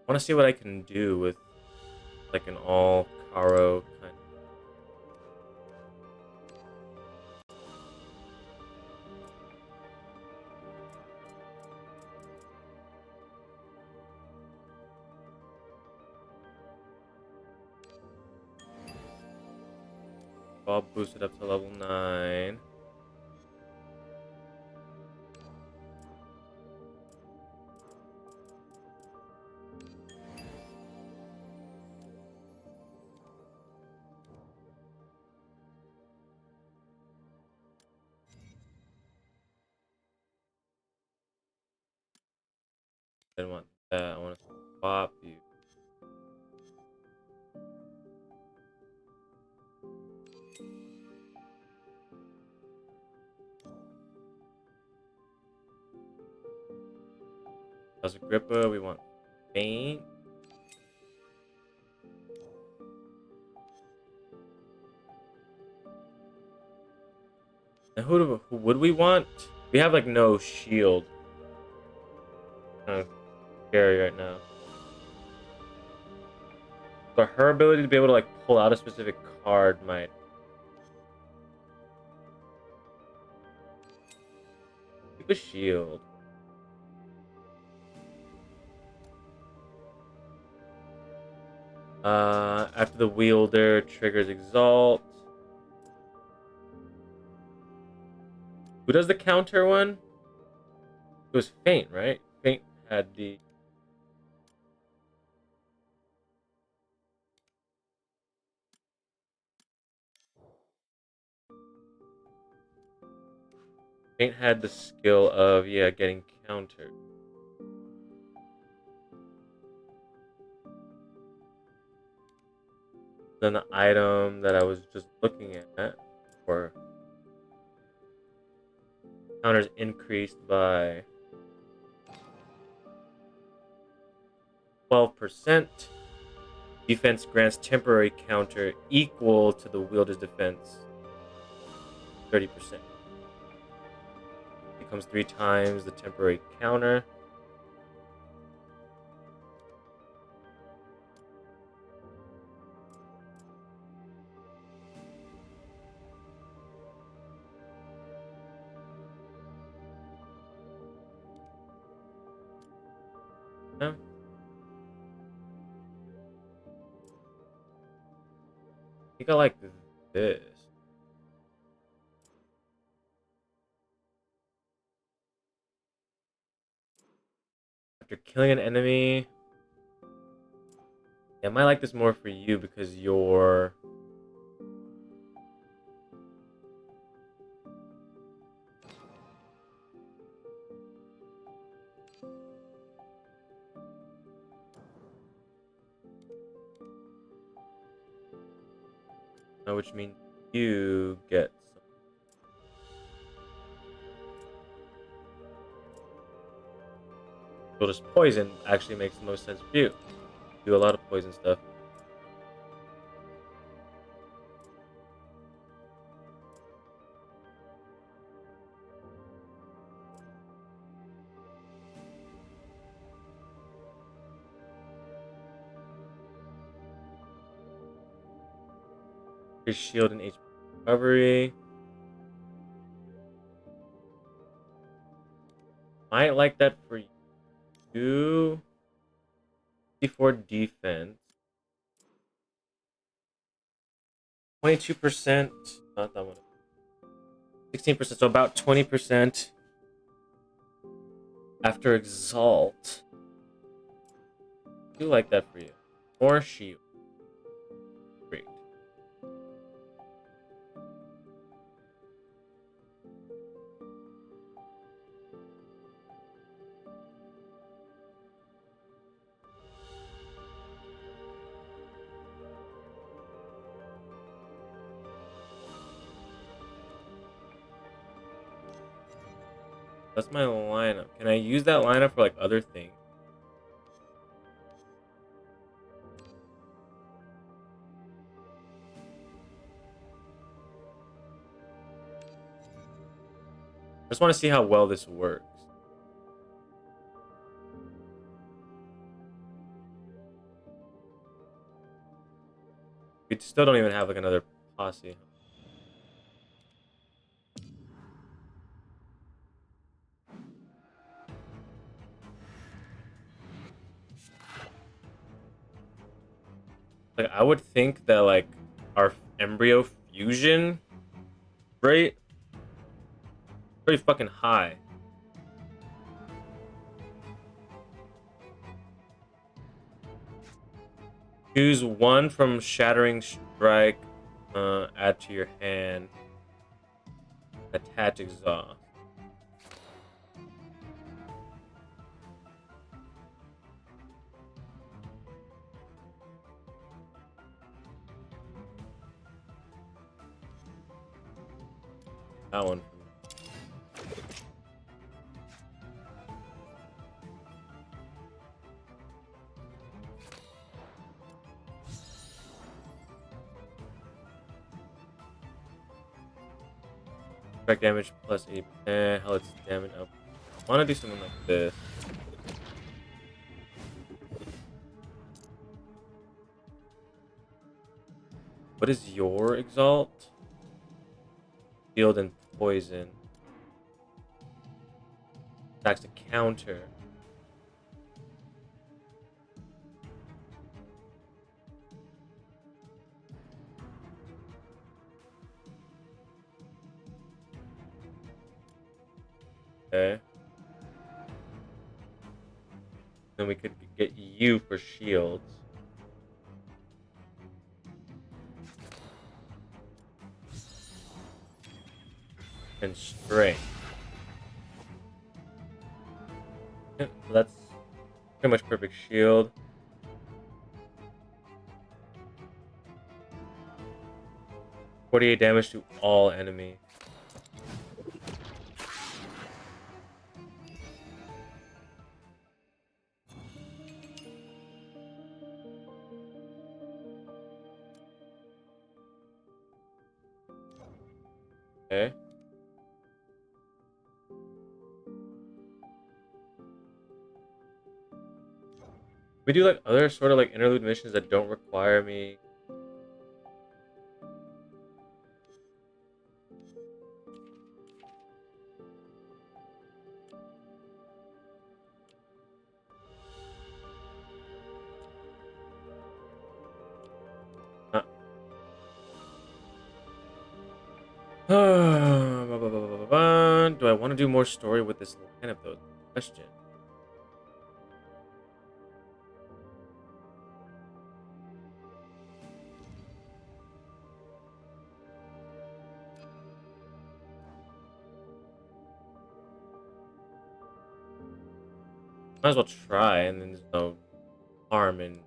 Speaker 1: I want to see what I can do with like an all Caro kind of. Bob boosted up to level 9. didn't want that. I want to swap you. As Agrippa, we want faint. And who would we want? We have like no shield. Kind of scary right now. But her ability to be able to like pull out a specific card might. Keep a shield. After the wielder triggers exalt. Who does the counter one? It was faint, right? Faint had the. Faint had the skill of getting countered. Then the item that I was just looking at, or counters increased by 12%. Defense grants temporary counter equal to the wielder's defense 30%. Becomes 3 times the temporary counter. Yeah. I think I like this. After killing an enemy, I might like this more for you because you're. Which means you get some. Well, just poison actually makes the most sense for you. Do a lot of poison stuff. Your shield and HP recovery. Might like that for you. 54 defense. 22%. Not that one. 16%. So about 20% after exalt. I do like that for you. More shield. Great. That's my lineup. Can I use that lineup for like other things? I just want to see how well this works. We still don't even have like another posse. Like I would think that like our embryo fusion rate pretty fucking high. Choose one from Shattering Strike, add to your hand. Attach exhaust. That one. Effect damage plus 80%. Hell, it's damage up. I want to do something like this. What is your exalt? Shield and poison. Attacks to counter. Okay. Then we could get you for shields. And strength. Yeah, so that's pretty much perfect shield. .48 damage to all enemy. Okay. We do like other sort of like interlude missions that don't require me. Uh. Do I want to do more story with this line of those? Question. Might as well try, and then there's no harm in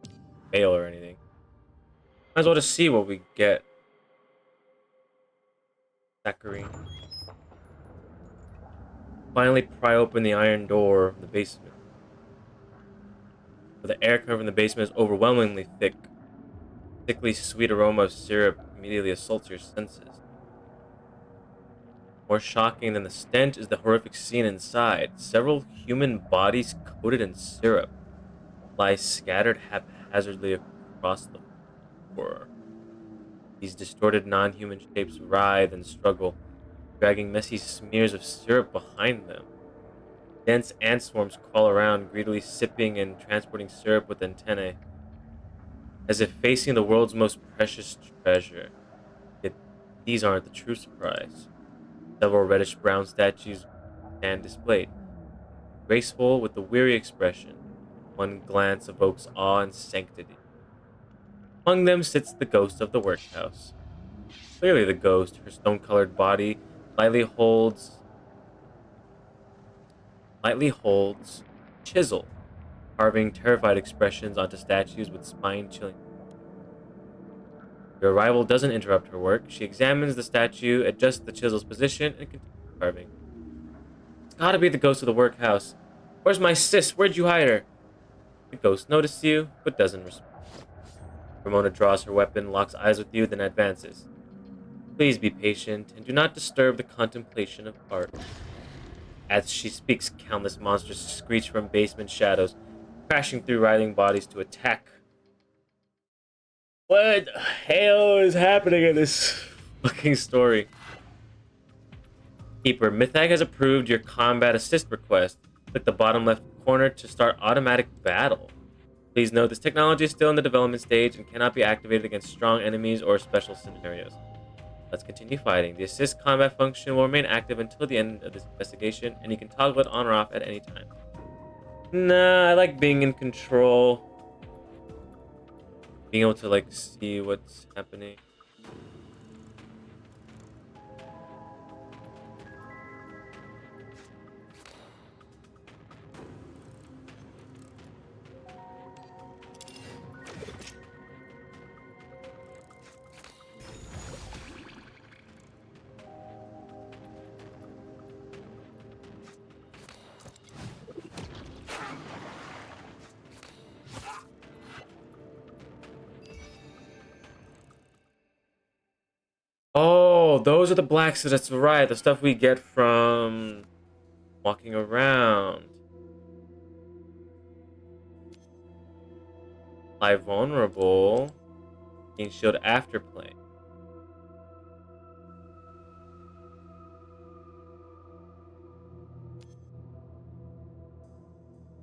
Speaker 1: fail or anything. Might as well just see what we get. Saccharine. Finally pry open the iron door of the basement. But the air covering the basement is overwhelmingly thick. Thickly sweet aroma of syrup immediately assaults your senses. More shocking than the stench is the horrific scene inside. Several human bodies coated in syrup lie scattered haphazardly across the floor. These distorted non-human shapes writhe and struggle, dragging messy smears of syrup behind them. Dense ant swarms crawl around, greedily sipping and transporting syrup with antennae, as if facing the world's most precious treasure. Yet these aren't the true surprise. Several reddish-brown statues stand displayed, graceful with a weary expression. One glance evokes awe and sanctity. Among them sits the ghost of the workhouse. Clearly the ghost, her stone-colored body lightly holds chisel, carving terrified expressions onto statues with spine-chilling. Your arrival doesn't interrupt her work. She examines the statue, adjusts the chisel's position, and continues carving. It's gotta be the ghost of the workhouse. Where's my sis? Where'd you hide her? The ghost notices you, but doesn't respond. Ramona draws her weapon, locks eyes with you, then advances. Please be patient, and do not disturb the contemplation of art. As she speaks, countless monsters screech from basement shadows, crashing through writhing bodies to attack. What the hell is happening in this fucking story? Keeper, Mythag has approved your combat assist request. Click the bottom left corner to start automatic battle. Please note this technology is still in the development stage and cannot be activated against strong enemies or special scenarios. Let's continue fighting. The assist combat function will remain active until the end of this investigation, and you can toggle it on or off at any time. Nah, I like being in control. Being able to, like, see what's happening. Oh, those are the blacks. That's right. The stuff we get from walking around. Apply vulnerable. Gain shield after playing.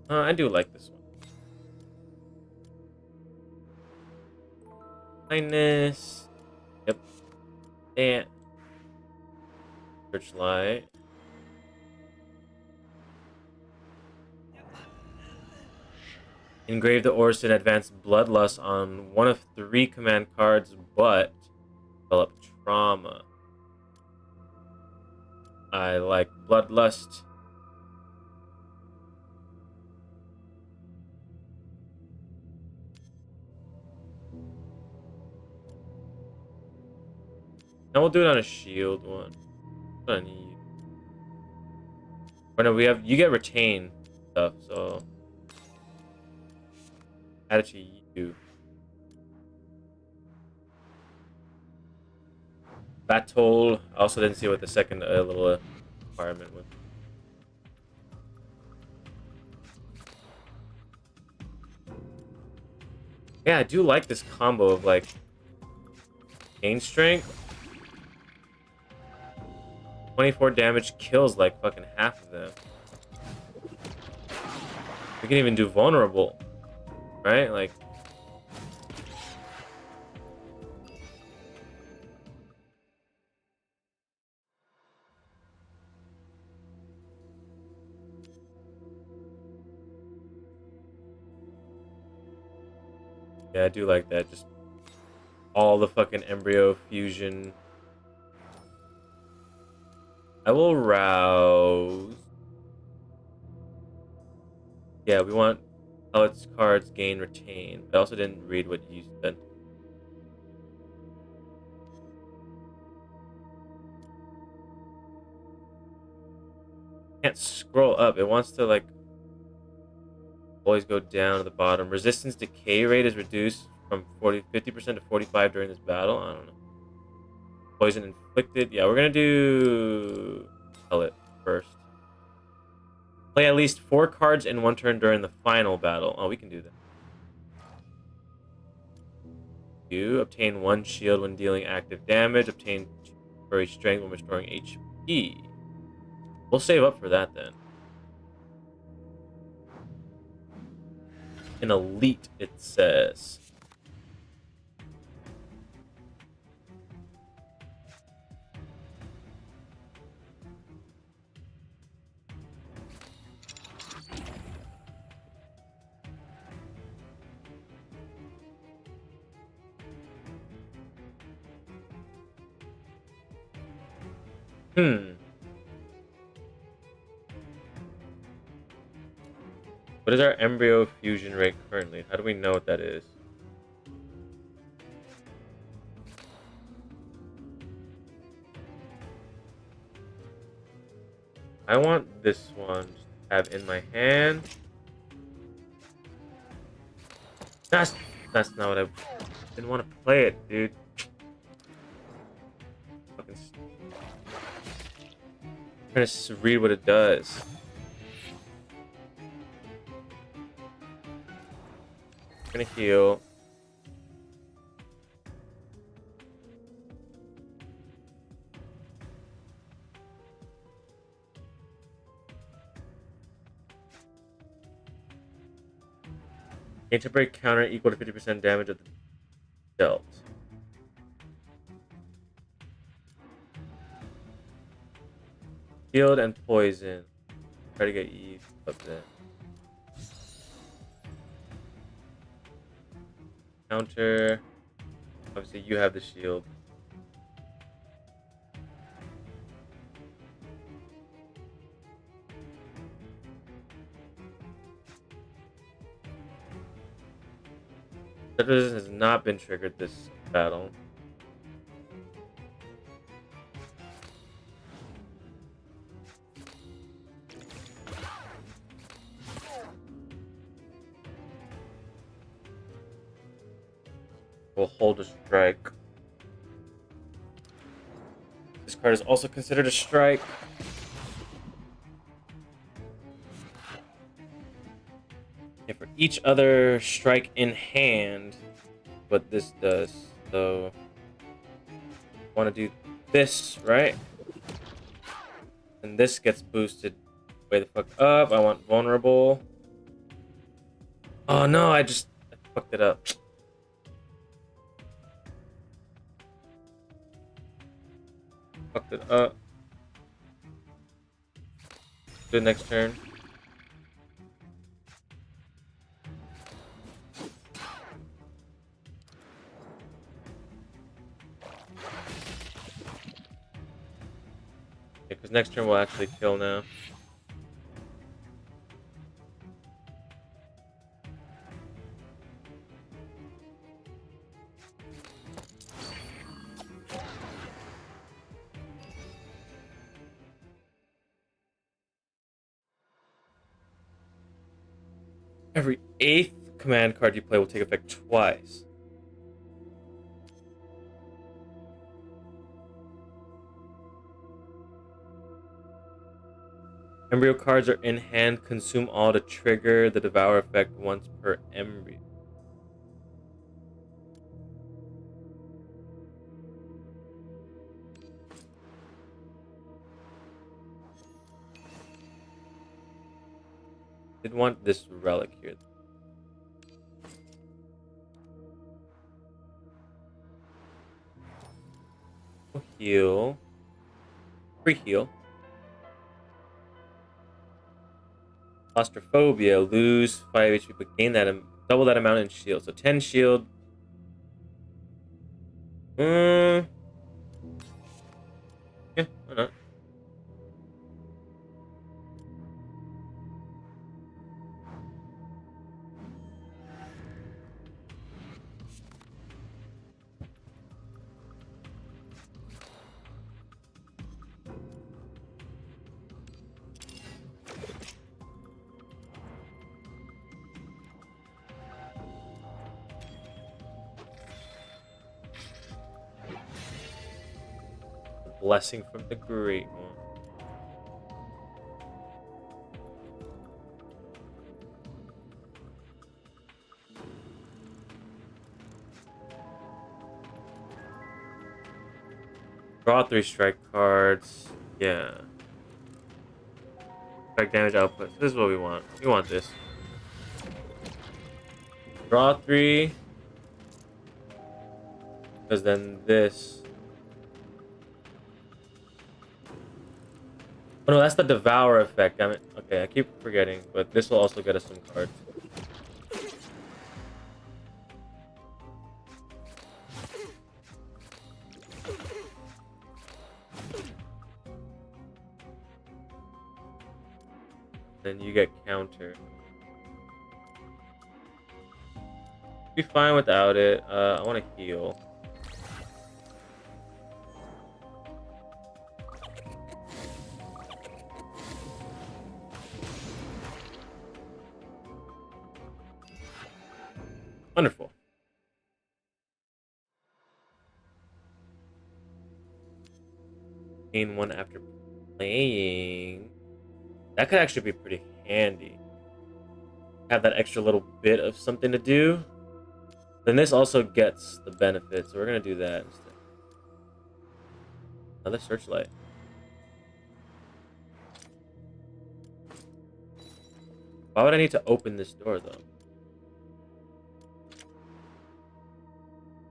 Speaker 1: I do like this one. Kindness. Yep. And searchlight. Engrave the Orson advanced bloodlust on one of 3 command cards, but develop trauma. I like bloodlust. Now we'll do it on a shield one. What do I need? Or no, we have, you get retain stuff, so add it to you. Battle. I also didn't see what the second little requirement was. Yeah, I do like this combo of like gain strength. 24 damage kills like fucking half of them. We can even do vulnerable, right? Like, yeah, I do like that. Just all the fucking embryo fusion. I will rouse. Yeah, we want pellets cards gain retain. I also didn't read what you said. Can't scroll up. It wants to like always go down to the bottom. Resistance decay rate is reduced from 50% to 45 during this battle. I don't know. Poison inflicted. Yeah, we're gonna do pellet first. Play at least 4 cards in 1 turn during the final battle. Oh, we can do that. You obtain 1 shield when dealing active damage. Obtain 2 temporary strength when restoring HP. We'll save up for that then. An elite, it says. What is our embryo fusion rate currently? How do we know what that is? I want this one to have in my hand. That's not what I didn't want to play it, dude. Fucking trying to read what it does. I'm gonna heal. A temporary counter equal to 50% damage of the dealt. Shield and poison. Try to get Eve up there. Counter. Obviously, you have the shield. That resistance has not been triggered this battle. We'll hold a strike. This card is also considered a strike. And for each other strike in hand, what this does. So, I want to do this, right? And this gets boosted way the fuck up. I want vulnerable. Oh no, I fucked it up. Fucked it up. Do it next turn. Yeah, because next turn will actually kill now. Every 8th command card you play will take effect twice. Embryo cards are in hand. Consume all to trigger the Devour effect once per embryo. Did want this relic here. Heal. Free heal. Claustrophobia. Lose 5 HP, but gain that double that amount in shield. So 10 shield. Yeah, why not? Blessing from the Great One. Draw 3 strike cards. Yeah. Strike damage output. This is what we want. We want this. Draw 3. Because then this. Oh no, that's the Devour effect. Damn it. Okay, I keep forgetting, but this will also get us some cards. Then you get counter. Be fine without it. I want to heal. Wonderful. Gain 1 after playing. That could actually be pretty handy. Have that extra little bit of something to do. Then this also gets the benefit, so we're gonna do that instead. Another searchlight. Why would I need to open this door though?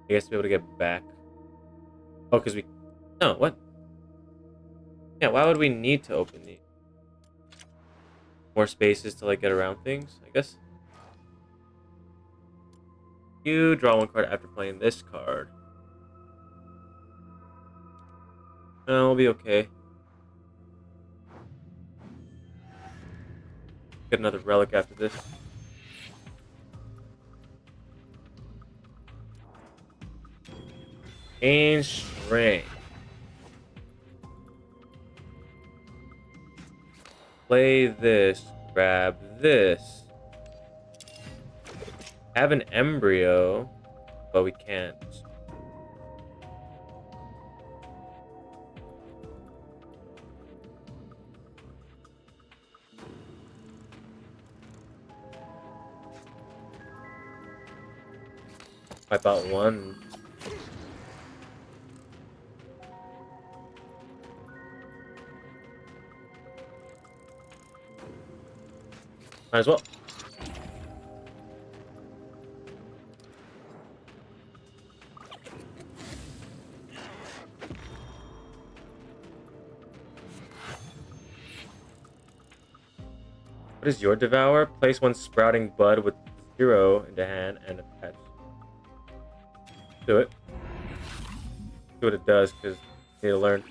Speaker 1: I guess to be able to get back. Oh, because we... No, what? Yeah, why would we need to open these? More spaces to, like, get around things, I guess. You draw 1 card after playing this card. No, we'll be okay. Get another relic after this. Gain strength. Play this. Grab this. Have an embryo, but we can't. Wipe out one. Might as well. What is your devour? Place one sprouting bud with 0 into hand and attach. Do it. See what it does, because you need to learn.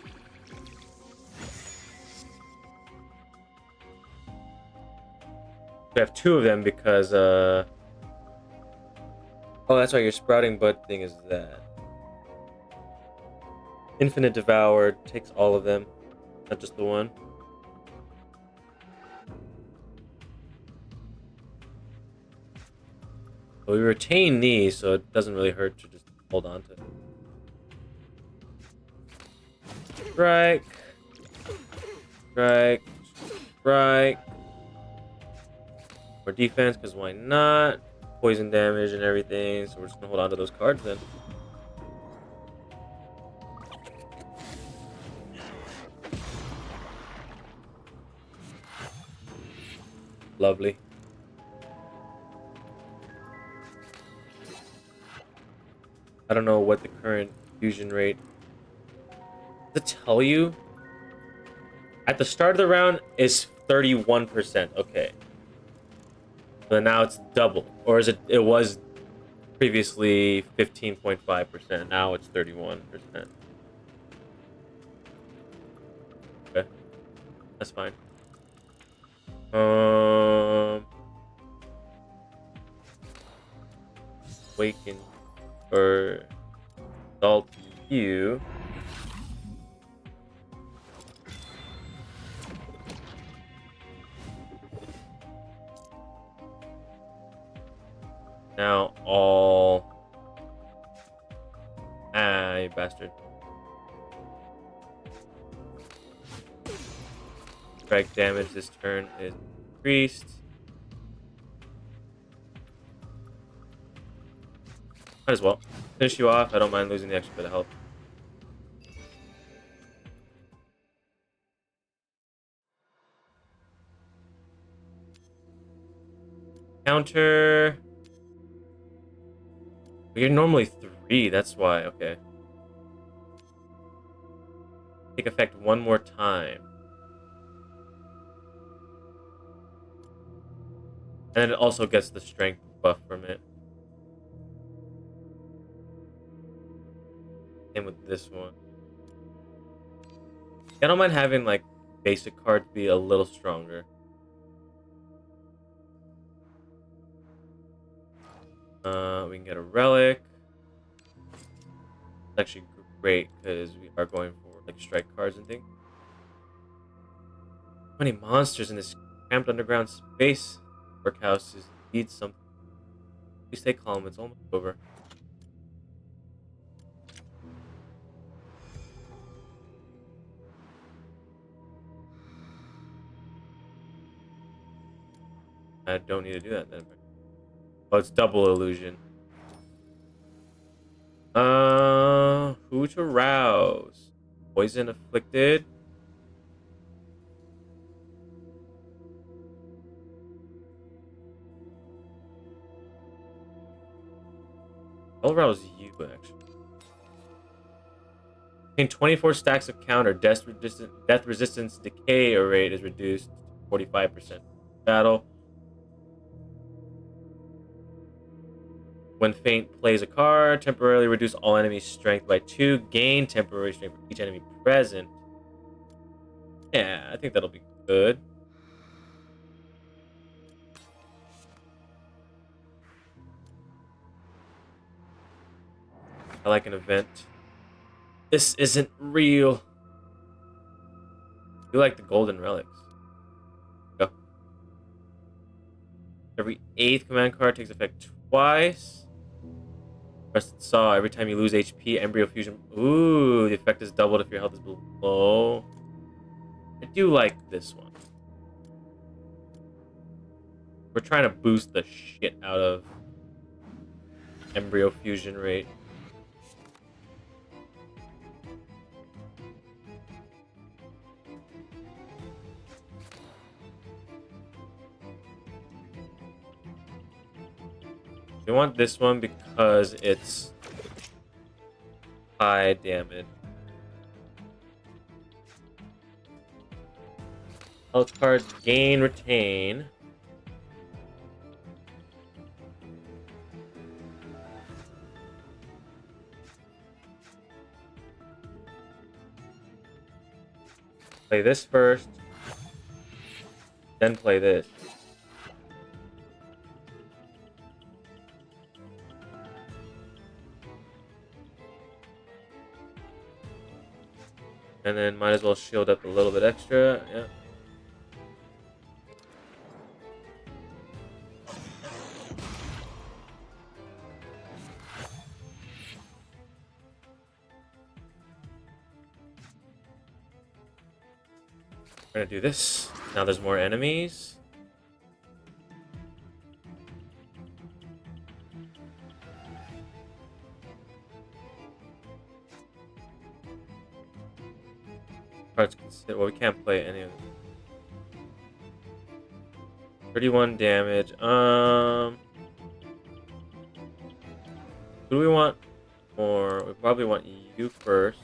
Speaker 1: We have 2 of them because, oh, that's why your sprouting bud thing is that. Infinite Devour takes all of them, not just the one. But we retain these, so it doesn't really hurt to just hold on to it. Strike. Strike. Strike. More defense, because why not? Poison damage and everything, so we're just gonna hold on to those cards then. Lovely. I don't know what the current fusion rate. Does it tell you? At the start of the round is 31%. Okay. But now it's double. Or is it was previously 15.5%. Now it's 31%. Okay. That's fine. Awaken or adult you. Now all you bastard. Strike damage this turn is increased. Might as well. Finish you off. I don't mind losing the extra bit of health. Counter. You're normally 3, that's why. Okay. Take effect one more time. And then it also gets the strength buff from it. Same with this one. I don't mind having like basic cards be a little stronger. We can get a relic. It's actually great because we are going for like strike cards and things. So many monsters in this cramped underground space. Workhouse is indeed something. Please stay calm. It's almost over. I don't need to do that then. Oh, it's double illusion. Who to rouse? Poison afflicted. I'll rouse you, actually. Contain 24 stacks of counter. Death resistance decay rate is reduced to 45%. Battle. When Faint plays a card, temporarily reduce all enemies' strength by 2. Gain temporary strength for each enemy present. Yeah, I think that'll be good. I like an event. This isn't real. You like the golden relics. Go. Every 8th command card takes effect twice. Rusted Saw. Every time you lose HP, Embryo Fusion. Ooh, the effect is doubled if your health is below. I do like this one. We're trying to boost the shit out of embryo fusion rate. We want this one because it's high damage. Health cards gain, retain. Play this first, then play this. And then might as well shield up a little bit extra. Yeah. We're gonna do this. Now there's more enemies. Cards consider. Well, we can't play any of them. 31 damage. Who do we want more? We probably want you first.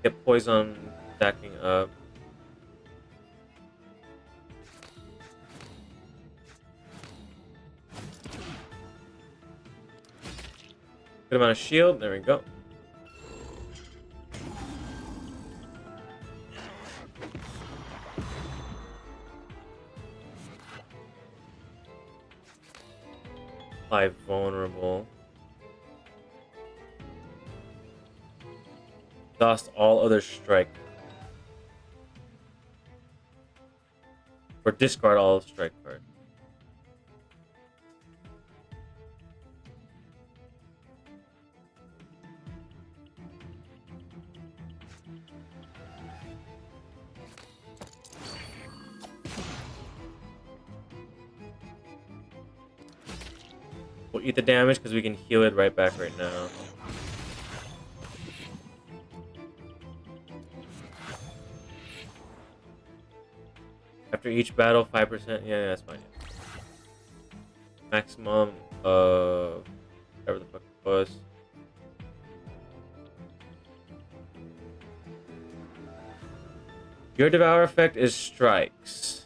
Speaker 1: Get poison stacking up. Good amount of shield. There we go. Apply vulnerable. Exhaust all other strike. Or discard all strike cards. We'll eat the damage because we can heal it right back right now. After each battle, 5%. Yeah, that's fine. Maximum of whatever the fuck it was. Your devour effect is strikes.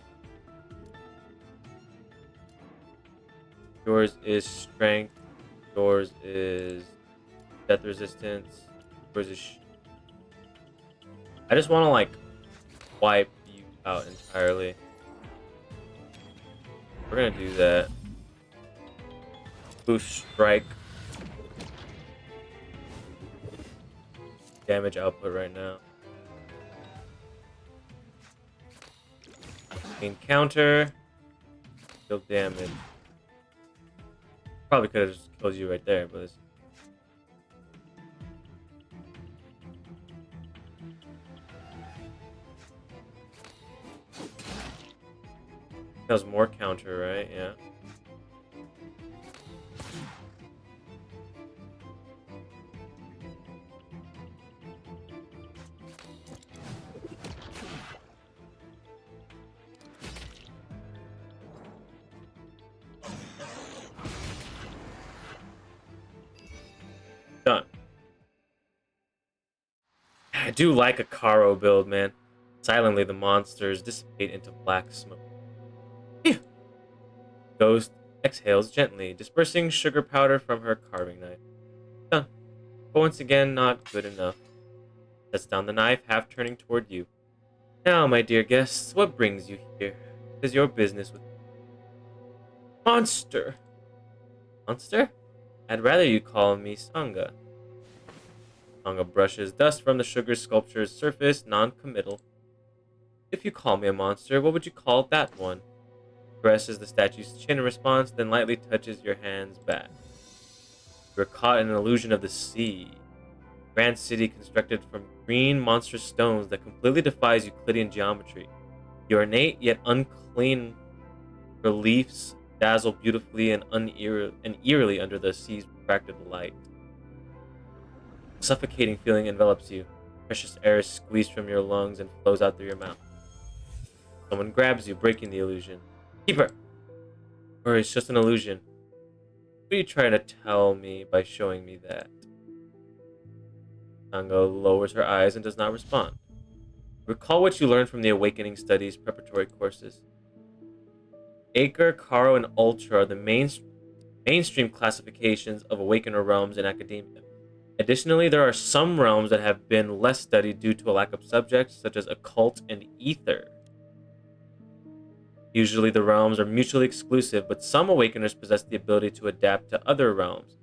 Speaker 1: Yours is strength. Yours is death resistance. Yours is. I just want to like wipe you out entirely. We're gonna do that. Boost strike. Damage output right now. Encounter. Deal damage. Probably could have just killed you right there, but it's... That was more counter, right? Yeah. Done. I do like a Caro build, man. Silently, the monsters dissipate into black smoke. Phew. Ghost exhales gently, dispersing sugar powder from her carving knife. Done. But once again, not good enough. Sets down the knife, half turning toward you. Now, my dear guests, what brings you here? It is your business with... Monster! Monster? I'd rather you call me Sangha. Sangha brushes dust from the sugar sculpture's surface, non-committal. If you call me a monster, what would you call that one? Caresses the statue's chin in response, then lightly touches your hands back. You are caught in an illusion of the sea. Grand city constructed from green monstrous stones that completely defies Euclidean geometry. Your ornate yet unclean reliefs dazzle beautifully and eerily under the sea's refracted light. A suffocating feeling envelops you. Precious air is squeezed from your lungs and flows out through your mouth. Someone grabs you, breaking the illusion. Keep her! Or it's just an illusion. What are you trying to tell me by showing me that? Tango lowers her eyes and does not respond. Recall what you learned from the Awakening Studies preparatory courses. Acre, Caro, and Ultra are the mainstream classifications of Awakener realms in academia. Additionally, there are some realms that have been less studied due to a lack of subjects, such as Occult and Ether. Usually the realms are mutually exclusive, but some Awakeners possess the ability to adapt to other realms.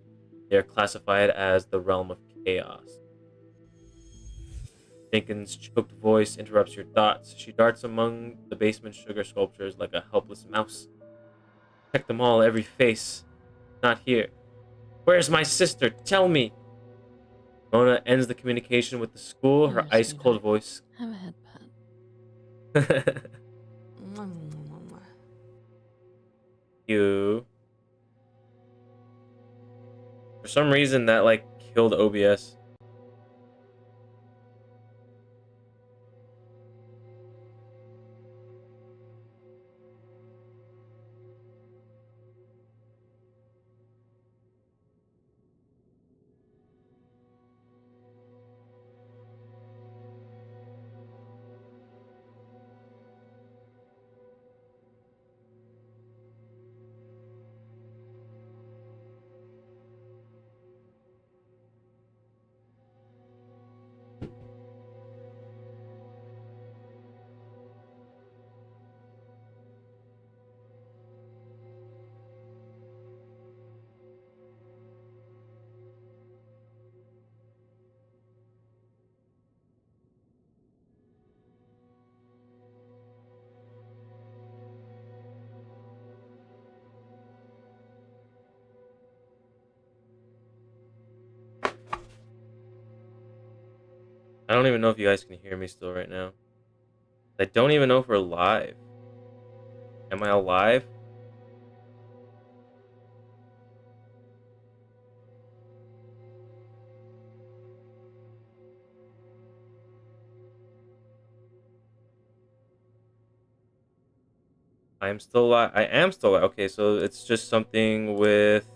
Speaker 1: They are classified as the Realm of Chaos. Jenkins' choked voice interrupts your thoughts. She darts among the basement sugar sculptures like a helpless mouse. Check them all, every face. Not here. Where's my sister? Tell me! Mona ends the communication with the school, her
Speaker 5: Here,
Speaker 1: ice-cold voice.
Speaker 5: Have a head pat.
Speaker 1: You. For some reason, that, like, killed OBS. I don't even know if you guys can hear me still right now. I don't even know if we're live. Am I alive? I am still alive. I am still alive. Okay, so it's just something with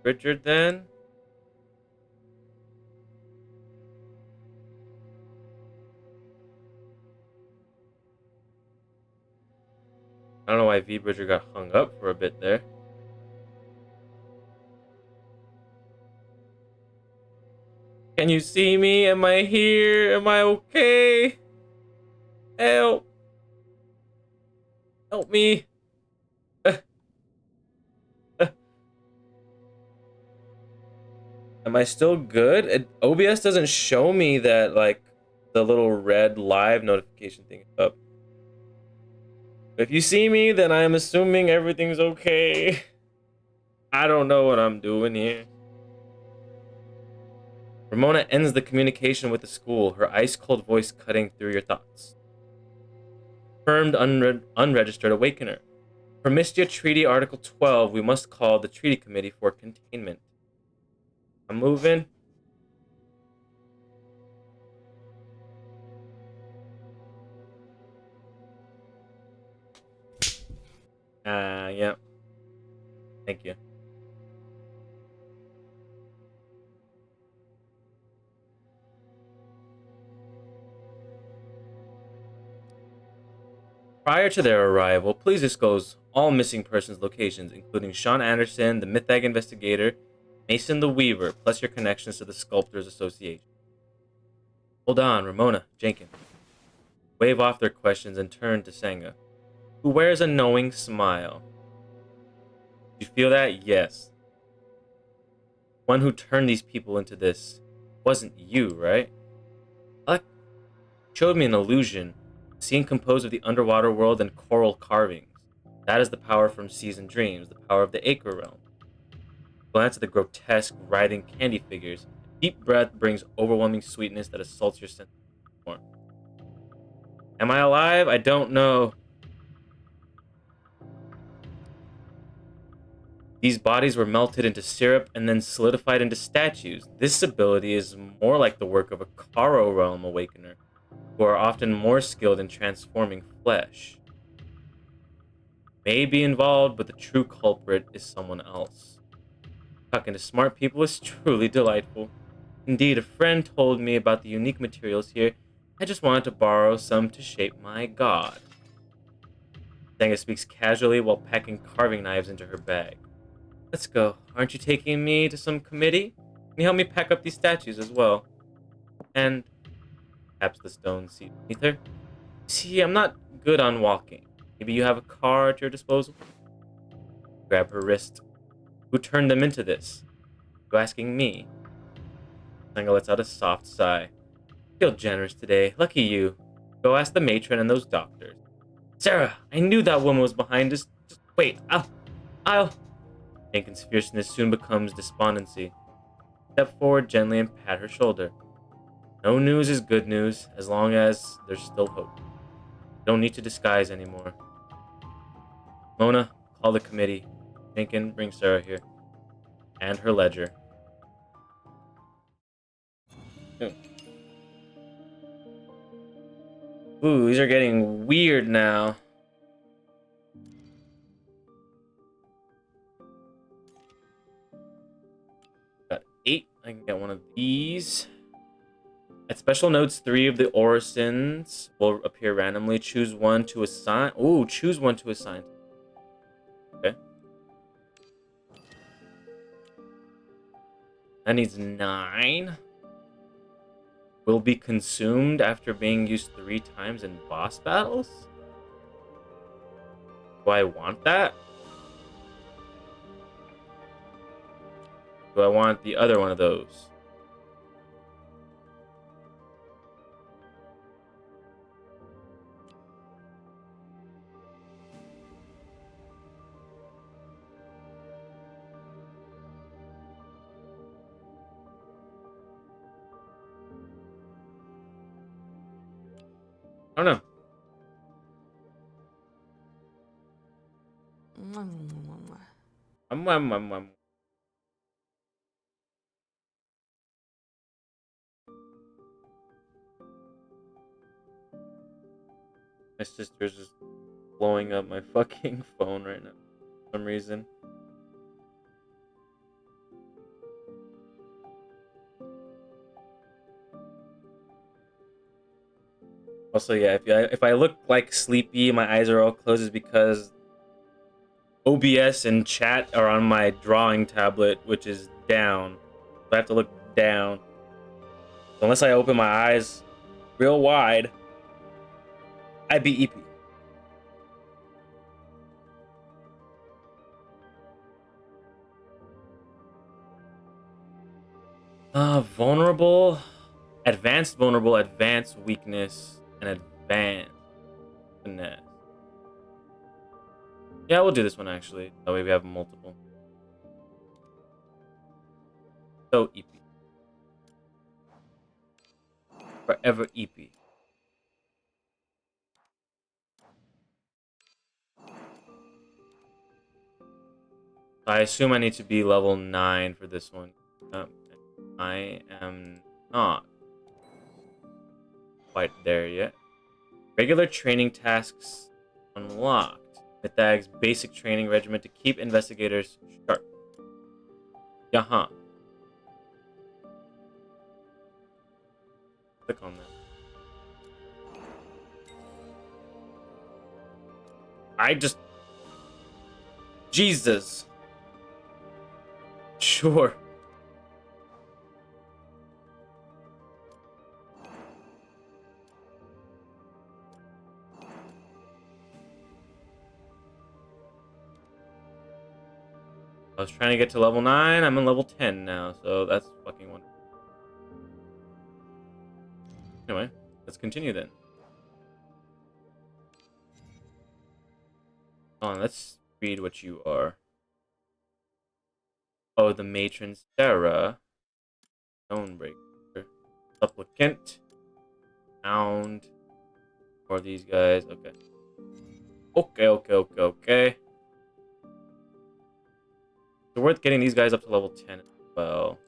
Speaker 1: Richard then? I don't know why V-Bridger got hung up for a bit there. Can you see me? Am I here? Am I okay? Help! Help me! Am I still good? OBS doesn't show me that, like, the little red live notification thing up. If you see me, then I'm assuming everything's okay. I don't know what I'm doing here. Ramona ends the communication with the school, her ice-cold voice cutting through your thoughts. Confirmed unregistered awakener. For Mystia Treaty Article 12, we must call the Treaty Committee for containment. I'm moving. Yeah. Thank you. Prior to their arrival, please disclose all missing persons' locations, including Sean Anderson, the Mythag investigator, Mason the Weaver, plus your connections to the Sculptors Association. Hold on, Ramona, Jenkins. Wave off their questions and turn to Senga, who wears a knowing smile. You feel that? Yes. One who turned these people into this wasn't you, right? Alec showed me an illusion, a scene composed of the underwater world and coral carvings. That is the power from Seas and Dreams, the power of the Acre Realm. Glance at the grotesque, writhing candy figures. A deep breath brings overwhelming sweetness that assaults your sense of warmth. Am I alive? I don't know. These bodies were melted into syrup and then solidified into statues. This ability is more like the work of a Karo realm awakener, who are often more skilled in transforming flesh. May be involved, but the true culprit is someone else. Talking to smart people is truly delightful. Indeed, a friend told me about the unique materials here. I just wanted to borrow some to shape my god. Senga speaks casually while packing carving knives into her bag. Let's go. Aren't you taking me to some committee? Can you help me pack up these statues as well? And taps the stone seat beneath her. See, I'm not good on walking. Maybe you have a car at your disposal? Grab her wrist. Who turned them into this? You asking me? Senga lets out a soft sigh. Feel generous today. Lucky you. Go ask the matron and those doctors. Sarah, I knew that woman was behind this. Just wait. I'll. Jenkins' fierceness soon becomes despondency. Step forward gently and pat her shoulder. No news is good news, as long as there's still hope. Don't need to disguise anymore. Mona, call the committee. Jenkins, bring Sarah here. And her ledger. Ooh, these are getting weird now. Got 8. I can get one of these. At special notes, 3 of the orisons will appear randomly. Choose one to assign. Ooh, choose one to assign. Okay. That needs 9. Will be consumed after being used 3 times in boss battles? Do I want that? Do I want the other one of those? I don't know. Um. My sister's just blowing up my fucking phone right now for some reason. Also, yeah, if I look like sleepy, my eyes are all closed, is because OBS and chat are on my drawing tablet, which is down. So I have to look down. So unless I open my eyes real wide, I'd be EP. Vulnerable, advanced weakness, and advanced finesse. Yeah, we'll do this one actually. That way we have multiple. So EP. Forever EP. I assume I need to be level 9 for this one. I am not quite there yet. Regular training tasks unlocked. Mythag's basic training regimen to keep investigators sharp. Yaha. Click on that. Jesus. Sure. I was trying to get to level 9. I'm in level 10 now, so that's fucking wonderful. Anyway, let's continue then. Hold on, let's read what you are. Oh, the matron Sarah. Stonebreaker. Supplicant. Hound. For these guys. Okay. Okay. It's worth getting these guys up to level 10 as well.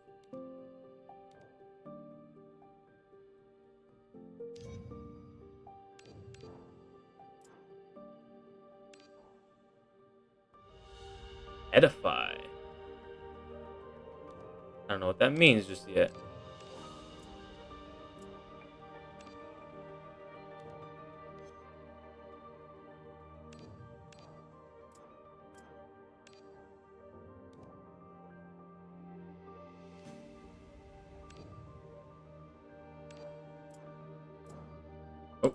Speaker 1: Edify. I don't know what that means just yet. Oh.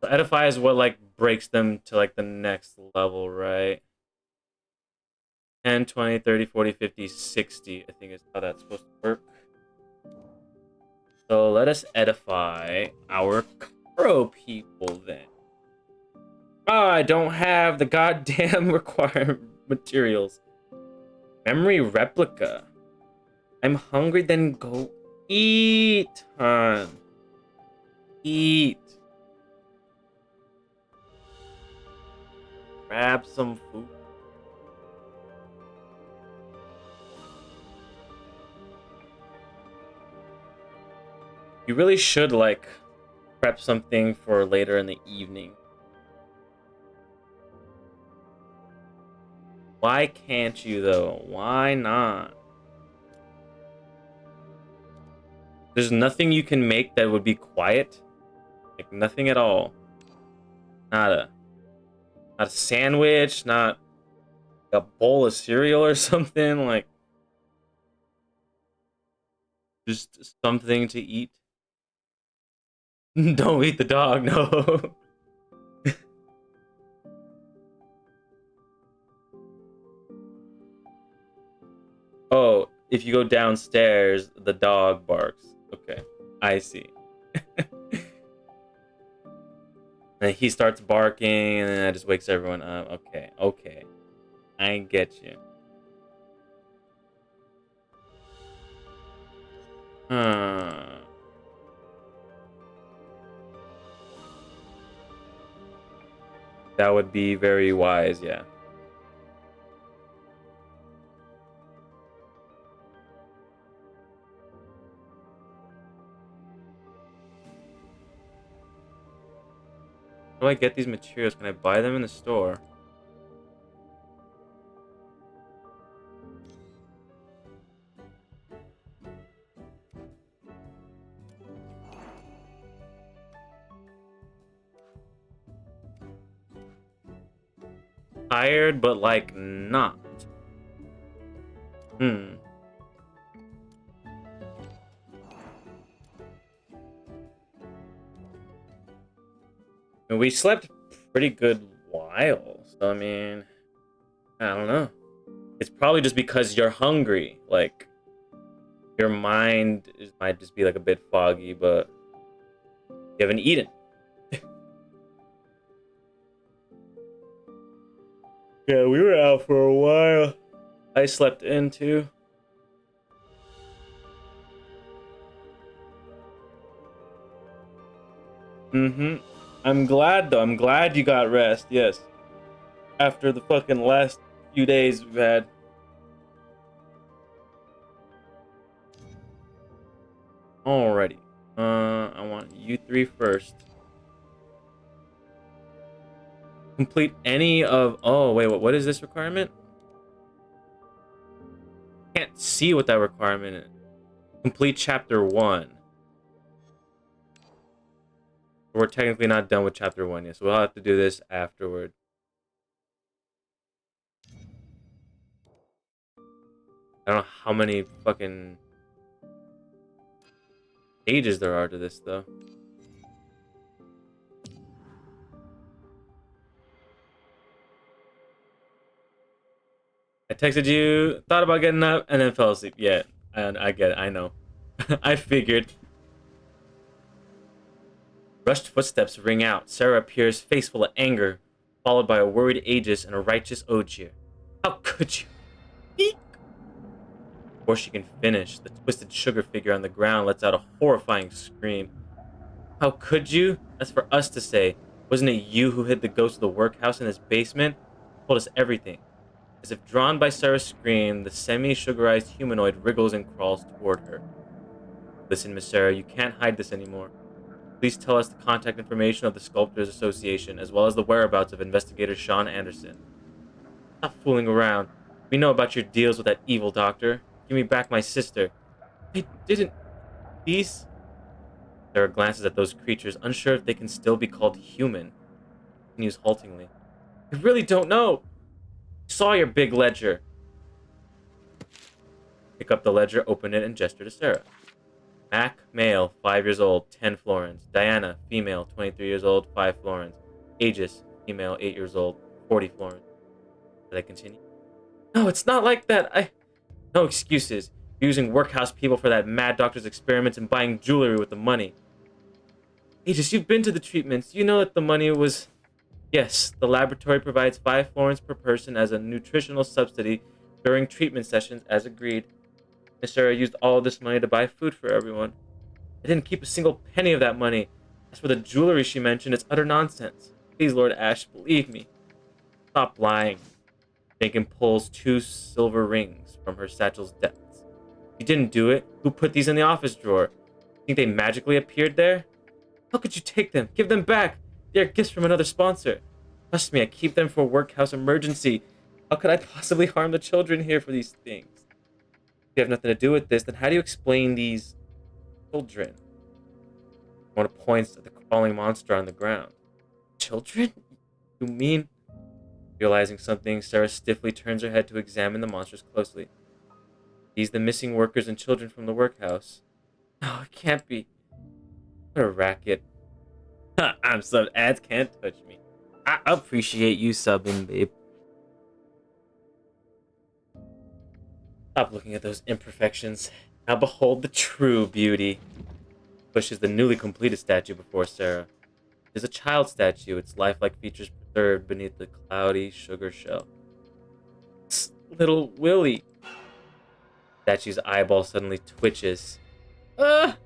Speaker 1: So Edify is what like breaks them to like the next level, right? 10, 20, 30, 40, 50, 60. I think is how that's supposed to work. So let us edify our crow people then. Oh, I don't have the goddamn required materials. Memory replica. I'm hungry, then go eat, hon. Eat. Grab some food. You really should, like, prep something for later in the evening. Why can't you, though? Why not? There's nothing you can make that would be quiet. Like, nothing at all. Nada. Not a sandwich, not a bowl of cereal or something. Like, just something to eat. Don't eat the dog, no. Oh, if you go downstairs, the dog barks. Okay, I see. And he starts barking, and then that just wakes everyone up. Okay. I get you. Huh. That would be very wise, yeah. How do I get these materials? Can I buy them in the store? Tired, but like not. Hmm. And we slept pretty good while, so I mean, I don't know. It's probably just because you're hungry. Like, your mind might just be like a bit foggy, but you haven't eaten. Yeah, we were out for a while. I slept in too. Mm-hmm. I'm glad though. I'm glad you got rest. Yes. After the fucking last few days we've had. Alrighty. I want you three first. Complete any of. Oh wait, what is this requirement? Can't see what that requirement is. Complete chapter 1. We're technically not done with chapter 1 yet, so we'll have to do this afterward. I don't know how many fucking pages there are to this, though. I texted you, thought about getting up, and then fell asleep. Yeah, and I get it. I know. I figured. Rushed footsteps ring out. Sarah appears, face full of anger, followed by a worried Aegis and a righteous Ogier. How could you? Eek! Before she can finish, the twisted sugar figure on the ground lets out a horrifying scream. How could you? That's for us to say. Wasn't it you who hid the ghost of the workhouse in his basement? Told us everything. As if drawn by Sarah's scream, the semi-sugarized humanoid wriggles and crawls toward her. Listen, Miss Sarah, you can't hide this anymore. Please tell us the contact information of the Sculptors Association, as well as the whereabouts of investigator Sean Anderson. Stop fooling around. We know about your deals with that evil doctor. Give me back my sister. I didn't... These... Sarah glances at those creatures, unsure if they can still be called human. Continues haltingly. I really don't know. Saw your big ledger. Pick up the ledger, open it, and gesture to Sarah. Mac, male, 5 years old, 10 florins. Diana, female, 23 years old, 5 florins. Aegis, female, 8 years old, 40 florins. Did I continue? No, it's not like that. No excuses. You're using workhouse people for that mad doctor's experiments and buying jewelry with the money. Aegis, you've been to the treatments. You know that the money was... Yes, the laboratory provides 5 florins per person as a nutritional subsidy during treatment sessions, as agreed. Miss Sarah used all of this money to buy food for everyone. I didn't keep a single penny of that money. As for the jewelry she mentioned, it's utter nonsense. Please, Lord Ash, believe me. Stop lying. Bacon pulls 2 silver rings from her satchel's depths. You didn't do it. Who put these in the office drawer? Think they magically appeared there? How could you take them? Give them back. They are gifts from another sponsor. Trust me, I keep them for a workhouse emergency. How could I possibly harm the children here for these things? If you have nothing to do with this, then how do you explain these children? Mona points at the crawling monster on the ground. Children? You mean? Realizing something, Sarah stiffly turns her head to examine the monsters closely. These the missing workers and children from the workhouse. No, it can't be. What a racket. I'm subbed. Ads can't touch me. I appreciate you subbing, babe. Stop looking at those imperfections. Now behold the true beauty. Pushes the newly completed statue before Sarah. It is a child statue, its lifelike features preserved beneath the cloudy sugar shell. It's little Willie. Statue's eyeball suddenly twitches. Ah!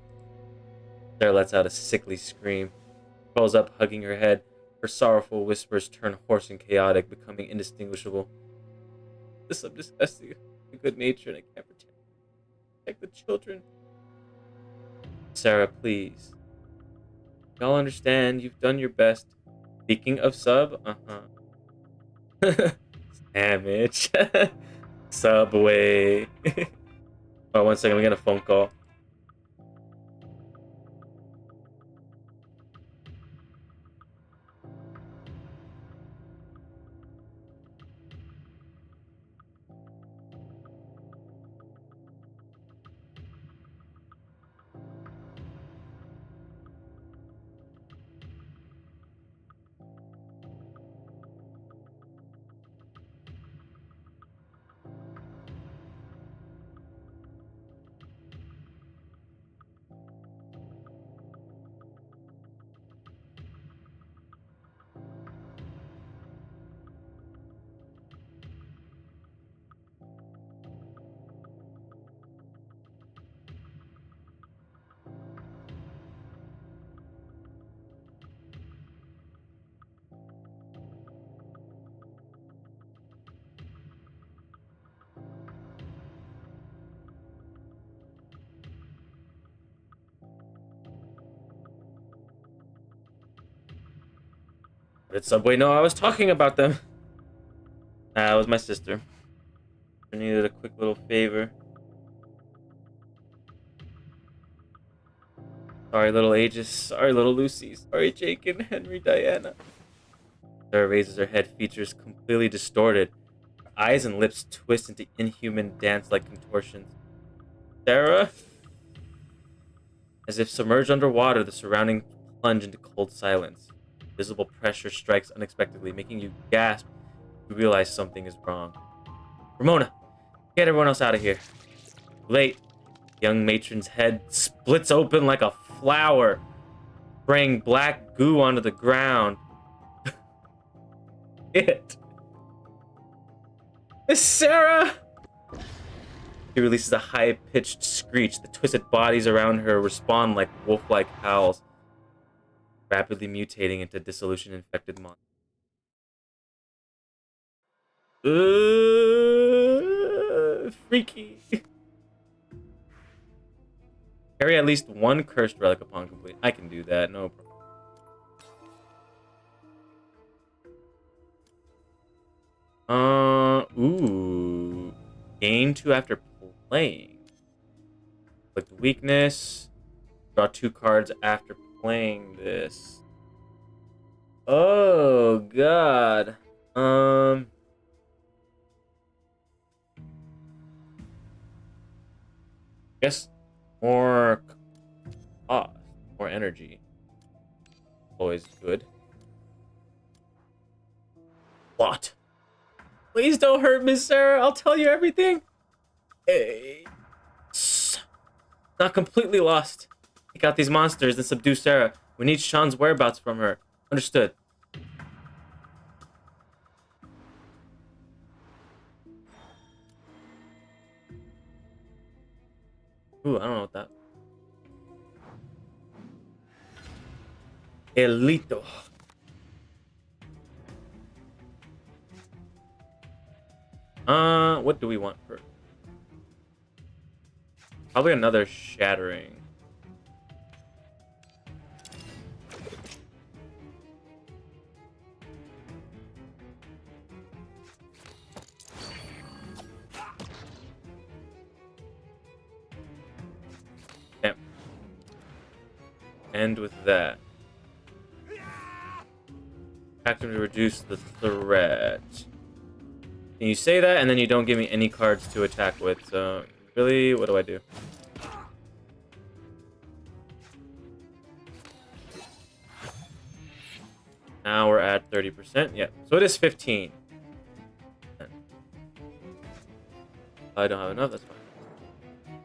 Speaker 1: Sarah lets out a sickly scream. Crawls up, hugging her head. Her sorrowful whispers turn hoarse and chaotic, becoming indistinguishable. This is disgusting. Good nature, and I can't protect the children. Sarah, please. Y'all understand. You've done your best. Speaking of sub, Sandwich. Subway. Oh, 1 second. We got a phone call. Did Subway know I was talking about them? Nah, it was my sister. I needed a quick little favor. Sorry, little Aegis. Sorry, little Lucy. Sorry, Jake and Henry Diana. Sarah raises her head, features completely distorted. Her eyes and lips twist into inhuman dance-like contortions. Sarah? As if submerged underwater, the surroundings plunge into cold silence. Visible pressure strikes unexpectedly, making you gasp. You realize something is wrong. Ramona, get everyone else out of here. Late. Young matron's head splits open like a flower. spraying black goo onto the ground. It. Miss Sarah! She releases a high-pitched screech. The twisted bodies around her respond like wolf-like howls, rapidly mutating into dissolution-infected monsters. Freaky. Carry at least one cursed relic upon complete. I can do that, no problem. Ooh. Gain 2 after playing. Like weakness. Draw 2 cards after playing this. Oh god. Guess more cost, more energy. Always good. What? Please don't hurt Miss Sarah. I'll tell you everything. Hey. Not completely lost. Take out these monsters and subdue Sarah. We need Sean's whereabouts from her. Understood. Ooh, I don't know what that. Elito. What do we want first? Probably another shattering. Damn. End with that. Attack him to reduce the threat. And you say that, and then you don't give me any cards to attack with, so really, what do I do? Now we're at 30%. Yeah, so it is 15. I don't have enough, that's fine.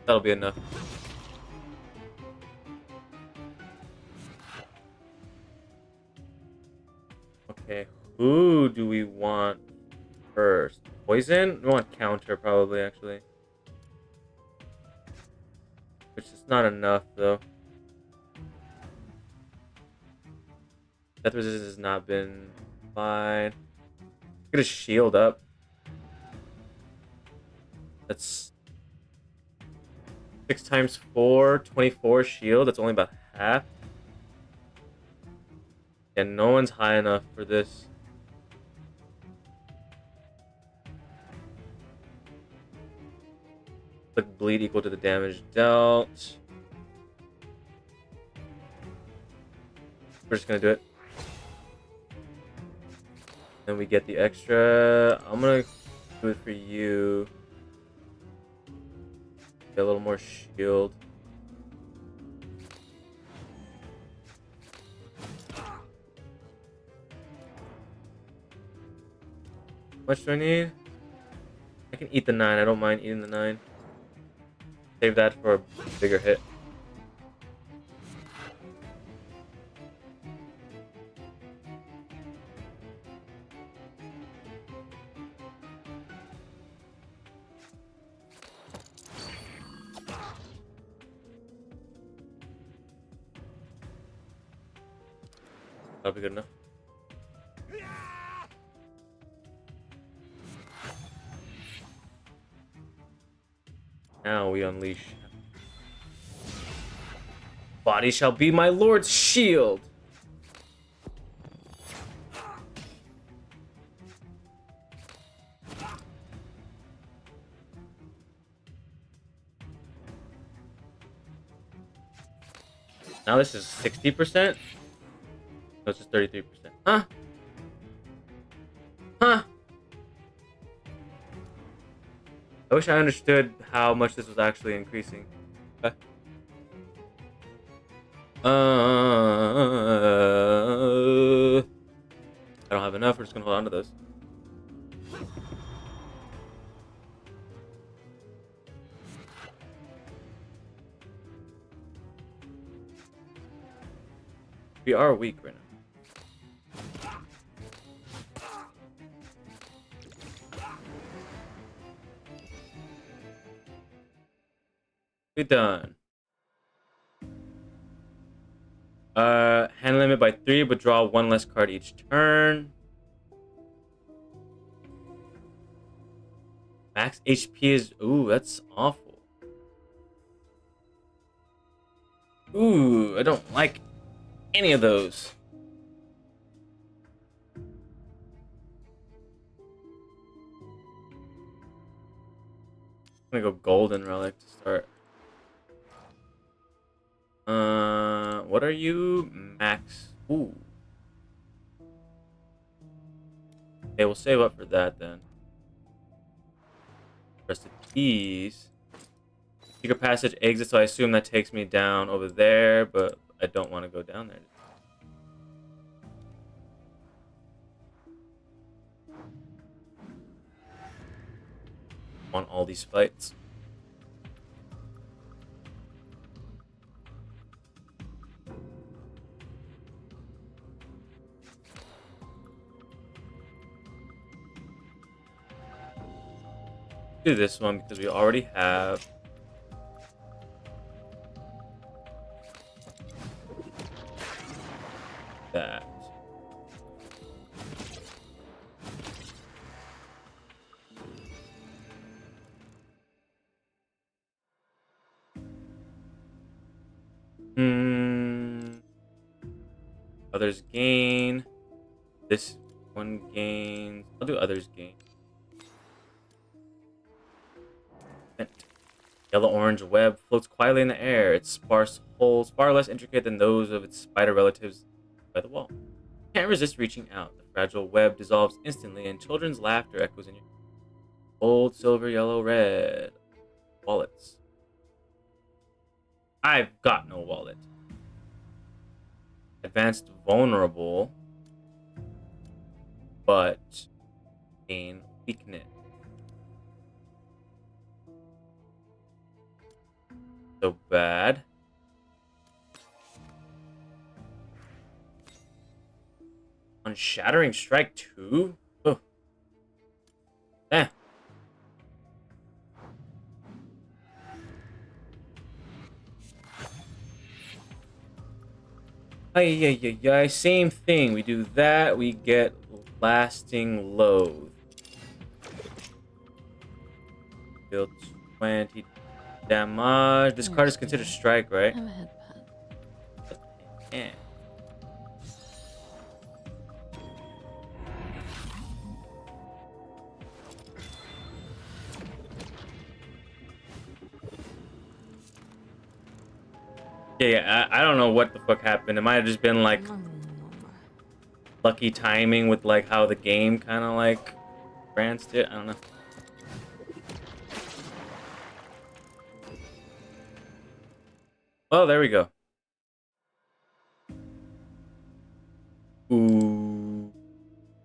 Speaker 1: That'll be enough. Okay, who do we want first? Poison? We want counter, probably, actually. Which is not enough, though. Death resistance has not been fine. Get a shield up. That's 6 times 4, 24 shield. That's only about half. And no one's high enough for this. Click bleed equal to the damage dealt. We're just gonna do it. Then we get the extra. I'm gonna do it for you. Get a little more shield. How much do I need? I can eat the 9. I don't mind eating the 9. Save that for a bigger hit. That'll be good enough. Now we unleash. Body shall be my lord's shield. Now this is 60%. No, it's just 33%. Huh? Huh? I wish I understood how much this was actually increasing. Okay. I don't have enough. We're just gonna hold on to those. We are weak right now. We done. Hand limit by 3, but draw 1 less card each turn. Max HP is... Ooh, that's awful. Ooh, I don't like any of those. I'm gonna go Golden Relic to start. What are you? Max. Ooh. Okay, we'll save up for that then. Rest of these. Secret passage exit, so I assume that takes me down over there, but I don't want to go down there. Want all these fights. Do this one because we already have that. Others gain. This one gains. I'll do others gain. Yellow-orange web floats quietly in the air. Its sparse holes far less intricate than those of its spider relatives by the wall. Can't resist reaching out. The fragile web dissolves instantly, and children's laughter echoes in your gold, silver, yellow, red. Wallets. I've got no wallet. Advanced vulnerable, but gain weakness. So bad. On Shattering Strike 2? Oh. Eh. Ay, same thing. We do that, we get Lasting Loathe. Deal 20 damage. This card is considered strike, right?
Speaker 5: I'm a headpad.
Speaker 1: Yeah. Yeah, I don't know what the fuck happened. It might have just been like lucky timing with like how the game kind of like branched it. I don't know. Oh, there we go. Ooh.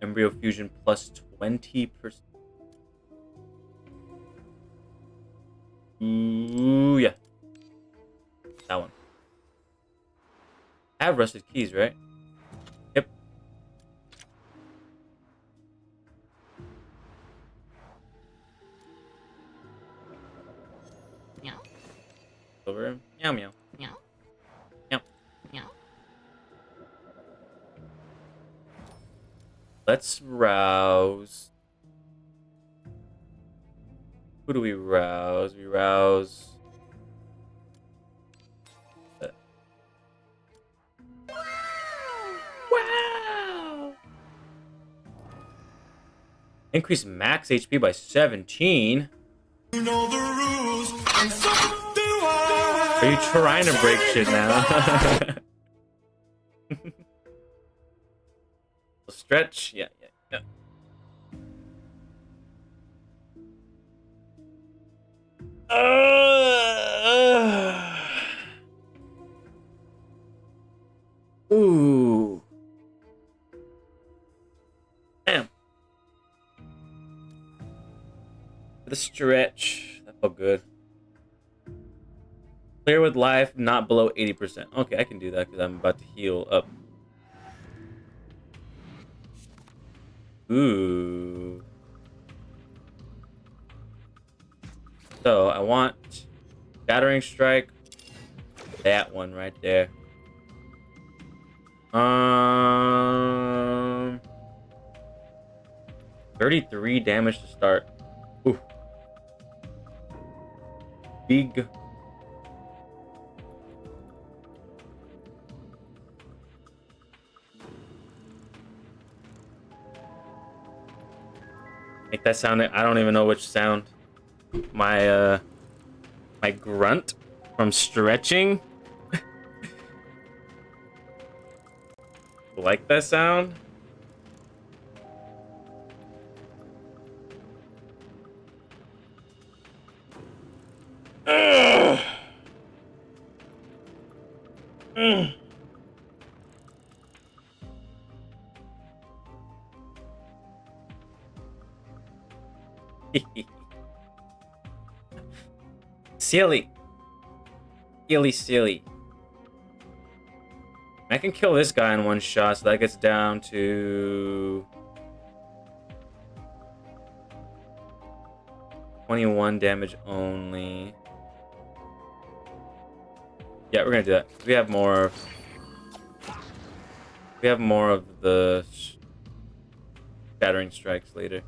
Speaker 1: Embryo fusion plus 20%. Ooh, yeah. That one. I have rusted keys, right? Yep.
Speaker 5: Meow.
Speaker 1: Over. Meow meow.
Speaker 5: Meow.
Speaker 1: Meow.
Speaker 5: Meow.
Speaker 1: Let's rouse. Who do we rouse? We rouse. Wow! Increase max HP by 17.
Speaker 2: You know the rules, and so do I.
Speaker 1: Are you trying to break shit now? Stretch? Yeah. Ooh. Damn. The stretch. That felt good. Clear with life, not below 80%. Okay, I can do that because I'm about to heal up Ooh. So I want Shattering Strike. That one right there. 33 damage to start. Ooh. Big. Make that sound. I don't even know which sound. My my grunt from stretching. Like that sound? Ugh. Mm. Silly. Silly. I can kill this guy in one shot, so that gets down to 21 damage only. Yeah, we're gonna do that. We have more of the shattering strikes later.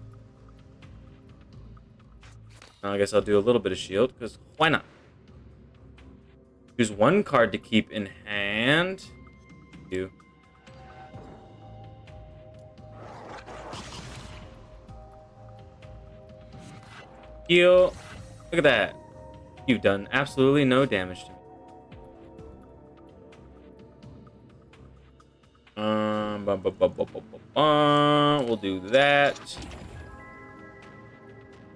Speaker 1: I guess I'll do a little bit of shield, because why not? Choose one card to keep in hand. You. Heal. Look at that. You've done absolutely no damage to me. We'll do that.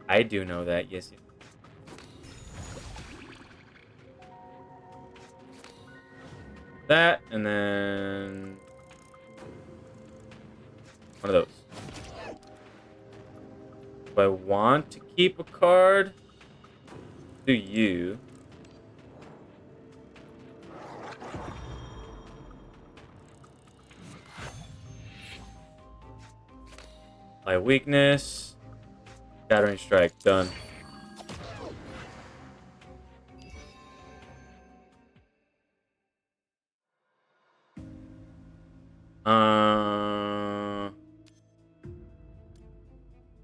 Speaker 1: I do know that, yes. That, and then one of those. Do I want to keep a card? Do you? My weakness. Shattering Strike, done.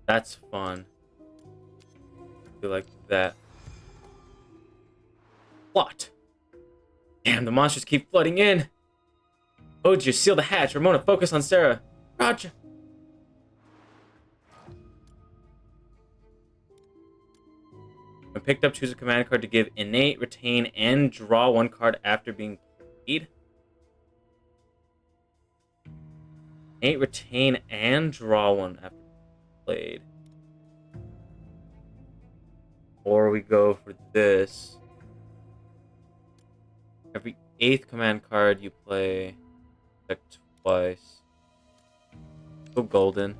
Speaker 1: That's fun. Do like that. What? Damn, the monsters keep flooding in. Oju, seal the hatch. Ramona, focus on Sarah. Roger. When picked up, choose a command card to give innate, retain, and draw one card after being played. Innate, retain, and draw one after being played. Or we go for this. Every 8th command card you play, check twice. Go golden.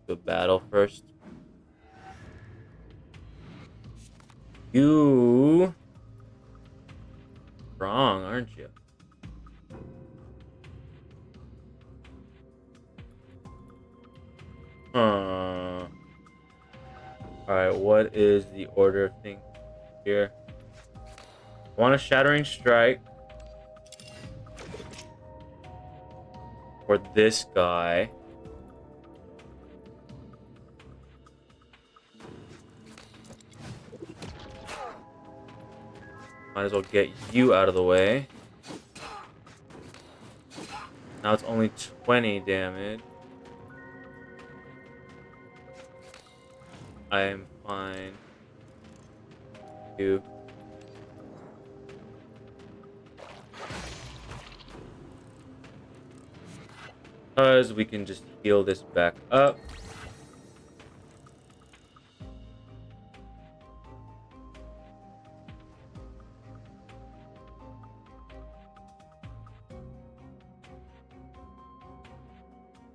Speaker 1: Go battle first. You strong, aren't you? Alright, what is the order of things here? I want a Shattering Strike for this guy. Might as well get you out of the way. Now it's only 20 damage. I am fine. You. Because we can just heal this back up.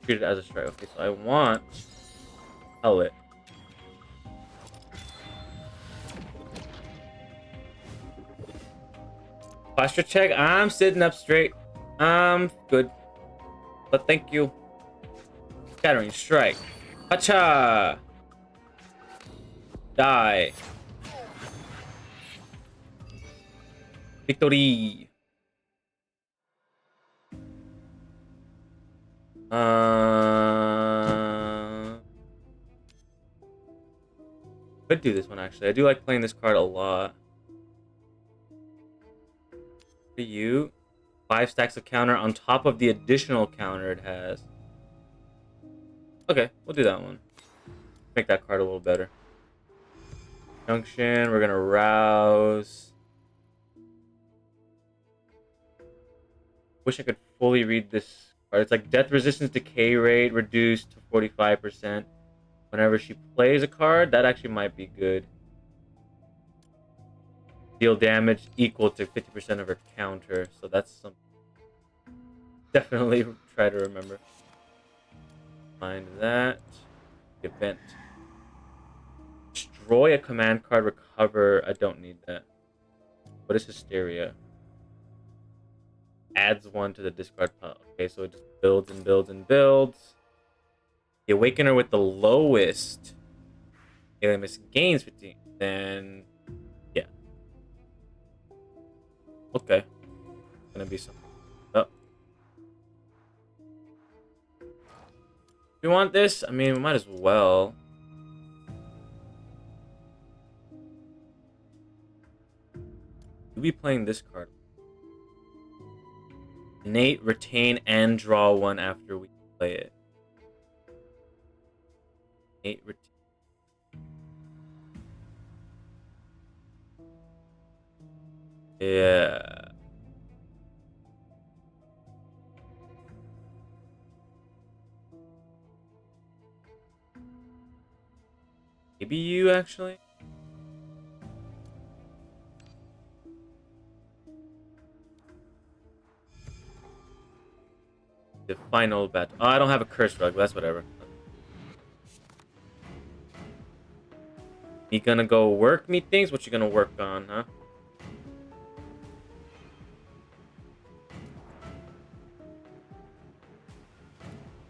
Speaker 1: Treat it as a strike. Okay, so I want pellet. Posture check. I'm sitting up straight. I'm good. But thank you. Shattering strike. Hacha! Die. Victory. Could do this one actually. I do like playing this card a lot. For you, 5 stacks of counter on top of the additional counter it has. Okay, we'll do that one. Make that card a little better. Junction, we're gonna rouse. Wish I could fully read this card. It's like death resistance decay rate reduced to 45%. Whenever she plays a card, that actually might be good. Deal damage equal to 50% of her counter. So that's something. Definitely try to remember. Find that. Event. Destroy a command card, recover. I don't need that. What is Hysteria? Adds 1 to the discard pile. Okay, so it just builds and builds and builds. The Awakener with the lowest Alimus gains 15. Then, yeah. Okay. Gonna be something. Oh. You want this? I mean, we might as well. We'll be playing this card. Innate, retain, and draw 1 after we play it. Innate, retain. Yeah. Maybe you actually? The final battle. Oh, I don't have a curse rug. That's whatever. You gonna go work me things? What you gonna work on, huh?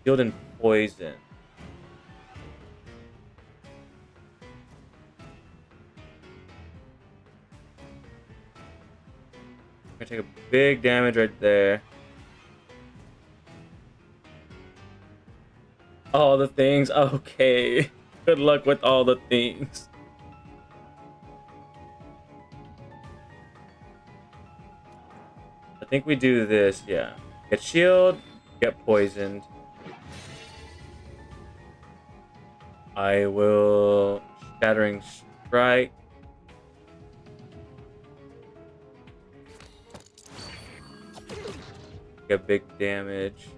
Speaker 1: Shield and poison. I'm gonna take a big damage right there. All the things. Okay. Good luck with all the things. I think we do this, yeah. Get shield, get poisoned. I will shattering strike. Get big damage.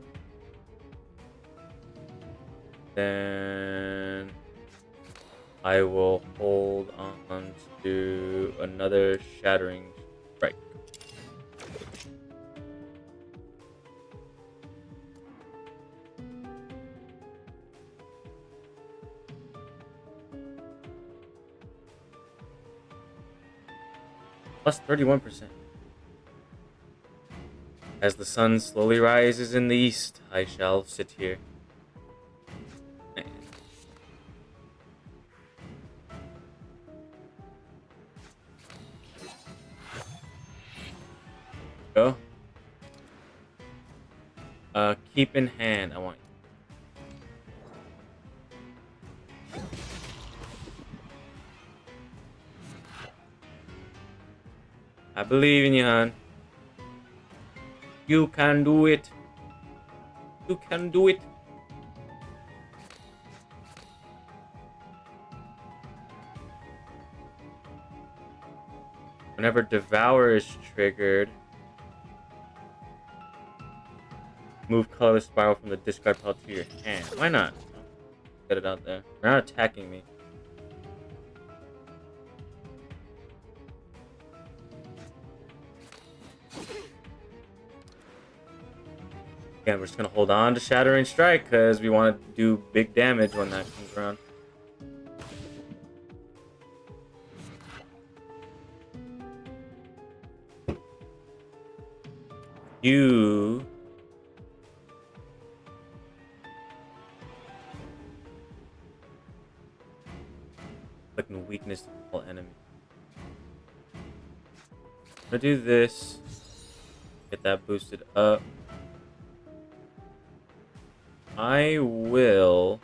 Speaker 1: Then I will hold on to another shattering strike. Plus 31%. As the sun slowly rises in the east, I shall sit here. Go. Keep in hand. I want. I believe in you, hon. You can do it. You can do it. Whenever Devour is triggered, move colorless spiral from the discard pile to your hand. Why not? Get it out there. They're not attacking me. Again, we're just gonna hold on to Shattering Strike because we want to do big damage when that comes around. You Inflicting weakness to all enemies. I'm gonna do this. Get that boosted up. I will.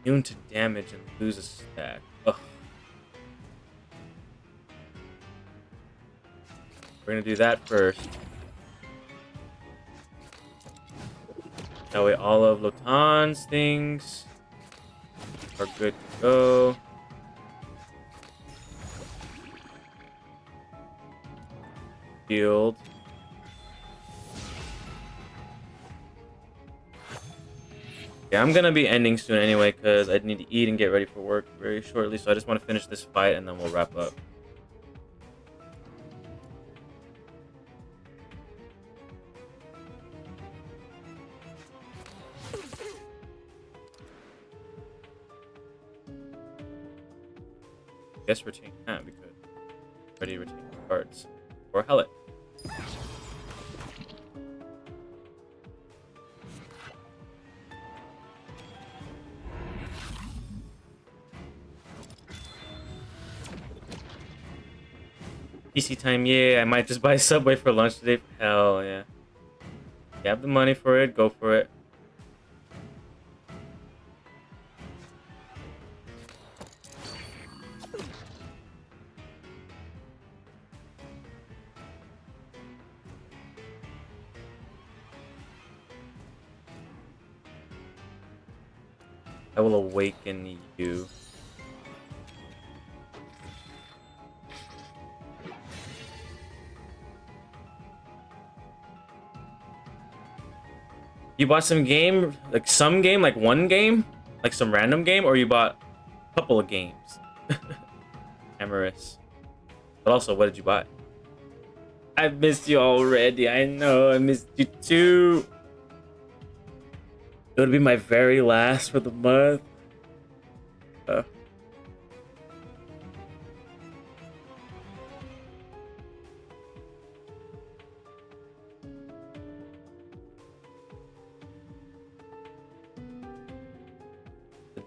Speaker 1: Immune to damage and lose a stack. Ugh. We're gonna do that first. That way all of Lotan's things are good to go. Shield. Yeah, I'm gonna be ending soon anyway because I need to eat and get ready for work very shortly. So I just want to finish this fight and then we'll wrap up. Guess retain that because already retain cards. Or Hellet. PC time, yeah. I might just buy Subway for lunch today. Hell yeah. You have the money for it, go for it. I will awaken you. You bought some game, like some game, like one game, like some random game, or you bought a couple of games? Amorous. But also, what did you buy? I missed you already. I know, I missed you too. It would be my very last for the month. The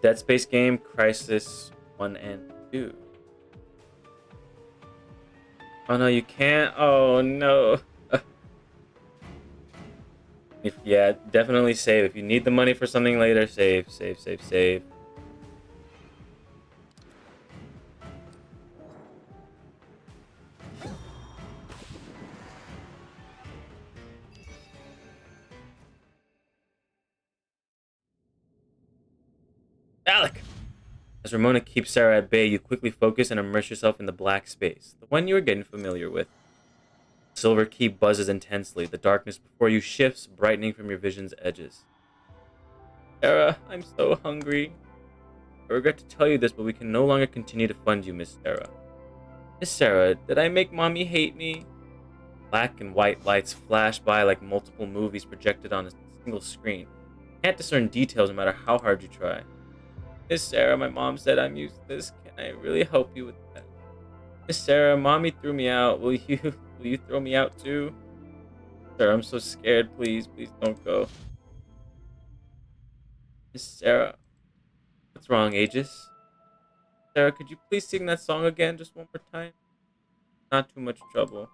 Speaker 1: Dead Space game, Crisis 1 and 2. Oh no, you can't. Oh no. Yeah, definitely save. If you need the money for something later, save, save, save, save. Alec! As Ramona keeps Sarah at bay, you quickly focus and immerse yourself in the black space, the one you are getting familiar with. The silver key buzzes intensely, the darkness before you shifts, brightening from your vision's edges. Sarah, I'm so hungry. I regret to tell you this, but we can no longer continue to fund you, Miss Sarah. Miss Sarah, did I make Mommy hate me? Black and white lights flash by like multiple movies projected on a single screen. You can't discern details no matter how hard you try. Miss Sarah, my mom said I'm useless. Can I really help you with that? Miss Sarah, Mommy threw me out. Will you throw me out too? Sarah, I'm so scared. Please, please don't go. Miss Sarah, what's wrong, Aegis? Sarah, could you please sing that song again just one more time? Not too much trouble.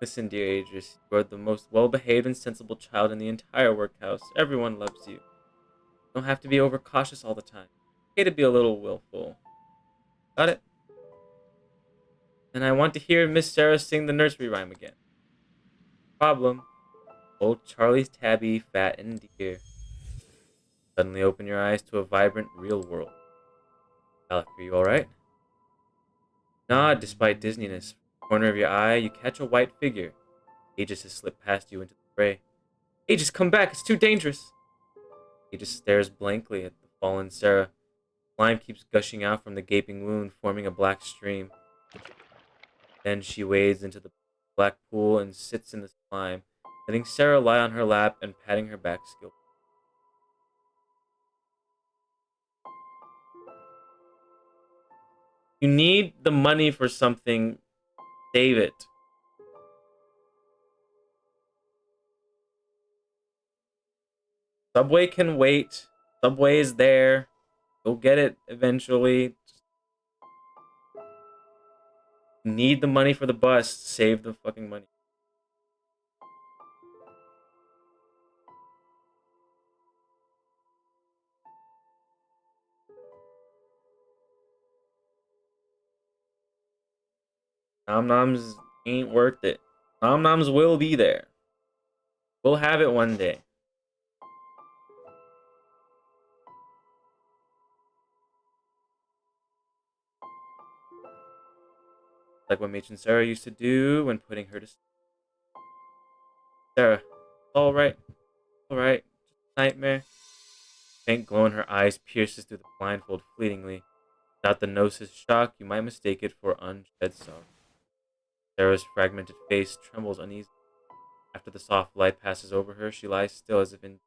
Speaker 1: Listen, dear Aegis, you are the most well-behaved and sensible child in the entire workhouse. Everyone loves you. You don't have to be overcautious all the time. It's okay to be a little willful. Got it? And I want to hear Miss Sarah sing the nursery rhyme again. Problem. Old Charlie's tabby, fat and dear. Suddenly open your eyes to a vibrant, real world. Alec, are you alright? Nod despite dizziness. Corner of your eye, you catch a white figure. Aegis has slipped past you into the fray. Aegis, come back! It's too dangerous! Aegis stares blankly at the fallen Sarah. Slime keeps gushing out from the gaping wound, forming a black stream. Then she wades into the black pool and sits in the slime, letting Sarah lie on her lap and patting her back skillfully. You need the money for something. Save it. Subway can wait. Subway is there. Go get it eventually. Need the money for the bus. Save the fucking money. Nom noms ain't worth it. Nom noms will be there. We'll have it one day. Like what Mach and Sarah used to do when putting her to sleep. Sarah, all right. All right. Nightmare. Faint glow in her eyes pierces through the blindfold fleetingly. Without the gnosis shock, you might mistake it for unshed sorrow. Sarah's fragmented face trembles uneasily. After the soft light passes over her, she lies still as if in...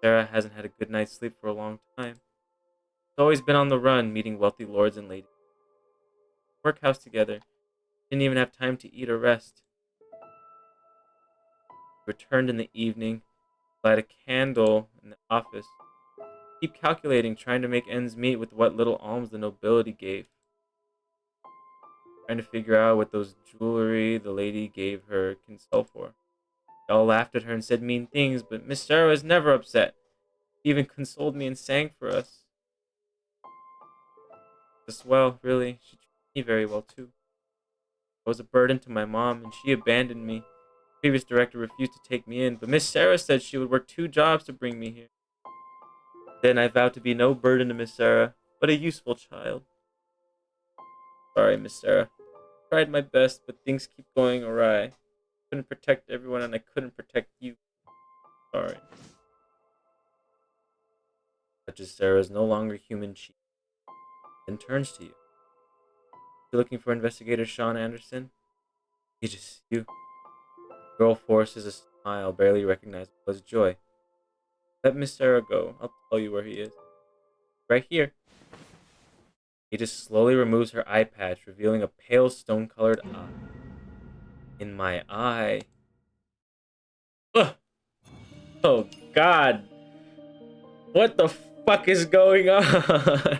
Speaker 1: Sarah hasn't had a good night's sleep for a long time. She's always been on the run, meeting wealthy lords and ladies. Workhouse together. Didn't even have time to eat or rest. Returned in the evening. Light a candle in the office. Keep calculating, trying to make ends meet with what little alms the nobility gave. Trying to figure out what those jewelry the lady gave her can sell for. They all laughed at her and said mean things, but Miss Sarah was never upset. She even consoled me and sang for us. Just well, really. She treated me very well, too. I was a burden to my mom, and she abandoned me. The previous director refused to take me in, but Miss Sarah said she would work 2 jobs to bring me here. Then I vowed to be no burden to Miss Sarah, but a useful child. Sorry, Miss Sarah. I tried my best, but things keep going awry. I couldn't protect everyone, and I couldn't protect you. Sorry. Touches Sarah's no longer human cheek, then turns to you. You looking for Investigator Sean Anderson? Aegis, you. The girl forces a smile barely recognizable as joy. Let Miss Sarah go. I'll tell you where he is. Right here. He just slowly removes her eye patch, revealing a pale stone-colored eye. In my eye. Ugh. Oh, God. What the fuck is going on?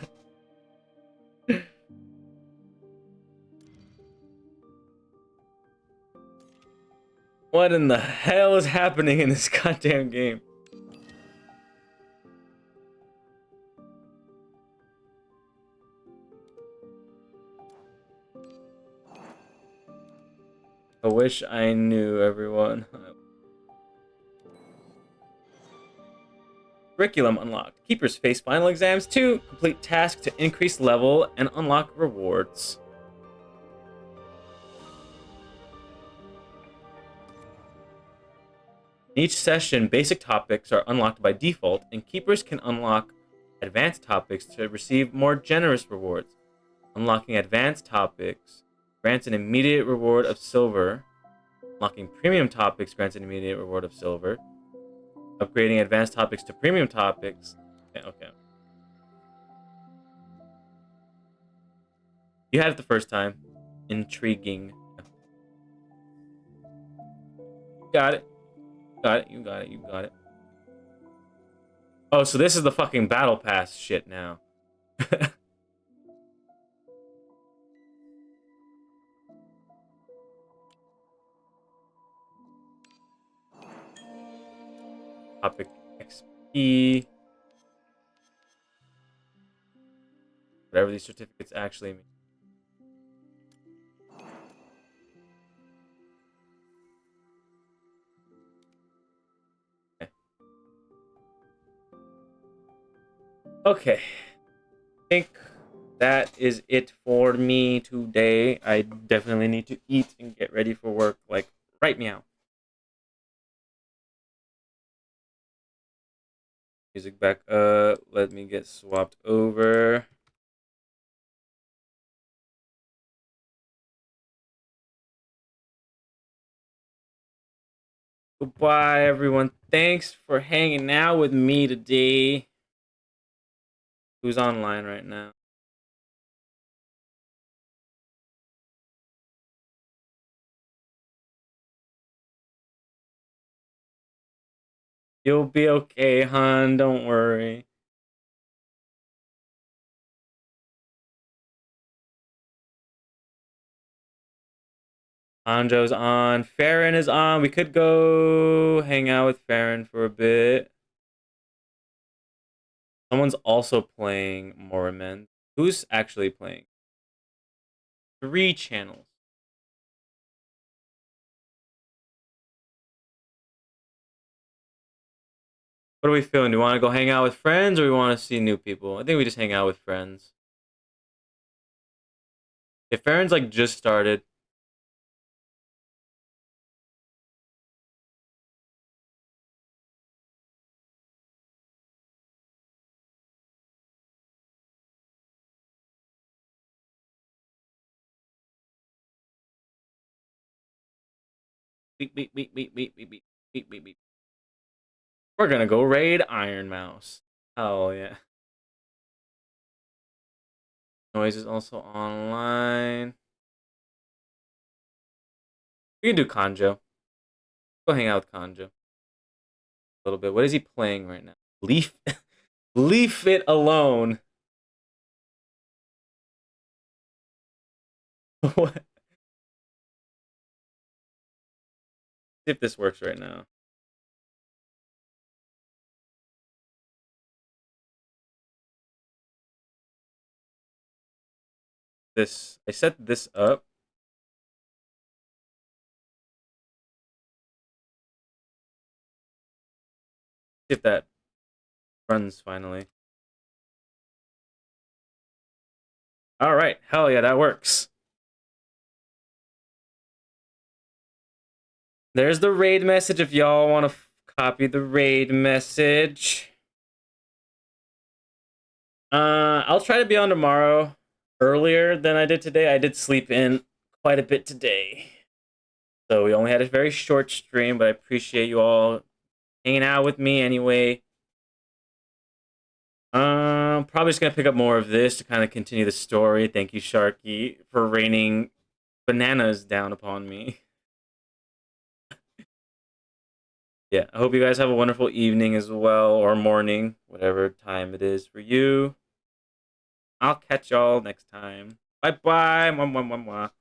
Speaker 1: What in the hell is happening in this goddamn game? I wish I knew, everyone. Curriculum unlocked. Keepers face final exams too. Complete tasks to increase level and unlock rewards. In each session, basic topics are unlocked by default, and keepers can unlock advanced topics to receive more generous rewards. Unlocking advanced topics grants an immediate reward of silver. Unlocking premium topics grants an immediate reward of silver. Upgrading advanced topics to premium topics. Okay. You had it the first time. Intriguing. Got it. Got it. You got it. You got it. Oh, so this is the fucking battle pass shit now. Topic XP. Whatever these certificates actually mean. Okay. I think that is it for me today. I definitely need to eat and get ready for work, like, right now. Music back up. Let me get swapped over. Goodbye, everyone. Thanks for hanging out with me today. Who's online right now? You'll be okay, hon. Don't worry. Anjo's on. Farron is on. We could go hang out with Farron for a bit. Someone's also playing Morimens. Who's actually playing? 3 channels. What are we feeling? Do we want to go hang out with friends or we want to see new people? I think we just hang out with friends. If Farron's like just started. Beep, beep, beep, beep, beep, beep, beep, beep, beep, beep. We're gonna go raid Iron Mouse. Oh yeah. Noise is also online. We can do Kanjo. Go hang out with Kanjo. A little bit. What is he playing right now? Leaf Leave it alone. What? See if this works right now. I set this up. See if that runs finally. All right, hell yeah, that works. There's the raid message if y'all want to copy the raid message. I'll try to be on tomorrow earlier than I did today. I did sleep in quite a bit today. So we only had a very short stream, but I appreciate you all hanging out with me anyway. Probably just gonna pick up more of this to kind of continue the story. Thank you, Sharky, for raining bananas down upon me. Yeah, I hope you guys have a wonderful evening as well, or morning, whatever time it is for you. I'll catch y'all next time. Bye bye. Mwah, mwah, mwah, mwah.